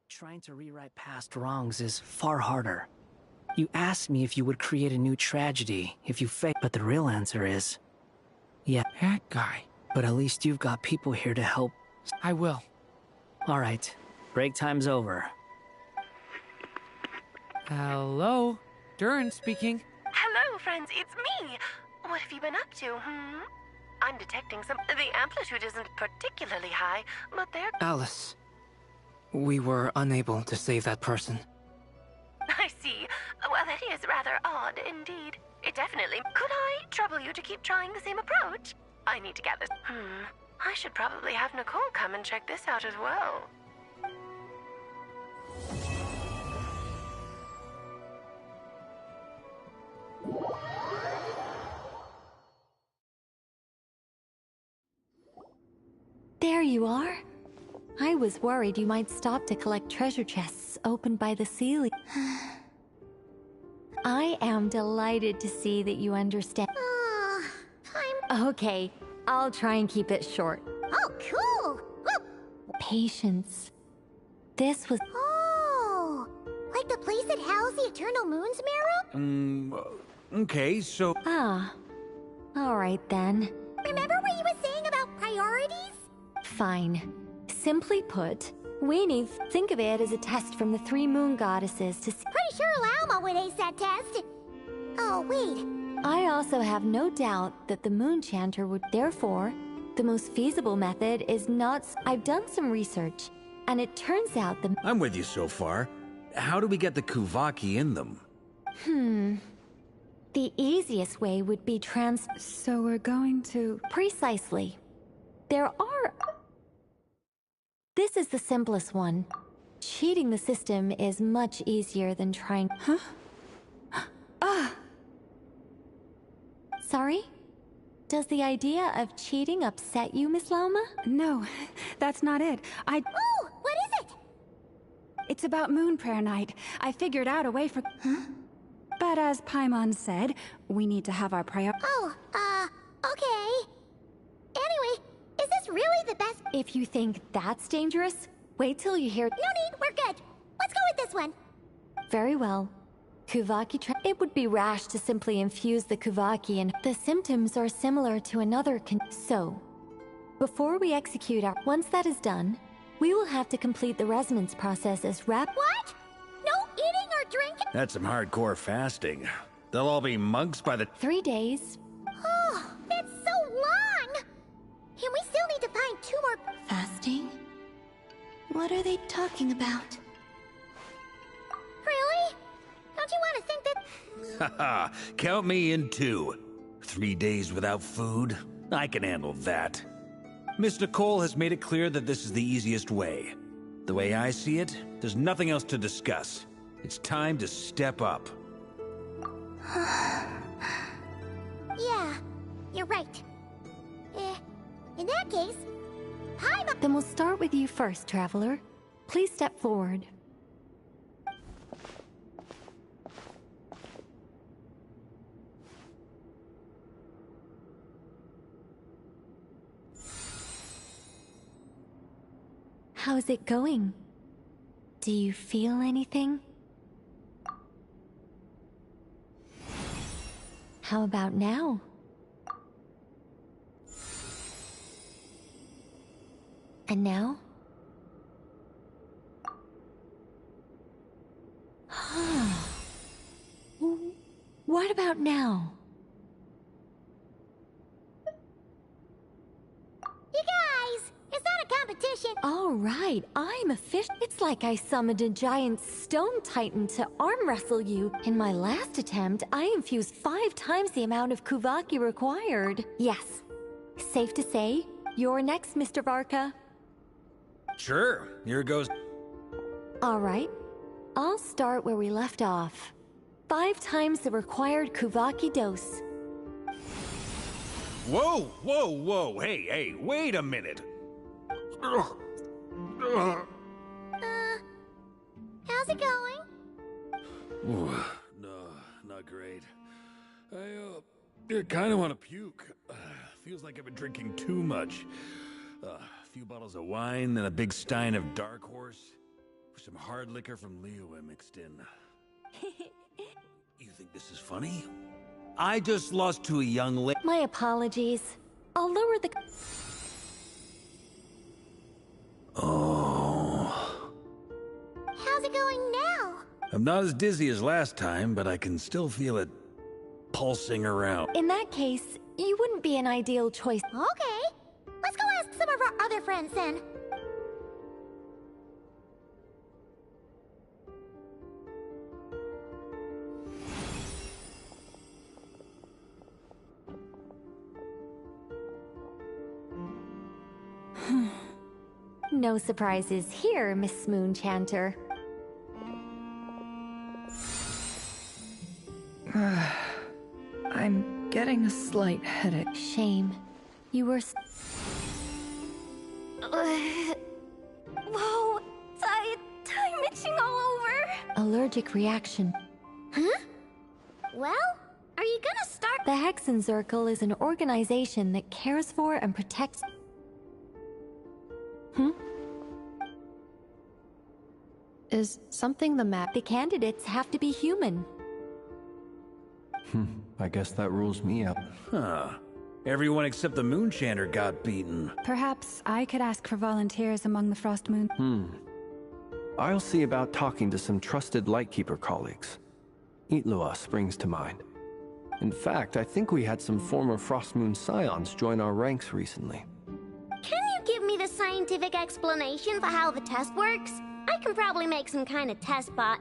trying to rewrite past wrongs is far harder. You asked me if you would create a new tragedy if you fail, but the real answer is... yeah. That guy. But at least you've got people here to help. I will. Alright. Break time's over. Hello? Durin speaking. Hello, friends, it's me. What have you been up to, I'm detecting some... The amplitude isn't particularly high, but they're... Alice. We were unable to save that person. I see. Well, that is rather odd indeed. It definitely... Could I trouble you to keep trying the same approach? I need to get this... I should probably have Nicole come and check this out as well. There you are. I was worried you might stop to collect treasure chests opened by the ceiling. I am delighted to see that you understand. Okay, I'll try and keep it short. Oh, cool! Patience. This was... Oh, like the place that housed the Eternal Moon's Marrow? Okay, so... Ah, alright then. Remember what you were saying about priorities? Fine. Simply put, we need think of it as a test from the three moon goddesses to see... Pretty sure Lauma would ace that test. Oh, wait. I also have no doubt that the moon chanter would... Therefore, the most feasible method is not... I've done some research, and it turns out the... I'm with you so far. How do we get the Kuvaki in them? The easiest way would be So we're going to... Precisely. There are... This is the simplest one. Cheating the system is much easier than trying... Sorry? Does the idea of cheating upset you, Miss Lauma? No, that's not it. Oh, what is it? It's about Moon Prayer Night. I figured out a way for... But as Paimon said, we need to have our Oh, okay. Anyway, is this really the best? If you think that's dangerous, wait till you hear... No need, we're good. Let's go with this one. Very well. Kuvaki It would be rash to simply infuse the Kuvaki and... The symptoms are similar to another So, before we execute our... Once that is done, we will have to complete the resonance process as What? No eating or drinking? That's some hardcore fasting. They'll all be monks by the... 3 days. Oh, that's so long! And we still need to find 2 more... Fasting? What are they talking about? Really? Don't you want to think that... Haha, count me in too. 3 days without food? I can handle that. Miss Nicole has made it clear that this is the easiest way. The way I see it, there's nothing else to discuss. It's time to step up. Yeah, you're right. In that case, Then we'll start with you first, Traveler. Please step forward. How's it going? Do you feel anything? How about now? And now? What about now? transformation. All right, I'm a fish. It's like I summoned a giant stone titan to arm wrestle you. In my last attempt, I infused 5 times the amount of Kuvaki required. Yes. Safe to say, you're next, Mr. Varka. Sure, here goes. All right. I'll start where we left off. 5 times the required Kuvaki dose. Whoa, whoa, whoa, hey, wait a minute. How's it going? Ooh, no, not great. I kind of want to puke. Feels like I've been drinking too much. A few bottles of wine and a big stein of Dark Horse. With some hard liquor from Liyue mixed in. You think this is funny? I just lost to a young lady. My apologies. I'll lower the... Oh. How's it going now? I'm not as dizzy as last time, but I can still feel it pulsing around. In that case, you wouldn't be an ideal choice. Okay. Let's go ask some of our other friends then. No surprises here, Miss Moonchanter. I'm getting a slight headache. Shame. You were... Whoa! Time itching all over! Allergic reaction. Huh? Well, are you gonna start... The Hexenzirkel is an organization that cares for and protects... Is something the matter? The candidates have to be human. I guess that rules me out. Huh. Everyone except the Moonchanter got beaten. Perhaps I could ask for volunteers among the Frost Moon. I'll see about talking to some trusted Lightkeeper colleagues. Itlua springs to mind. In fact, I think we had some former Frost Moon Scions join our ranks recently. Can you give me the scientific explanation for how the test works? I can probably make some kind of test bot.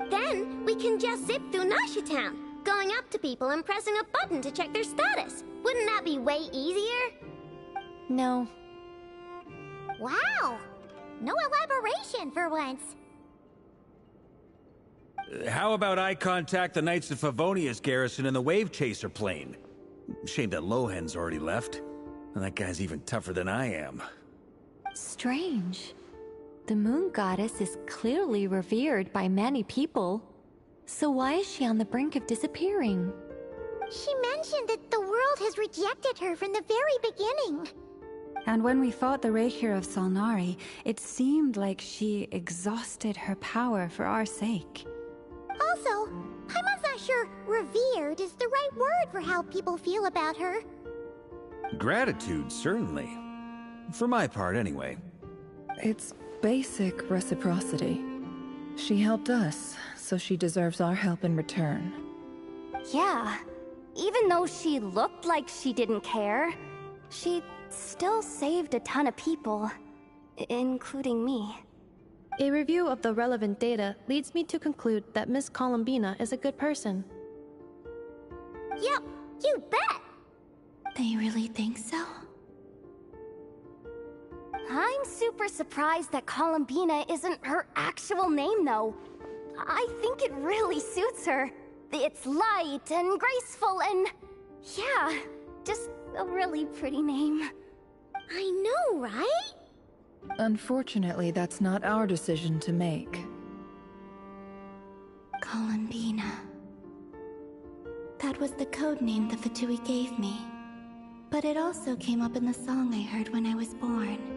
Then we can just zip through Nasha Town, going up to people and pressing a button to check their status. Wouldn't that be way easier? No. Wow! No elaboration for once. How about I contact the Knights of Favonius garrison in the Wave Chaser plane? Shame that Lohan's already left. And that guy's even tougher than I am. Strange. The Moon Goddess is clearly revered by many people. So why is she on the brink of disappearing? She mentioned that the world has rejected her from the very beginning. And when we fought the Raikir of Salnari, it seemed like she exhausted her power for our sake. Also, Paimon's not sure revered is the right word for how people feel about her. Gratitude, certainly. For my part, anyway. It's basic reciprocity. She helped us, so she deserves our help in return. Yeah. Even though she looked like she didn't care, she still saved a ton of people, including me. A review of the relevant data leads me to conclude that Miss Columbina is a good person. Yep, you bet! They really think so? I'm super surprised that Columbina isn't her actual name, though. I think it really suits her. It's light and graceful and... yeah, just a really pretty name. I know, right? Unfortunately, that's not our decision to make. Columbina. That was the code name the Fatui gave me. But it also came up in the song I heard when I was born.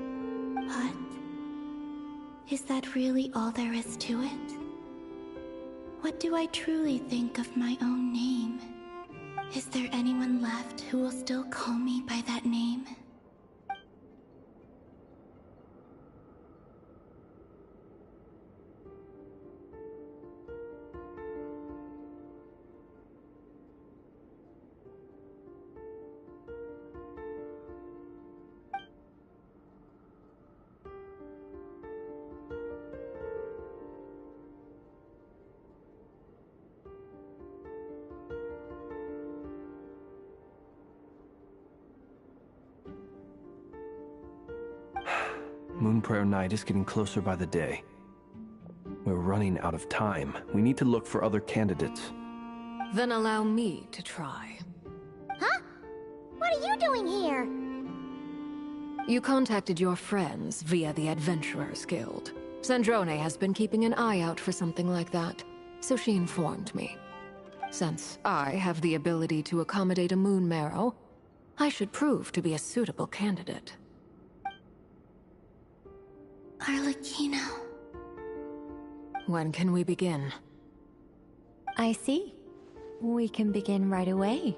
But... is that really all there is to it? What do I truly think of my own name? Is there anyone left who will still call me by that name? Moon Prayer Night is getting closer by the day. We're running out of time. We need to look for other candidates. Then allow me to try. Huh? What are you doing here? You contacted your friends via the Adventurers Guild. Sandrone has been keeping an eye out for something like that, so she informed me. Since I have the ability to accommodate a moon marrow, I should prove to be a suitable candidate. Arlecchino. When can we begin? I see. We can begin right away.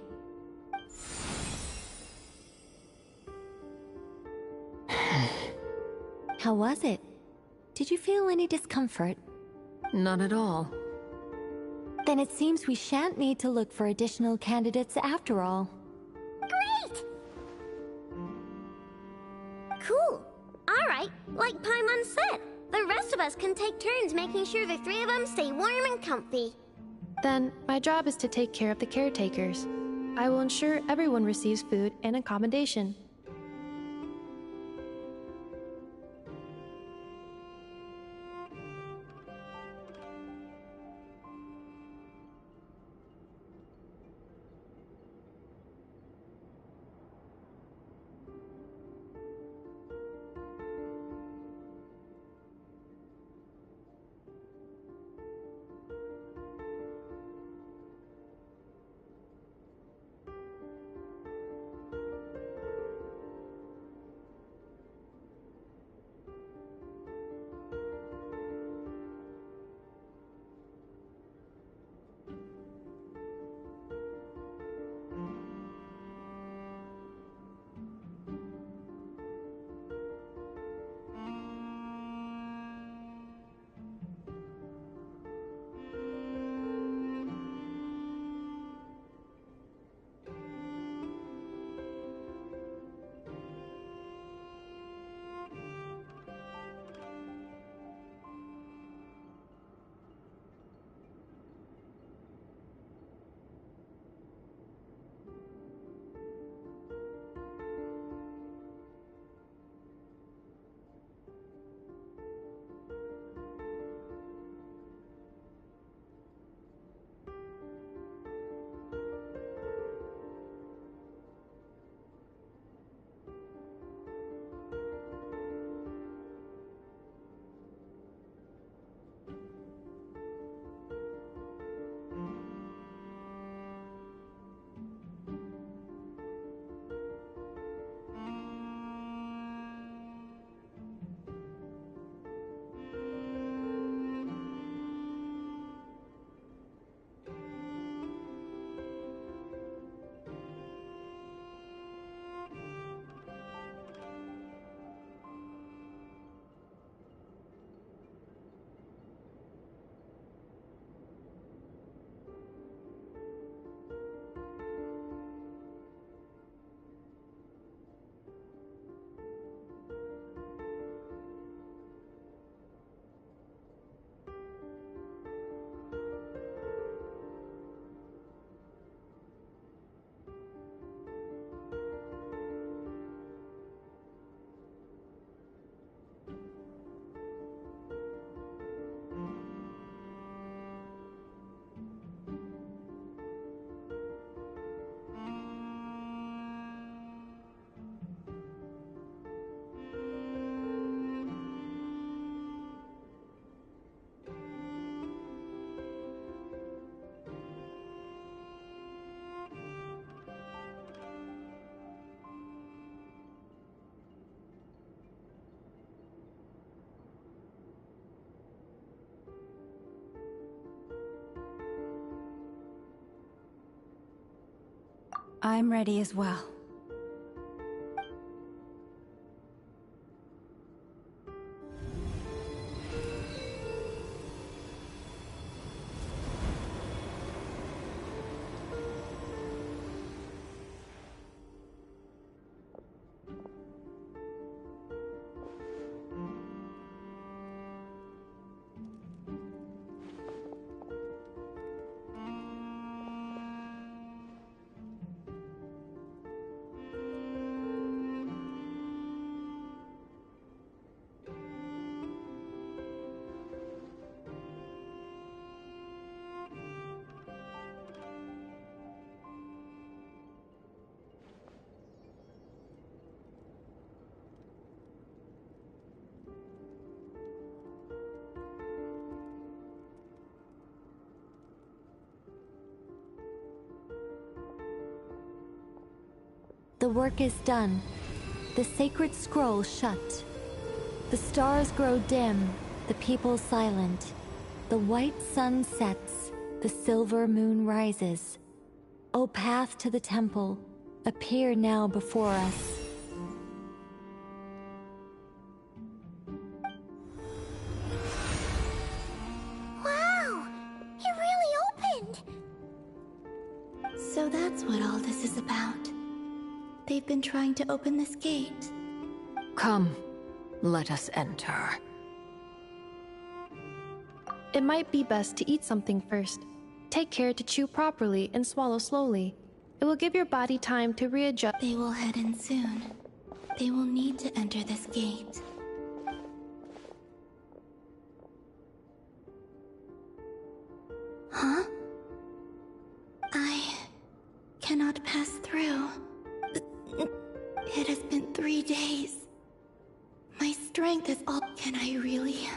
How was it? Did you feel any discomfort? None at all. Then it seems we shan't need to look for additional candidates after all. Great! Cool. Alright, like Paimon said, the rest of us can take turns making sure the three of them stay warm and comfy. Then, my job is to take care of the caretakers. I will ensure everyone receives food and accommodation. I'm ready as well. The work is done. The sacred scroll shut. The stars grow dim, the people silent. The white sun sets, the silver moon rises. O path to the temple, appear now before us. Wow! It really opened! So that's what all this is about. They've been trying to open this gate. Come, let us enter. It might be best to eat something first. Take care to chew properly and swallow slowly. It will give your body time to readjust. They will head in soon. They will need to enter this gate. Huh? I cannot pass through. It has been 3 days. My strength is all. Can I really